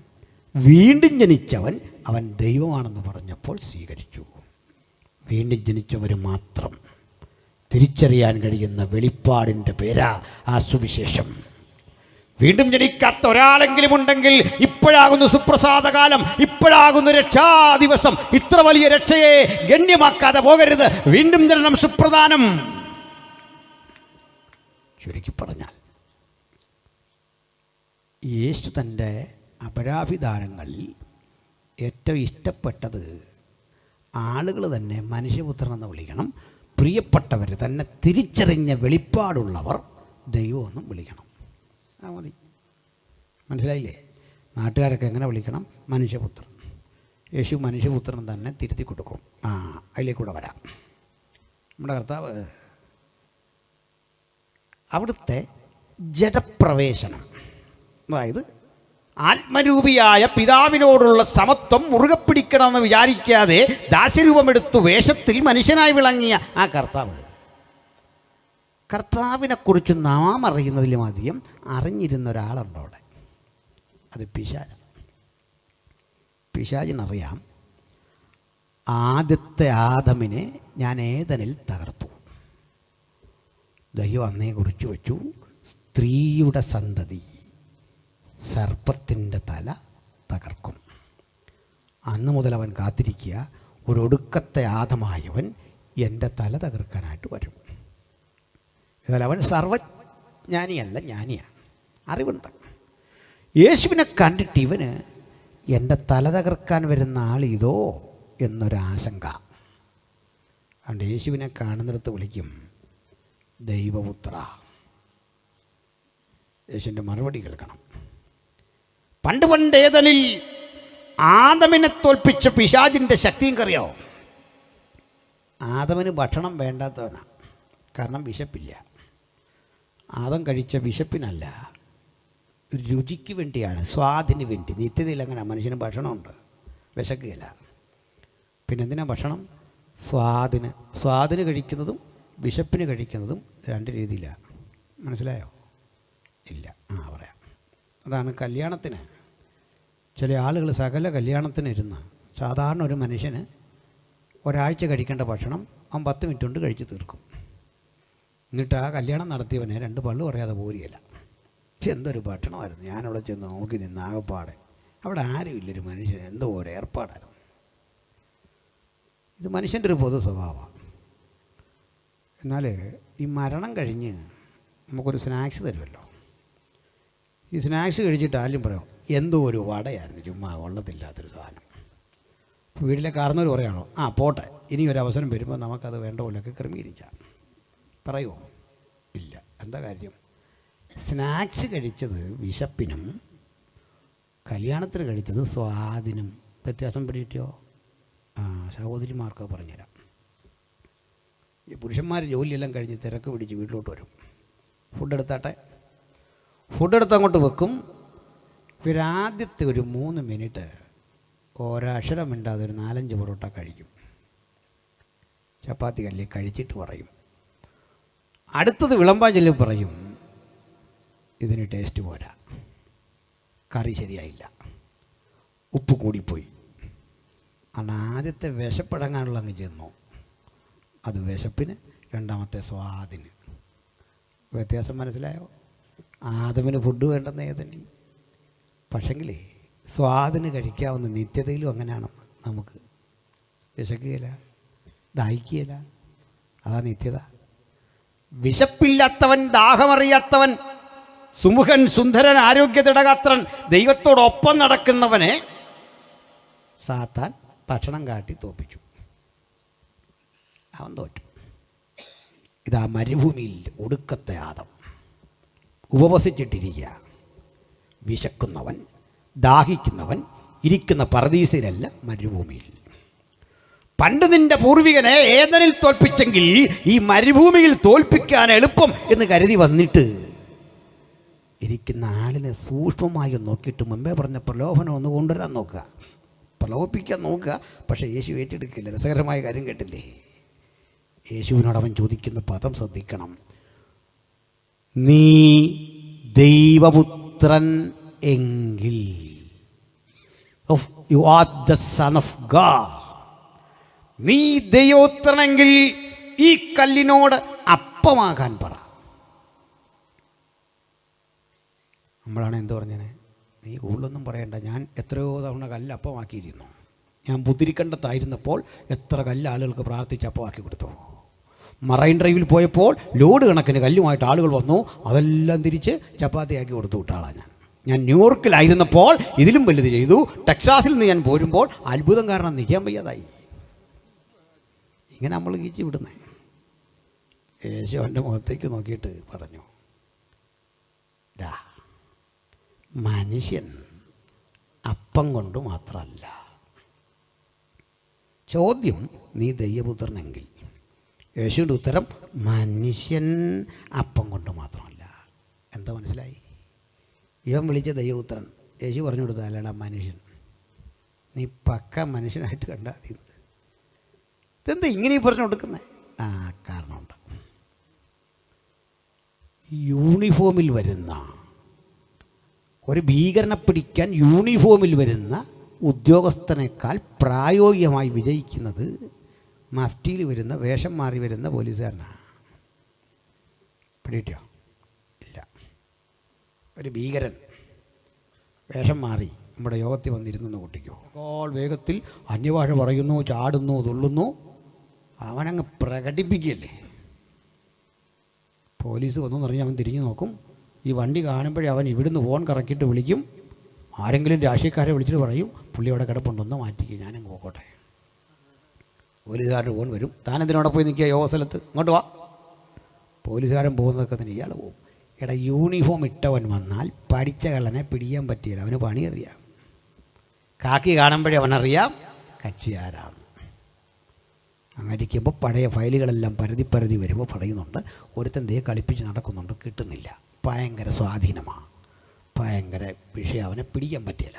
വീണ്ടും ജനിച്ചവൻ, അവൻ ദൈവമാണെന്ന് പറഞ്ഞപ്പോൾ സ്വീകരിച്ചു. വീണ്ടും ജനിച്ചവർ മാത്രം തിരിച്ചറിയാൻ കഴിയുന്ന വെളിപ്പാടിൻ്റെ പേരാ ആ സുവിശേഷം. വീണ്ടും ജനിക്കാത്ത ഒരാളെങ്കിലും ഉണ്ടെങ്കിൽ ഇപ്പോഴാകുന്നു സുപ്രസാദകാലം, ഇപ്പോഴാകുന്നു രക്ഷാ ദിവസം. ഇത്ര വലിയ രക്ഷയെ ഗണ്യമാക്കാതെ പോകരുത്. വീണ്ടും ജനനം സുപ്രധാനം. ചുരുക്കി പറഞ്ഞാൽ യേശു തൻ്റെ അപരാഭിധാനങ്ങളിൽ ഏറ്റവും ഇഷ്ടപ്പെട്ടത് ആളുകൾ തന്നെ മനുഷ്യപുത്രനെന്ന് വിളിക്കണം, പ്രിയപ്പെട്ടവർ തന്നെ തിരിച്ചറിഞ്ഞ വെളിപ്പാടുള്ളവർ ദൈവമെന്നും വിളിക്കണം. മതി. മനസ്സിലായില്ലേ? നാട്ടുകാരൊക്കെ എങ്ങനെ വിളിക്കണം? മനുഷ്യപുത്രൻ. യേശു മനുഷ്യപുത്രൻ തന്നെ തിരുത്തി കൊടുക്കും. അതിലേക്കൂടെ വരാം. നമ്മുടെ കർത്താവ് അവിടുത്തെ ജഡപ്രവേശനം, അതായത് ആത്മരൂപിയായ പിതാവിനോടുള്ള സമത്വം മുറുകെ പിടിക്കണമെന്ന് വിചാരിക്കാതെ ദാസ്യരൂപമെടുത്തു വേഷത്തിൽ മനുഷ്യനായി വിളങ്ങിയ ആ കർത്താവിനെക്കുറിച്ച് നാം അറിയുന്നതിലും അധികം അറിഞ്ഞിരുന്ന ഒരാളുണ്ട് അവിടെ. അത് പിശാചിനറിയാം, ആദ്യത്തെ ആദമിനെ ഞാൻ ഏദനിൽ തകർത്തു. ദൈവം അന്നേ കുറിച്ച് വെച്ചു, സ്ത്രീയുടെ സന്തതി സർപ്പത്തിൻ്റെ തല തകർക്കും. അന്ന് മുതൽ അവൻ കാത്തിരിക്കുക, ഒരൊടുക്കത്തെ ആദമായവൻ എൻ്റെ തല തകർക്കാനായിട്ട് വരും. എന്നാൽ അവൻ സർവജ്ഞാനിയല്ല, ജ്ഞാനിയാണ്, അറിവുണ്ട്. യേശുവിനെ കണ്ടിട്ട് ഇവന് എൻ്റെ തല തകർക്കാൻ വരുന്ന ആൾ ഇതോ എന്നൊരാശങ്ക. അതുകൊണ്ട് യേശുവിനെ കാണുന്നിടത്ത് വിളിക്കും ദൈവപുത്ര. യേശുവിൻ്റെ മറുപടി കേൾക്കണം. പണ്ട് ഏദനിൽ ആദമിനെ തോൽപ്പിച്ച പിശാചിൻ്റെ ശക്തിയും കറിയോ? ആദമിന് ഭക്ഷണം വേണ്ടാത്തവനാണ്, കാരണം വിശപ്പില്ല. ആദം കഴിച്ച വിശപ്പിനല്ല, രുചിക്ക് വേണ്ടിയാണ്, സ്വാദിന് വേണ്ടി. നിത്യതയിൽ അങ്ങനെ മനുഷ്യന് ഭക്ഷണമുണ്ട്, വിശക്കുകയില്ല. പിന്നെ എന്തിനാ ഭക്ഷണം? സ്വാദിന് കഴിക്കുന്നതും വിശപ്പിന് കഴിക്കുന്നതും രണ്ട് രീതിയിലാണ്. മനസ്സിലായോ? ഇല്ല. പറയാം. അതാണ് കല്യാണത്തിന് ചില ആളുകൾ സകല കല്യാണത്തിന് ഇരുന്ന് സാധാരണ ഒരു മനുഷ്യന് ഒരാഴ്ച കഴിക്കേണ്ട ഭക്ഷണം അവൻ 10 മിനിറ്റ് കൊണ്ട് കഴിച്ച് തീർക്കും. എന്നിട്ട് ആ കല്യാണം നടത്തിയവനെ 2 പള്ളു പറയാതെ പോരിയല്ല. എന്തൊരു ഭക്ഷണമായിരുന്നു. ഞാനവിടെ ചെന്ന് നോക്കി നിന്ന് ആകപ്പാടെ അവിടെ ആരുമില്ലൊരു മനുഷ്യൻ, എന്തോ ഒരു ഏർപ്പാടായിരുന്നു. ഇത് മനുഷ്യൻ്റെ ഒരു പൊതു സ്വഭാവമാണ്. എന്നാൽ ഈ മരണം കഴിഞ്ഞ് നമുക്കൊരു സ്നാക്സ് തരുമല്ലോ. ഈ സ്നാക്സ് കഴിച്ചിട്ട് ആരും പറയാം എന്തോ ഒരു വടയായിരുന്നു, ചുമ്മാ ഉള്ളതില്ലാത്തൊരു സാധനം. വീട്ടിലെ കാർന്നവർ പറയാണോ പോട്ടെ, ഇനി ഒരു അവസരം വരുമ്പോൾ നമുക്കത് വേണ്ട പോലെയൊക്കെ ക്രമീകരിക്കാം. പറയുമോ? ഇല്ല. എന്താ കാര്യം? സ്നാക്സ് കഴിച്ചത് വിശപ്പിനും കല്യാണത്തിന് കഴിച്ചത് സ്വാദിനും വ്യത്യാസം പിടിയിട്ടോ? സഹോദരിമാർക്ക് പറഞ്ഞുതരാം. ഈ പുരുഷന്മാർ ജോലിയെല്ലാം കഴിഞ്ഞ് തിരക്ക് പിടിച്ച് വീട്ടിലോട്ട് വരും. ഫുഡ് അങ്ങോട്ട് വെക്കും. ഇവരാദ്യത്തെ ഒരു 3 മിനിറ്റ് ഒരക്ഷരം മിണ്ടാതെ ഒരു 4-5 പൊറോട്ട കഴിക്കും. ചപ്പാത്തി കല്ലിൽ കഴിച്ചിട്ട് പറയും, അടുത്തത് വിളമ്പാൻ ചെല്ലി പറയും ഇതിന് ടേസ്റ്റ് പോരാ, കറി ശരിയായില്ല, ഉപ്പ് കൂടിപ്പോയി. കാരണം ആദ്യത്തെ വിശപ്പടങ്ങാനുള്ള അങ്ങ് ചെന്നു. അത് വിശപ്പിന്, രണ്ടാമത്തെ സ്വാദിന്. വ്യത്യാസം മനസ്സിലായോ? ആദമിന് ഫുഡ് വേണ്ടെന്ന് ഏതെങ്കിൽ, പക്ഷെങ്കിൽ സ്വാദിന് കഴിക്കാവുന്ന നിത്യതയിലും അങ്ങനെയാണെന്ന്. നമുക്ക് വിശക്കുകയില്ല, ദാഹിക്കുകയില്ല. അതാ നിത്യത. വിശപ്പില്ലാത്തവൻ, ദാഹമറിയാത്തവൻ, സുമുഖൻ, സുന്ദരൻ, ആരോഗ്യതിടകാത്രൻ, ദൈവത്തോടൊപ്പം നടക്കുന്നവനെ സാത്താൻ ഭക്ഷണം കാട്ടി തോപ്പിച്ചു. അവൻ തോറ്റു. ഇതാ മരുഭൂമിയിൽ ഒടുക്കത്തെ ആദം ഉപവസിച്ചിട്ടിരിക്കുക. വിശക്കുന്നവൻ, ദാഹിക്കുന്നവൻ ഇരിക്കുന്ന പർദീസയിലല്ല, മരുഭൂമിയിൽ. പണ്ട് നിന്റെ പൂർവികനെ ഏദനിൽ തോൽപ്പിച്ചെങ്കിൽ ഈ മരുഭൂമിയിൽ തോൽപ്പിക്കാൻ എളുപ്പം എന്ന് കരുതി വന്നിട്ട് ഇരിക്കുന്ന ആളിനെ സൂക്ഷ്മമായി നോക്കിയിട്ട് മുമ്പേ പറഞ്ഞ പ്രലോഭനം ഒന്ന് കൊണ്ടുവരാൻ നോക്കുക, പ്രലോഭിപ്പിക്കാൻ നോക്കുക. പക്ഷേ യേശു ഏറ്റെടുക്കില്ല. രസകരമായ കാര്യം കേട്ടില്ലേ? യേശുവിനോട് അവൻ ചോദിക്കുന്ന പദം ശ്രദ്ധിക്കണം. നീ ദൈവപുത്രൻ എങ്കിൽ, you are the son of God, നീ ദൈവപുത്രനെങ്കിൽ ഈ കല്ലിനോട് അപ്പമാകാൻ പറ. നമ്മളാണ് എന്ത് പറഞ്ഞേ? നീ കൂടുതലൊന്നും പറയണ്ട, ഞാൻ എത്രയോ തവണ കല്ല് അപ്പമാക്കിയിരുന്നു. ഞാൻ ബുദ്ധിരിക്കണ്ടത്തായിരുന്നപ്പോൾ എത്ര കല്ല് ആളുകൾക്ക് പ്രാർത്ഥിച്ച് അപ്പമാക്കി കൊടുത്തു. മറൈൻ ഡ്രൈവിൽ പോയപ്പോൾ ലോഡ് കണക്കിന് കല്ലുമായിട്ട് ആളുകൾ വന്നു, അതെല്ലാം തിരിച്ച് ചപ്പാത്തിയാക്കി കൊടുത്തു വിട്ട ആളാണ് ഞാൻ. ന്യൂയോർക്കിലായിരുന്നപ്പോൾ ഇതിലും വലുത് ചെയ്തു. ടെക്സാസിൽ നിന്ന് ഞാൻ പോരുമ്പോൾ അത്ഭുതം കാരണം നിൽക്കാൻ വയ്യാതായി. ഇങ്ങനെ നമ്മൾ കീച്ചു വിടുന്നേ. യേശു അവൻ്റെ മുഖത്തേക്ക് നോക്കിയിട്ട് പറഞ്ഞു, ഡാ, മനുഷ്യൻ അപ്പം കൊണ്ട് മാത്രമല്ല. ചോദ്യം, നീ ദൈവപുത്രനെങ്കിൽ. യേശുവിൻ്റെ ഉത്തരം, മനുഷ്യൻ അപ്പം കൊണ്ട് മാത്രമല്ല. എന്താ മനസ്സിലായി? ഇവൻ വിളിച്ച ദൈവപുത്രൻ, യേശു പറഞ്ഞു കൊടുത്തല്ലടാ മനുഷ്യൻ. നീ പക്ക മനുഷ്യനായിട്ട് കണ്ടാൽ മതി. ഇതെന്താ ഇങ്ങനെ പറഞ്ഞു കൊടുക്കുന്നത്? കാരണമുണ്ട്. യൂണിഫോമിൽ വരുന്ന ഒരു ഭീകരനെ പിടിക്കാൻ യൂണിഫോമിൽ വരുന്ന ഉദ്യോഗസ്ഥനേക്കാൾ പ്രായോഗികമായി വിജയിക്കുന്നത് മഫ്റ്റിയിൽ വരുന്ന, വേഷം മാറി വരുന്ന പോലീസുകാരനാണ്. പിടിയിട്ടോ? ഇല്ല. ഒരു ഭീകരൻ വേഷം മാറി നമ്മുടെ യോഗത്തിൽ വന്നിരുന്നു കൂട്ടിക്കോ, അപ്പോൾ വേഗത്തിൽ അന്യഭാഷ പറയുന്നു, ചാടുന്നു, തുള്ളുന്നു, അവനങ്ങ് പ്രകടിപ്പിക്കുകയല്ലേ. പോലീസ് വന്നു പറഞ്ഞ് അവൻ തിരിഞ്ഞു നോക്കും. ഈ വണ്ടി കാണുമ്പോഴേ അവൻ ഇവിടുന്ന് ഫോൺ കറക്കിയിട്ട് വിളിക്കും. ആരെങ്കിലും രാഷ്ട്രീയക്കാരെ വിളിച്ചിട്ട് പറയും, പുള്ളി അവിടെ കിടപ്പുണ്ടെന്ന് മാറ്റിക്കുക, ഞാനങ്ങ് പോക്കോട്ടെ. പോലീസുകാരുടെ ഫോൺ വരും, താനെന്തിനോടെ പോയി നിൽക്കുക യോഗ സ്ഥലത്ത്, ഇങ്ങോട്ട് വാ. പോലീസുകാരൻ പോകുന്നതൊക്കെ തന്നെ ഇയാൾ പോകും. യൂണിഫോം ഇട്ടവൻ വന്നാൽ പഠിച്ച കള്ളനെ പിടിക്കാൻ പറ്റിയില്ല, അവന് പണി അറിയാം. കാക്കി കാണുമ്പോഴേ അവനറിയാം കക്ഷി ആരാണ്. അങ്ങനെ ഇരിക്കുമ്പോൾ പഴയ ഫയലുകളെല്ലാം പരതി വരുമ്പോൾ പറയുന്നുണ്ട്, ഒരുത്തൻ ദേ കളിപ്പിച്ച് നടക്കുന്നുണ്ട്, കിട്ടുന്നില്ല, ഭയങ്കര സ്വാധീനമാണ്, ഭയങ്കര വിഷയം, അവനെ പിടിക്കാൻ പറ്റില്ല.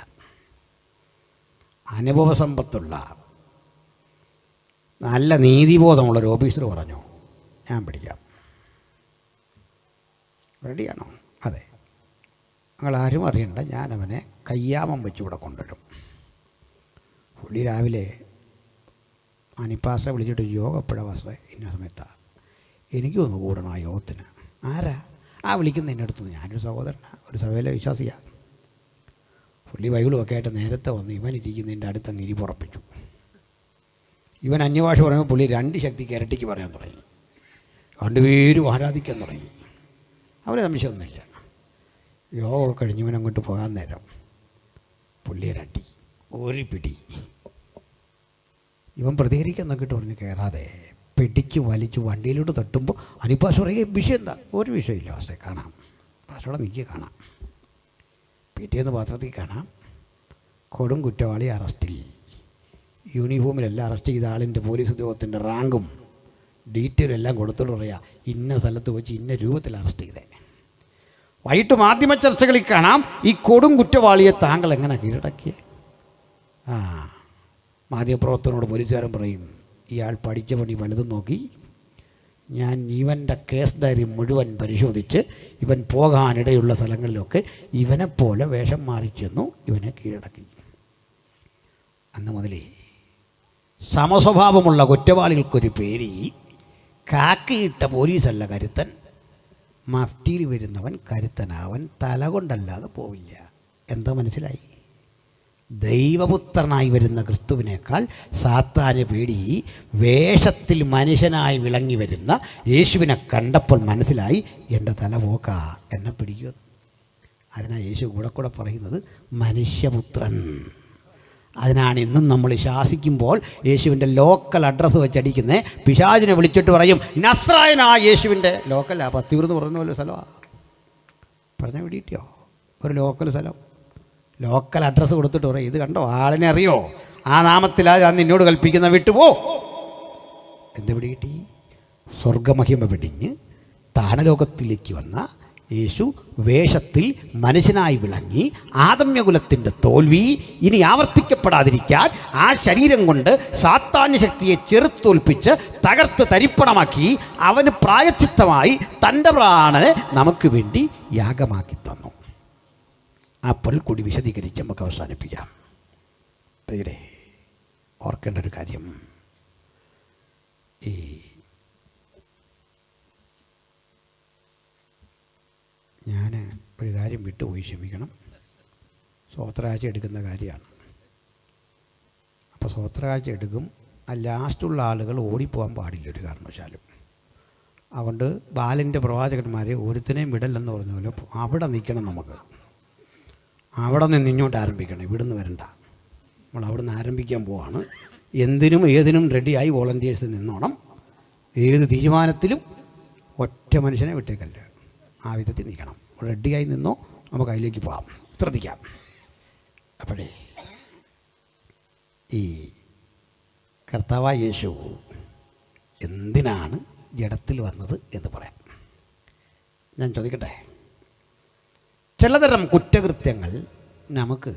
അനുഭവ സമ്പത്തുള്ള നല്ല നീതിബോധമുള്ളൊരു ഓഫീസർ പറഞ്ഞു, ഞാൻ പിടിക്കാം. റെഡിയാണോ? അതെ. നിങ്ങളാരും അറിയണ്ട, ഞാൻ അവനെ കയ്യാമം വെച്ച് ഇവിടെ കൊണ്ടുവരും. പുള്ളി രാവിലെ അനിപ്പാസ്റ്ററെ വിളിച്ചിട്ട് യോഗ എപ്പോഴാണ് പാസ്റ്ററെ? ഇന്ന സമയത്താണ്. എനിക്കും ഒന്ന് കൂടണം ആ യോഗത്തിന്. ആരാ ആ വിളിക്കുന്ന എൻ്റെ അടുത്ത്? ഞാനൊരു സഹോദരനാണ്, ഒരു സഭയിലെ വിശ്വാസിയാണ്. പുള്ളി ബൈബിളുമൊക്കെ ആയിട്ട് നേരത്തെ വന്ന് ഇവൻ ഇരിക്കുന്നതിൻ്റെ അടുത്തങ്ങ് ഇരിപ്പുറപ്പിച്ചു. ഇവൻ അന്യഭാഷ പറയുമ്പോൾ പുള്ളി 2 ശക്തിക്ക് ഇരട്ടിക്ക് പറയാൻ തുടങ്ങി. 2 പേരും ആരാധിക്കാൻ തുടങ്ങി. അവരെ സംശയമൊന്നുമില്ല. യോഗ കഴിഞ്ഞ് ഇവൻ അങ്ങോട്ട് പോകാൻ നേരം പുള്ളിയെ രട്ടി ഒരു പിടി. ഇവൻ പ്രതികരിക്കാൻ നോക്കിയിട്ട് പറഞ്ഞ് കയറാതെ പിടിച്ച് വലിച്ച് വണ്ടിയിലോട്ട് തട്ടുമ്പോൾ അനിപ്പാസ് പറയും, വിഷയം എന്താ? ഒരു വിഷയമില്ല പാസ്റ്റേ, കാണാം. പാസ്റ്റോടെ നിൽക്കുക, കാണാം. പിറ്റേന്ന് പത്രത്തിൽ കാണാം, കൊടും കുറ്റവാളി അറസ്റ്റിൽ. യൂണിഫോമിലെല്ലാം അറസ്റ്റ് ചെയ്ത ആളിൻ്റെ പോലീസ് ഉദ്യോഗത്തിൻ്റെ റാങ്കും ഡീറ്റെയിലും എല്ലാം കൊടുത്തോണ്ട് പറയാം, ഇന്ന സ്ഥലത്ത് വെച്ച് ഇന്ന രൂപത്തിൽ അറസ്റ്റ് ചെയ്തേ. വൈകിട്ട് മാധ്യമ ചർച്ചകളിൽ കാണാം, ഈ കൊടും കുറ്റവാളിയെ താങ്കൾ എങ്ങനെ കീഴടക്കിയേ? മാധ്യമപ്രവർത്തനോട് പോലീസുകാരൻ പറയും, ഇയാൾ പഠിച്ച പണി പലതും നോക്കി, ഞാൻ ഇവൻ്റെ കേസ് ഡയറി മുഴുവൻ പരിശോധിച്ച് ഇവൻ പോകാനിടയുള്ള സ്ഥലങ്ങളിലൊക്കെ ഇവനെപ്പോലെ വേഷം മാറിച്ചെന്നു ഇവനെ കീഴടക്കി. അന്ന് മുതലേ സമസ്വഭാവമുള്ള കുറ്റവാളികൾക്കൊരു പേര്, കാക്കിയിട്ട പോലീസല്ല കരുത്തൻ, മഫ്റ്റിയിൽ വരുന്നവൻ കരുത്തനാവൻ തല കൊണ്ടല്ലാതെ പോവില്ല. എന്താ മനസ്സിലായി? ദൈവപുത്രനായി വരുന്ന ക്രിസ്തുവിനേക്കാൾ സാത്താന് പേടി വേഷത്തിൽ മനുഷ്യനായി വിളങ്ങി വരുന്ന യേശുവിനെ കണ്ടപ്പോൾ മനസ്സിലായി, എൻ്റെ തല പോക്ക, എന്നെ പിടിക്കുക. അതിനാണ് യേശു കൂടെ പറയുന്നത് മനുഷ്യപുത്രൻ. അതിനാണ് ഇന്നും നമ്മൾ ശാസിക്കുമ്പോൾ യേശുവിൻ്റെ ലോക്കൽ അഡ്രസ്സ് വെച്ചടിക്കുന്നത്. പിശാചിനെ വിളിച്ചിട്ട് പറയും, നസ്രായനാ യേശുവിൻ്റെ ലോക്കലാണ്. പത്തിയൂർ എന്ന് പറയുന്ന പോലെ സ്ഥലമാണ്. പറഞ്ഞ പിടിയിട്ടോ, ഒരു ലോക്കൽ സ്ഥലം. ലോക്കൽ അഡ്രസ്സ് കൊടുത്തിട്ട് പറയും, ഇത് കണ്ടോ, ആളിനെ അറിയോ, ആ നാമത്തിലാണ് ഞാൻ നിന്നോട് കൽപ്പിക്കുന്ന, വിട്ടുപോ. എന്ത് പിടികിട്ടി? സ്വർഗമഹിമ പിടിഞ്ഞ് താണലോകത്തിലേക്ക് വന്ന യേശു വേഷത്തിൽ മനുഷ്യനായി വിളങ്ങി ആദമ്യകുലത്തിൻ്റെ തോൽവി ഇനി ആവർത്തിക്കപ്പെടാതിരിക്കാൻ ആ ശരീരം കൊണ്ട് സാത്താന്യ ശക്തിയെ ചെറുത്തോൽപ്പിച്ച് തകർത്ത് തരിപ്പണമാക്കി അവന് പ്രായച്ചിത്തമായി തൻ്റെ പ്രാണനെ നമുക്ക് വേണ്ടി യാഗമാക്കി തന്നു. അപ്പോൾ കൂടി വിശദീകരിച്ച് നമുക്ക് അവസാനിപ്പിക്കാം. പ്രിയരെ, ഓർക്കേണ്ട ഒരു കാര്യം, ഈ ഞാൻ ഒരു കാര്യം വിട്ടുപോയി, ക്ഷമിക്കണം. സ്വോത്രകാഴ്ച എടുക്കുന്ന കാര്യമാണ്. അപ്പോൾ സ്വോത്രകാഴ്ച എടുക്കും, ആ ലാസ്റ്റുള്ള ആളുകൾ ഓടിപ്പോകാൻ പാടില്ല ഒരു കാരണവശാലും. അതുകൊണ്ട് ബാലിൻ്റെ പ്രവാചകന്മാരെ ഒരുത്തിനെയും വിടല്ലെന്ന് പറഞ്ഞ പോലെ അവിടെ നിൽക്കണം. നമുക്ക് അവിടെ നിന്ന് ഇങ്ങോട്ട് ആരംഭിക്കണം, ഇവിടുന്ന് വരണ്ട. നമ്മൾ അവിടെ നിന്ന് ആരംഭിക്കാൻ പോവാണ്. എന്തിനും ഏതിനും റെഡിയായി വോളണ്ടിയേഴ്സ് നിന്നോണം. ഏത് തീരുമാനത്തിലും ഒറ്റ മനുഷ്യനെ വിട്ടേക്കല്ല, ആ വിധത്തിൽ നിൽക്കണം. റെഡിയായി നിന്നോ, നമുക്ക് അതിലേക്ക് പോകാം. ശ്രദ്ധിക്കാം. അപ്പോഴേ ഈ കർത്താവായ യേശു എന്തിനാണ് ജഡത്തിൽ വന്നത് എന്ന് പറയാം. ഞാൻ ചോദിക്കട്ടെ, ചിലതരം കുറ്റകൃത്യങ്ങൾ നമുക്ക്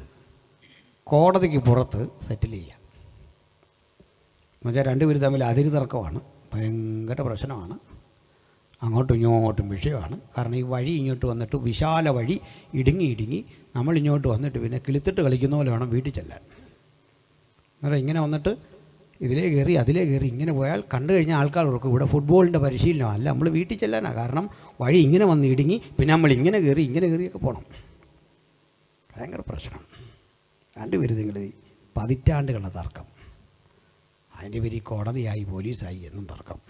കോടതിക്ക് പുറത്ത് സെറ്റിൽ ചെയ്യാം. എന്നുവെച്ചാൽ 2 പേര് തമ്മിൽ അതിര് തർക്കമാണ്, ഭയങ്കര പ്രശ്നമാണ്, അങ്ങോട്ടും ഇങ്ങോട്ടും വിഷയമാണ്. കാരണം ഈ വഴി ഇങ്ങോട്ട് വന്നിട്ട് വിശാല വഴി ഇടുങ്ങി നമ്മൾ ഇങ്ങോട്ട് വന്നിട്ട് പിന്നെ കിളിത്തിട്ട് കളിക്കുന്ന പോലെ വേണം വീട്ടിൽ ചെല്ലാൻ. അന്നേരം ഇങ്ങനെ വന്നിട്ട് ഇതിലേ കയറി അതിലേ കയറി ഇങ്ങനെ പോയാൽ കണ്ടു കഴിഞ്ഞാൽ ആൾക്കാർ ഓർക്കും ഇവിടെ ഫുട്ബോളിൻ്റെ പരിശീലനം അല്ല, നമ്മൾ വീട്ടിൽ ചെല്ലാനാണ്. കാരണം വഴി ഇങ്ങനെ വന്ന് ഇടുങ്ങി, പിന്നെ നമ്മൾ ഇങ്ങനെ കയറിയൊക്കെ പോകണം. ഭയങ്കര പ്രശ്നം. 2 പേര് നിങ്ങൾ പതിറ്റാണ്ടുകളുടെ തർക്കം, അതിൻ്റെ പേര് കോടതിയായി പോലീസായി എന്നും തർക്കം.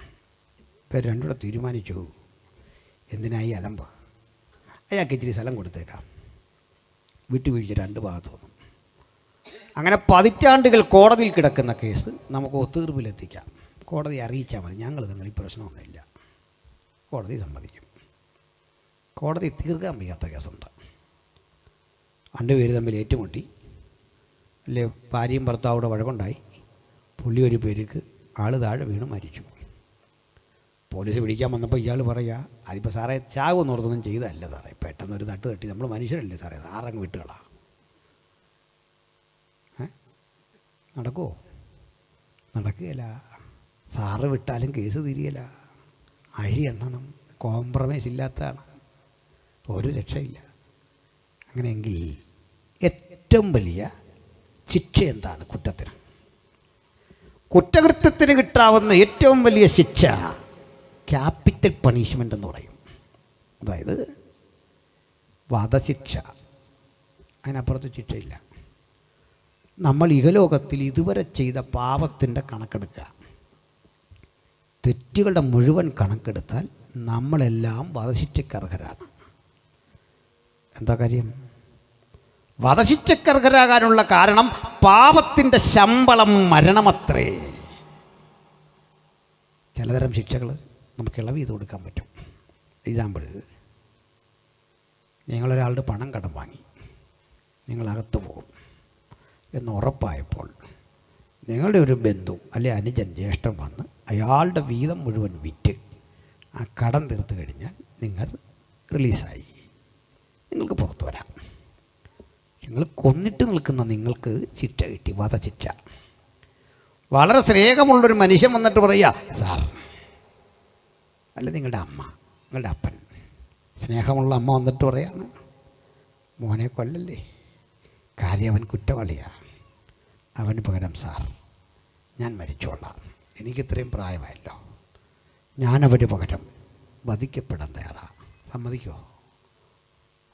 ഇവർ 2 കൂടെ തീരുമാനിച്ചു, എന്തിനായി അലമ്പ്, അയാൾക്ക് ഇച്ചിരി സ്ഥലം കൊടുത്തേക്കാം, വിട്ടുവീഴ്ച 2 ഭാഗത്തു നിന്നും. അങ്ങനെ പതിറ്റാണ്ടുകൾ കോടതിയിൽ കിടക്കുന്ന കേസ് നമുക്ക് ഒത്തുതീർപ്പിലെത്തിക്കാം. കോടതി അറിയിച്ചാൽ മതി, ഞങ്ങൾ തങ്ങൾ ഈ പ്രശ്നമൊന്നുമില്ല. കോടതി സമ്മതിക്കും. കോടതി തീർക്കാൻ വയ്യാത്ത കേസുണ്ട്. 2 പേര് തമ്മിൽ ഏറ്റുമുട്ടി, അല്ലേ, ഭാര്യയും ഭർത്താവോടെ വഴക്കുണ്ടായി, പുള്ളി ഒരു പേർക്ക് ആൾ താഴെ വീണ് മരിച്ചു. പോലീസ് പിടിക്കാൻ വന്നപ്പോൾ ഇയാൾ പറയുക, അതിപ്പോൾ സാറേ ചാവെന്ന് ഓർത്തൊന്നും ചെയ്തതല്ല സാറേ, പെട്ടെന്നൊരു തട്ട് തട്ടി, നമ്മൾ മനുഷ്യരല്ലേ സാറേ, സാറങ്ങ് വിട്ടുകളാ. നടക്കുമോ? നടക്കുകയില്ല. സാറ് വിട്ടാലും കേസ് തിരിയല, അഴി എണ്ണണം, കോംപ്രമൈസ് ഇല്ലാത്തതാണ്, ഒരു രക്ഷയില്ല. അങ്ങനെയെങ്കിൽ ഏറ്റവും വലിയ ശിക്ഷ എന്താണ് കുറ്റത്തിന്? കുറ്റകൃത്യത്തിന് കിട്ടാവുന്ന ഏറ്റവും വലിയ ശിക്ഷ ക്യാപിറ്റൽ പണിഷ്മെൻ്റ് എന്ന് പറയും. അതായത് വധശിക്ഷ. അതിനപ്പുറത്ത് ശിക്ഷയില്ല. നമ്മൾ ഇഹലോകത്തിൽ ഇതുവരെ ചെയ്ത പാപത്തിൻ്റെ കണക്കെടുക്കുക. തെറ്റുകളുടെ മുഴുവൻ കണക്കെടുത്താൽ നമ്മളെല്ലാം വധശിക്ഷയ്ക്കർഹരാണ്. എന്താ കാര്യം? വധശിക്ഷയ്ക്കർഹരാകാനുള്ള കാരണം പാപത്തിൻ്റെ ശമ്പളം മരണമത്രേ. ചിലതരം ശിക്ഷകൾ നമുക്ക് ഇളവ് ചെയ്ത് കൊടുക്കാൻ പറ്റും. എക്സാമ്പിൾ, നിങ്ങളൊരാളുടെ പണം കടം വാങ്ങി, നിങ്ങളകത്ത് പോകും എന്ന് ഉറപ്പായപ്പോൾ നിങ്ങളുടെ ഒരു ബന്ധു അല്ലെ അനുജൻ ജ്യേഷ്ഠൻ വന്ന് അയാളുടെ വീതം മുഴുവൻ വിറ്റ് ആ കടം തീർത്ത് കഴിഞ്ഞാൽ നിങ്ങൾ റിലീസായി, നിങ്ങൾക്ക് പുറത്തു വരാം. നിങ്ങൾ കൊന്നിട്ട് നിൽക്കുന്ന നിങ്ങൾക്ക് ശിക്ഷ കിട്ടി, വധശിക്ഷ. വളരെ സ്നേഹമുള്ളൊരു മനുഷ്യൻ വന്നിട്ട് പറയുക, സാർ, അല്ല നിങ്ങളുടെ അമ്മ, നിങ്ങളുടെ അപ്പൻ, സ്നേഹമുള്ള അമ്മ വന്നിട്ട് പറയാണ്, മോനെ കൊല്ലല്ലേ, കാര്യം അവൻ കുറ്റവാളിയാണ്, അവന് പകരം സാർ ഞാൻ മരിച്ചോളാം, എനിക്കിത്രയും പ്രായമായല്ലോ, ഞാനവന് പകരം വധിക്കപ്പെടാൻ തയ്യാറാണ്, സമ്മതിക്കുമോ?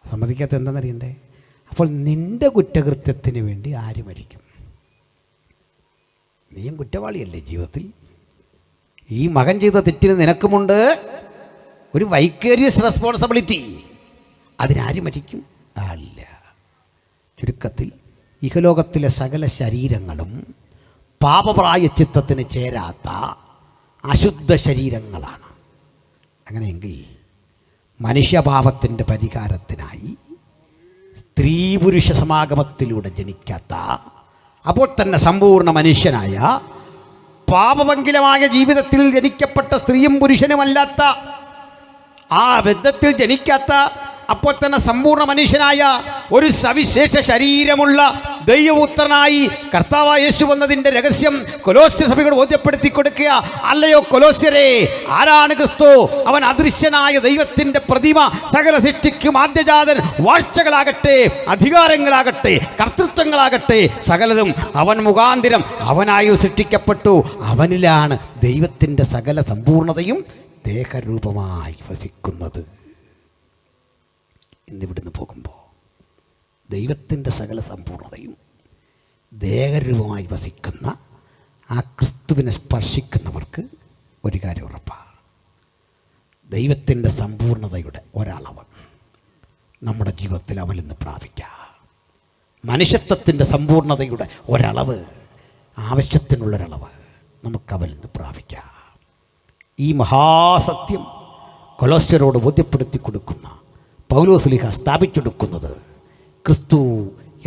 സമ്മതിക്കാത്ത എന്താണെന്നറിയണ്ടേ? അപ്പോൾ നിൻ്റെ കുറ്റകൃത്യത്തിന് വേണ്ടി ആര് മരിക്കും? നീയും കുറ്റവാളിയല്ലേ ജീവിതത്തിൽ? ഈ മകൻ ചെയ്ത തെറ്റിന് നിനക്കുമുണ്ട് ഒരു വൈക്കേരിയസ് റെസ്പോൺസിബിലിറ്റി. അതിനാര് മരിക്കും? ആളില്ല. ചുരുക്കത്തിൽ ഇഹലോകത്തിലെ സകല ശരീരങ്ങളും പാപപ്രായശ്ചിത്തത്തിന് ചേരാത്ത അശുദ്ധ ശരീരങ്ങളാണ്. അങ്ങനെയെങ്കിൽ മനുഷ്യഭാവത്തിൻ്റെ പരിഹാരത്തിനായി സ്ത്രീ പുരുഷ സമാഗമത്തിലൂടെ ജനിക്കാത്ത, അപ്പോൾ തന്നെ സമ്പൂർണ്ണ മനുഷ്യനായ, പാപഭംഗിലമായ ജീവിതത്തിൽ ജനിക്കപ്പെട്ട സ്ത്രീയും പുരുഷനുമല്ലാത്ത, ആ ബന്ധത്തിൽ ജനിക്കാത്ത, അപ്പോൾ തന്നെ സമ്പൂർണ്ണ മനുഷ്യനായ ഒരു സവിശേഷ ശരീരമുള്ള ദൈവപുത്രനായി കർത്താവായ യേശു വന്നതിൻ്റെ രഹസ്യം കൊലോസ്യ സഭയോട് ബോധ്യപ്പെടുത്തി കൊടുക്കുക. അല്ലയോ കൊലോസ്യരെ, ആരാണ് ക്രിസ്തു? അവൻ അദൃശ്യനായ ദൈവത്തിൻ്റെ പ്രതിമ, സകല സൃഷ്ടിക്കും ആദ്യജാതൻ. വാഴ്ചകളാകട്ടെ, അധികാരങ്ങളാകട്ടെ, കർത്തൃത്വങ്ങളാകട്ടെ, സകലതും അവൻ മുഖാന്തിരം അവനായി സൃഷ്ടിക്കപ്പെട്ടു. അവനിലാണ് ദൈവത്തിൻ്റെ സകല സമ്പൂർണതയും ദേഹരൂപമായി വസിക്കുന്നത്. ഇന്നിവിടുന്ന് പോകുമ്പോൾ ദൈവത്തിൻ്റെ സകല സമ്പൂർണതയും ദേഹരൂപമായി വസിക്കുന്ന ആ ക്രിസ്തുവിനെ സ്പർശിക്കുന്നവർക്ക് ഒരു കാര്യം ഉറപ്പാണ്, ദൈവത്തിൻ്റെ സമ്പൂർണതയുടെ ഒരളവ് നമ്മുടെ ജീവിതത്തിൽ അവൽ നിന്ന് പ്രാപിക്കുക. മനുഷ്യത്വത്തിൻ്റെ സമ്പൂർണതയുടെ ഒരളവ്, ആവശ്യത്തിനുള്ളൊരളവ് നമുക്ക് അവൽ നിന്ന് പ്രാപിക്കാം. ഈ മഹാസത്യം കൊലോസ്യരോട് ബോധ്യപ്പെടുത്തി കൊടുക്കുന്ന പൗലോസ്ലീഹ സ്ഥാപിച്ചെടുക്കുന്നത് ക്രിസ്തു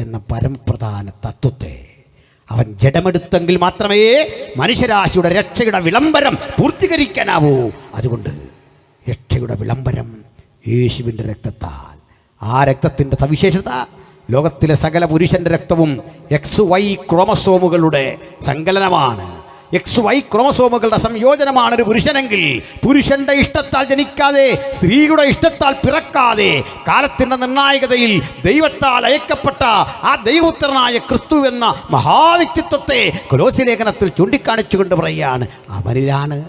എന്ന പരമപ്രധാന തത്വത്തെ അവൻ ജഡമെടുത്തെങ്കിൽ മാത്രമേ മനുഷ്യരാശിയുടെ രക്ഷയുടെ വിളംബരം പൂർത്തീകരിക്കാനാവൂ. അതുകൊണ്ട് രക്ഷയുടെ വിളംബരം യേശുവിൻ്റെ രക്തത്താൽ. ആ രക്തത്തിൻ്റെ സവിശേഷത, ലോകത്തിലെ സകല പുരുഷൻ്റെ രക്തവും XY ക്രോമസോമുകളുടെ സങ്കലനമാണ്. XY ക്രോമസോമുകളുടെ സംയോജനമാണ് ഒരു പുരുഷനെങ്കിൽ, പുരുഷന്റെ ഇഷ്ടത്താൽ ജനിക്കാതെ, സ്ത്രീയുടെ ഇഷ്ടത്താൽ പിറക്കാതെ, കാലത്തിൻ്റെ നിർണായകതയിൽ ദൈവത്താൽ അയക്കപ്പെട്ട ആ ദൈവപുത്രനായ ക്രിസ്തു എന്ന മഹാവ്യക്തിത്വത്തെ കൊലോസ്യ ലേഖനത്തിൽ ചൂണ്ടിക്കാണിച്ചുകൊണ്ട് പറയുകയാണ്, അവനിലാണ്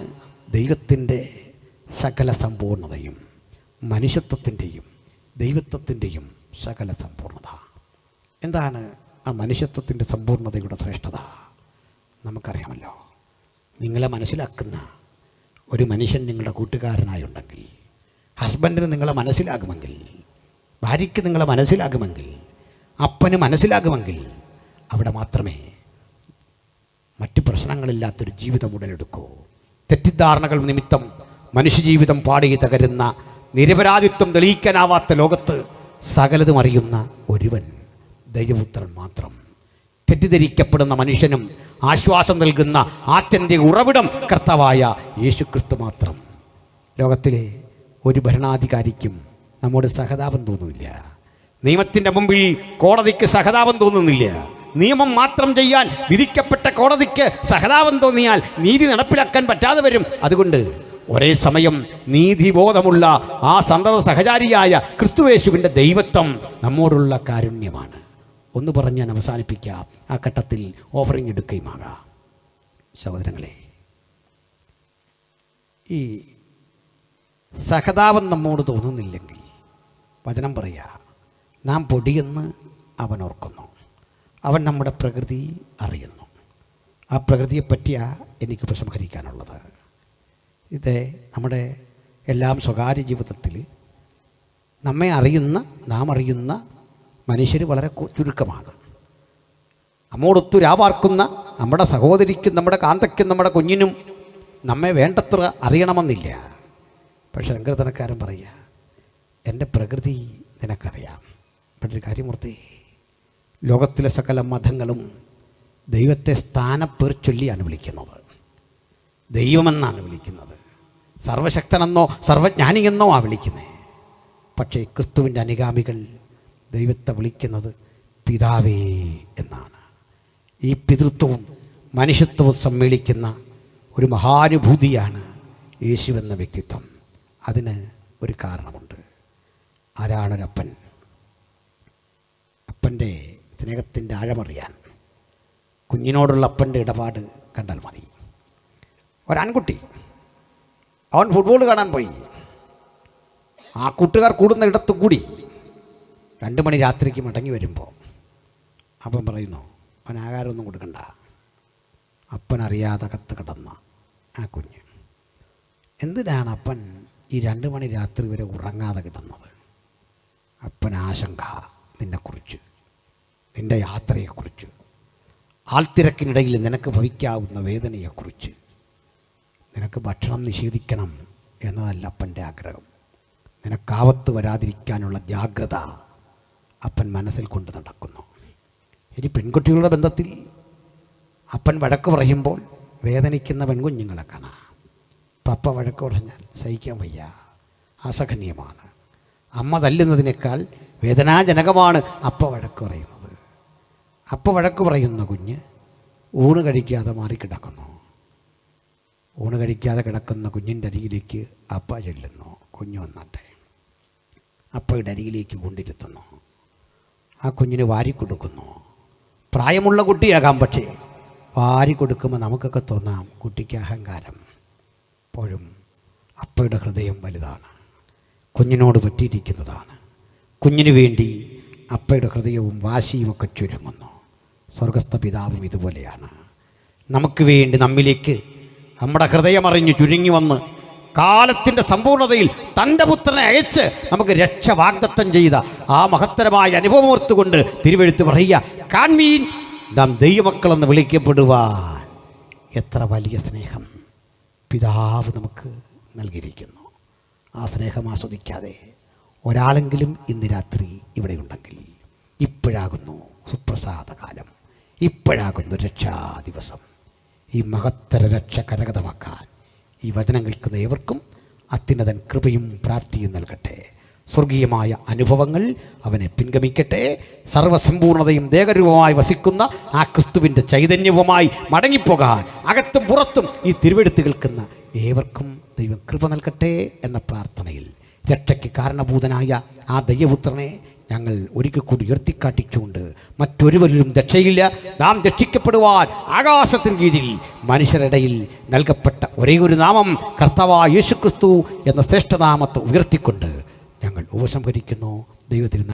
ദൈവത്തിൻ്റെ സകല സമ്പൂർണതയും, മനുഷ്യത്വത്തിൻ്റെയും ദൈവത്വത്തിൻ്റെയും സകല സമ്പൂർണത. എന്താണ് ആ മനുഷ്യത്വത്തിൻ്റെ സമ്പൂർണതയുടെ ശ്രേഷ്ഠത? നമുക്കറിയാമല്ലോ. നിങ്ങളെ മനസ്സിലാക്കുന്ന ഒരു മനുഷ്യൻ നിങ്ങളുടെ കൂട്ടുകാരനായുണ്ടെങ്കിൽ, ഹസ്ബൻഡിന് നിങ്ങളെ മനസ്സിലാകുമെങ്കിൽ, ഭാര്യയ്ക്ക് നിങ്ങളെ മനസ്സിലാകുമെങ്കിൽ, അപ്പന് മനസ്സിലാകുമെങ്കിൽ, അവിടെ മാത്രമേ മറ്റു പ്രശ്നങ്ങളില്ലാത്തൊരു ജീവിതം ഉടലെടുക്കൂ. തെറ്റിദ്ധാരണകൾ നിമിത്തം മനുഷ്യജീവിതം പാടി തകരുന്ന, നിരപരാധിത്വം തെളിയിക്കാനാവാത്ത ലോകത്ത് സകലതും അറിയുന്ന ഒരുവൻ ദൈവപുത്രൻ മാത്രം. തെറ്റിദ്ധരിക്കപ്പെടുന്ന മനുഷ്യനും ആശ്വാസം നൽകുന്ന ആത്യന്തിക ഉറവിടം കർത്താവായ യേശുക്രിസ്തു മാത്രം. ലോകത്തിലെ ഒരു ഭരണാധികാരിക്കും നമ്മോട് സഹതാപം തോന്നുന്നില്ല. നിയമത്തിൻ്റെ മുമ്പിൽ കോടതിക്ക് സഹതാപം തോന്നുന്നില്ല. നിയമം മാത്രം ചെയ്യാൻ വിധിക്കപ്പെട്ട കോടതിക്ക് സഹതാപം തോന്നിയാൽ നീതി നടപ്പിലാക്കാൻ പറ്റാതെ വരും. അതുകൊണ്ട് ഒരേ സമയം നീതിബോധമുള്ള ആ സന്തത സഹചാരിയായ ക്രിസ്തുയേശുവിൻ്റെ ദൈവത്വം നമ്മോടുള്ള കാരുണ്യമാണ്. ഒന്ന് പറഞ്ഞ് ഞാൻ അവസാനിപ്പിക്കാം. ആ ഘട്ടത്തിൽ ഓഫറിംഗ് എടുക്കുകയുമാകാം. സഹോദരങ്ങളെ, ഈ സഹതാപം നമ്മോട് തോന്നുന്നില്ലെങ്കിൽ വചനം പറയുക, നാം പൊടിയെന്ന് അവൻ ഓർക്കുന്നു. അവൻ നമ്മുടെ പ്രകൃതി അറിയുന്നു. ആ പ്രകൃതിയെപ്പറ്റിയാണ് എനിക്ക് ഉപസംഹരിക്കാനുള്ളത്. ഇത് നമ്മുടെ എല്ലാം സ്വകാര്യ ജീവിതത്തിൽ നാം അറിയുന്ന മനുഷ്യർ വളരെ ചുരുക്കമാണ്. നമ്മോടൊത്തു രാവാർക്കുന്ന നമ്മുടെ സഹോദരിക്കും നമ്മുടെ കാന്തയ്ക്കും നമ്മുടെ കുഞ്ഞിനും നമ്മെ വേണ്ടത്ര അറിയണമെന്നില്ല. പക്ഷെ സങ്കീർത്തനക്കാരൻ പറയുക, എൻ്റെ പ്രകൃതി നിനക്കറിയാം. പക്ഷേ ഒരു കാര്യം ഓർത്തേ, ലോകത്തിലെ സകല മതങ്ങളും ദൈവത്തെ സ്ഥാനപ്പേർ ചൊല്ലിയാണ് വിളിക്കുന്നത്. ദൈവമെന്നാണ് വിളിക്കുന്നത്. സർവശക്തനെന്നോ സർവജ്ഞാനിയെന്നോ ആ വിളിക്കുന്നത്. പക്ഷേ ക്രിസ്തുവിൻ്റെ അനുഗാമികൾ ദൈവത്തെ വിളിക്കുന്നത് പിതാവേ എന്നാണ്. ഈ പിതൃത്വവും മനുഷ്യത്വവും സമ്മേളിക്കുന്ന ഒരു മഹാനുഭൂതിയാണ് യേശുവെന്ന വ്യക്തിത്വം. അതിന് ഒരു കാരണമുണ്ട്. ആരാണൊരപ്പൻ? അപ്പൻ്റെ സ്നേഹത്തിൻ്റെ ആഴമറിയാൻ കുഞ്ഞിനോടുള്ള അപ്പൻ്റെ ഇടപാട് കണ്ടാൽ മതി. ഒരാൺകുട്ടി, അവൻ ഫുട്ബോൾ കാണാൻ പോയി. ആ കൂട്ടുകാർ കൂടുന്ന ഇടത്തു കൂടി 2 മണി രാത്രിക്ക് മടങ്ങി വരുമ്പോൾ അപ്പം പറയുന്നു, അവൻ ആഹാരമൊന്നും കൊടുക്കണ്ട. അപ്പനറിയാതെ അകത്ത് കിടന്ന ആ കുഞ്ഞ്, എന്തിനാണ് അപ്പൻ ഈ 2 മണി രാത്രി വരെ ഉറങ്ങാതെ കിടന്നത്? അപ്പൻ ആശങ്ക നിന്നെക്കുറിച്ച്, നിൻ്റെ യാത്രയെക്കുറിച്ച്, ആൾത്തിരക്കിനിടയിൽ നിനക്ക് ഭവിക്കാവുന്ന വേദനയെക്കുറിച്ച്. നിനക്ക് ഭക്ഷണം നിഷേധിക്കണം എന്നതല്ല അപ്പൻ്റെ ആഗ്രഹം. നിനക്കാവത്ത് വരാതിരിക്കാനുള്ള ജാഗ്രത അപ്പൻ മനസ്സിൽ കൊണ്ട് നടക്കുന്നു. ഇനി പെൺകുട്ടികളുടെ ബന്ധത്തിൽ അപ്പൻ വഴക്ക് പറയുമ്പോൾ വേദനിക്കുന്ന പെൺകുഞ്ഞുങ്ങളെ കാണാം. പപ്പ വഴക്ക് പറഞ്ഞാൽ സഹിക്കാൻ വയ്യ, അസഹനീയമാണ്. അമ്മ തല്ലുന്നതിനേക്കാൾ വേദനാജനകമാണ് അപ്പ വഴക്ക് പറയുന്നത്. അപ്പ വഴക്ക് പറയുന്ന കുഞ്ഞ് ഊണ് കഴിക്കാതെ മാറിക്കിടക്കുന്നു. ഊണ് കഴിക്കാതെ കിടക്കുന്ന കുഞ്ഞിൻ്റെ അരികിലേക്ക് അപ്പ ചെല്ലുന്നു. കുഞ്ഞ് വന്നാട്ടെ. അപ്പയുടെ അരികിലേക്ക് കൊണ്ടിരുത്തുന്നു. ആ കുഞ്ഞിന് വാരിക്കൊടുക്കുന്നു. പ്രായമുള്ള കുട്ടിയാകാം, പക്ഷേ വാരി കൊടുക്കുമ്പോൾ നമുക്കൊക്കെ തോന്നാം കുട്ടിക്ക് അഹങ്കാരം. അപ്പോഴും അപ്പയുടെ ഹൃദയം വലുതാണ്, കുഞ്ഞിനോട് പറ്റിയിരിക്കുന്നതാണ്. കുഞ്ഞിന് വേണ്ടി അപ്പയുടെ ഹൃദയവും വാശിയുമൊക്കെ ചുരുങ്ങുന്നു. സ്വർഗസ്ഥ പിതാവും ഇതുപോലെയാണ്. നമുക്ക് വേണ്ടി നമ്മിലേക്ക് നമ്മുടെ ഹൃദയമറിഞ്ഞ് ചുരുങ്ങി വന്ന് കാലത്തിൻ്റെ സമ്പൂർണ്ണതയിൽ തൻ്റെ പുത്രനെ അയച്ച് നമുക്ക് രക്ഷ വാഗ്ദത്തം ചെയ്ത ആ മഹത്തരമായ അനുഭവം ഓർത്തുകൊണ്ട് തിരുവെഴുത്ത് പറയുക, കാൺമീൻ നാം ദൈവമക്കളെന്ന് വിളിക്കപ്പെടുവാൻ എത്ര വലിയ സ്നേഹം പിതാവ് നമുക്ക് നൽകിയിരിക്കുന്നു. ആ സ്നേഹം ആസ്വദിക്കാതെ ഒരാളെങ്കിലും ഇന്ന് രാത്രി ഇവിടെ ഉണ്ടെങ്കിൽ ഇപ്പോഴാകുന്നു സുപ്രസാദകാലം, ഇപ്പോഴാകുന്നു രക്ഷാ ദിവസം. ഈ മഹത്തര രക്ഷ കരഗതമാക്കാൻ ഈ വചനം കേൾക്കുന്ന ഏവർക്കും അത്യുന്നതൻ കൃപയും പ്രാപ്തിയും നൽകട്ടെ. സ്വർഗീയമായ അനുഭവങ്ങൾ അവനെ പിൻഗമിക്കട്ടെ. സർവസമ്പൂർണതയും ദേഹരൂപമായി വസിക്കുന്ന ആ ക്രിസ്തുവിൻ്റെ ചൈതന്യവുമായി മടങ്ങിപ്പോകാൻ അകത്തും പുറത്തും ഈ തിരുവെഴുത്ത് കേൾക്കുന്ന ഏവർക്കും ദൈവം കൃപ നൽകട്ടെ എന്ന പ്രാർത്ഥനയിൽ രക്ഷയ്ക്ക് കാരണഭൂതനായ ആ ദൈവപുത്രനെ ഞങ്ങൾ ഒരിക്കൽ കൂടി ഉയർത്തിക്കാട്ടിച്ചുകൊണ്ട് മറ്റൊരുവരിലും രക്ഷയില്ല, നാം രക്ഷിക്കപ്പെടുവാൻ ആകാശത്തിന് കീഴിൽ മനുഷ്യരിടയിൽ നൽകപ്പെട്ട ഒരേ ഒരു നാമം കർത്താവായ യേശുക്രിസ്തു എന്ന ശ്രേഷ്ഠനാമത്തെ ഉയർത്തിക്കൊണ്ട് ഞങ്ങൾ ഉപസംഹരിക്കുന്നു. ദൈവത്തിന്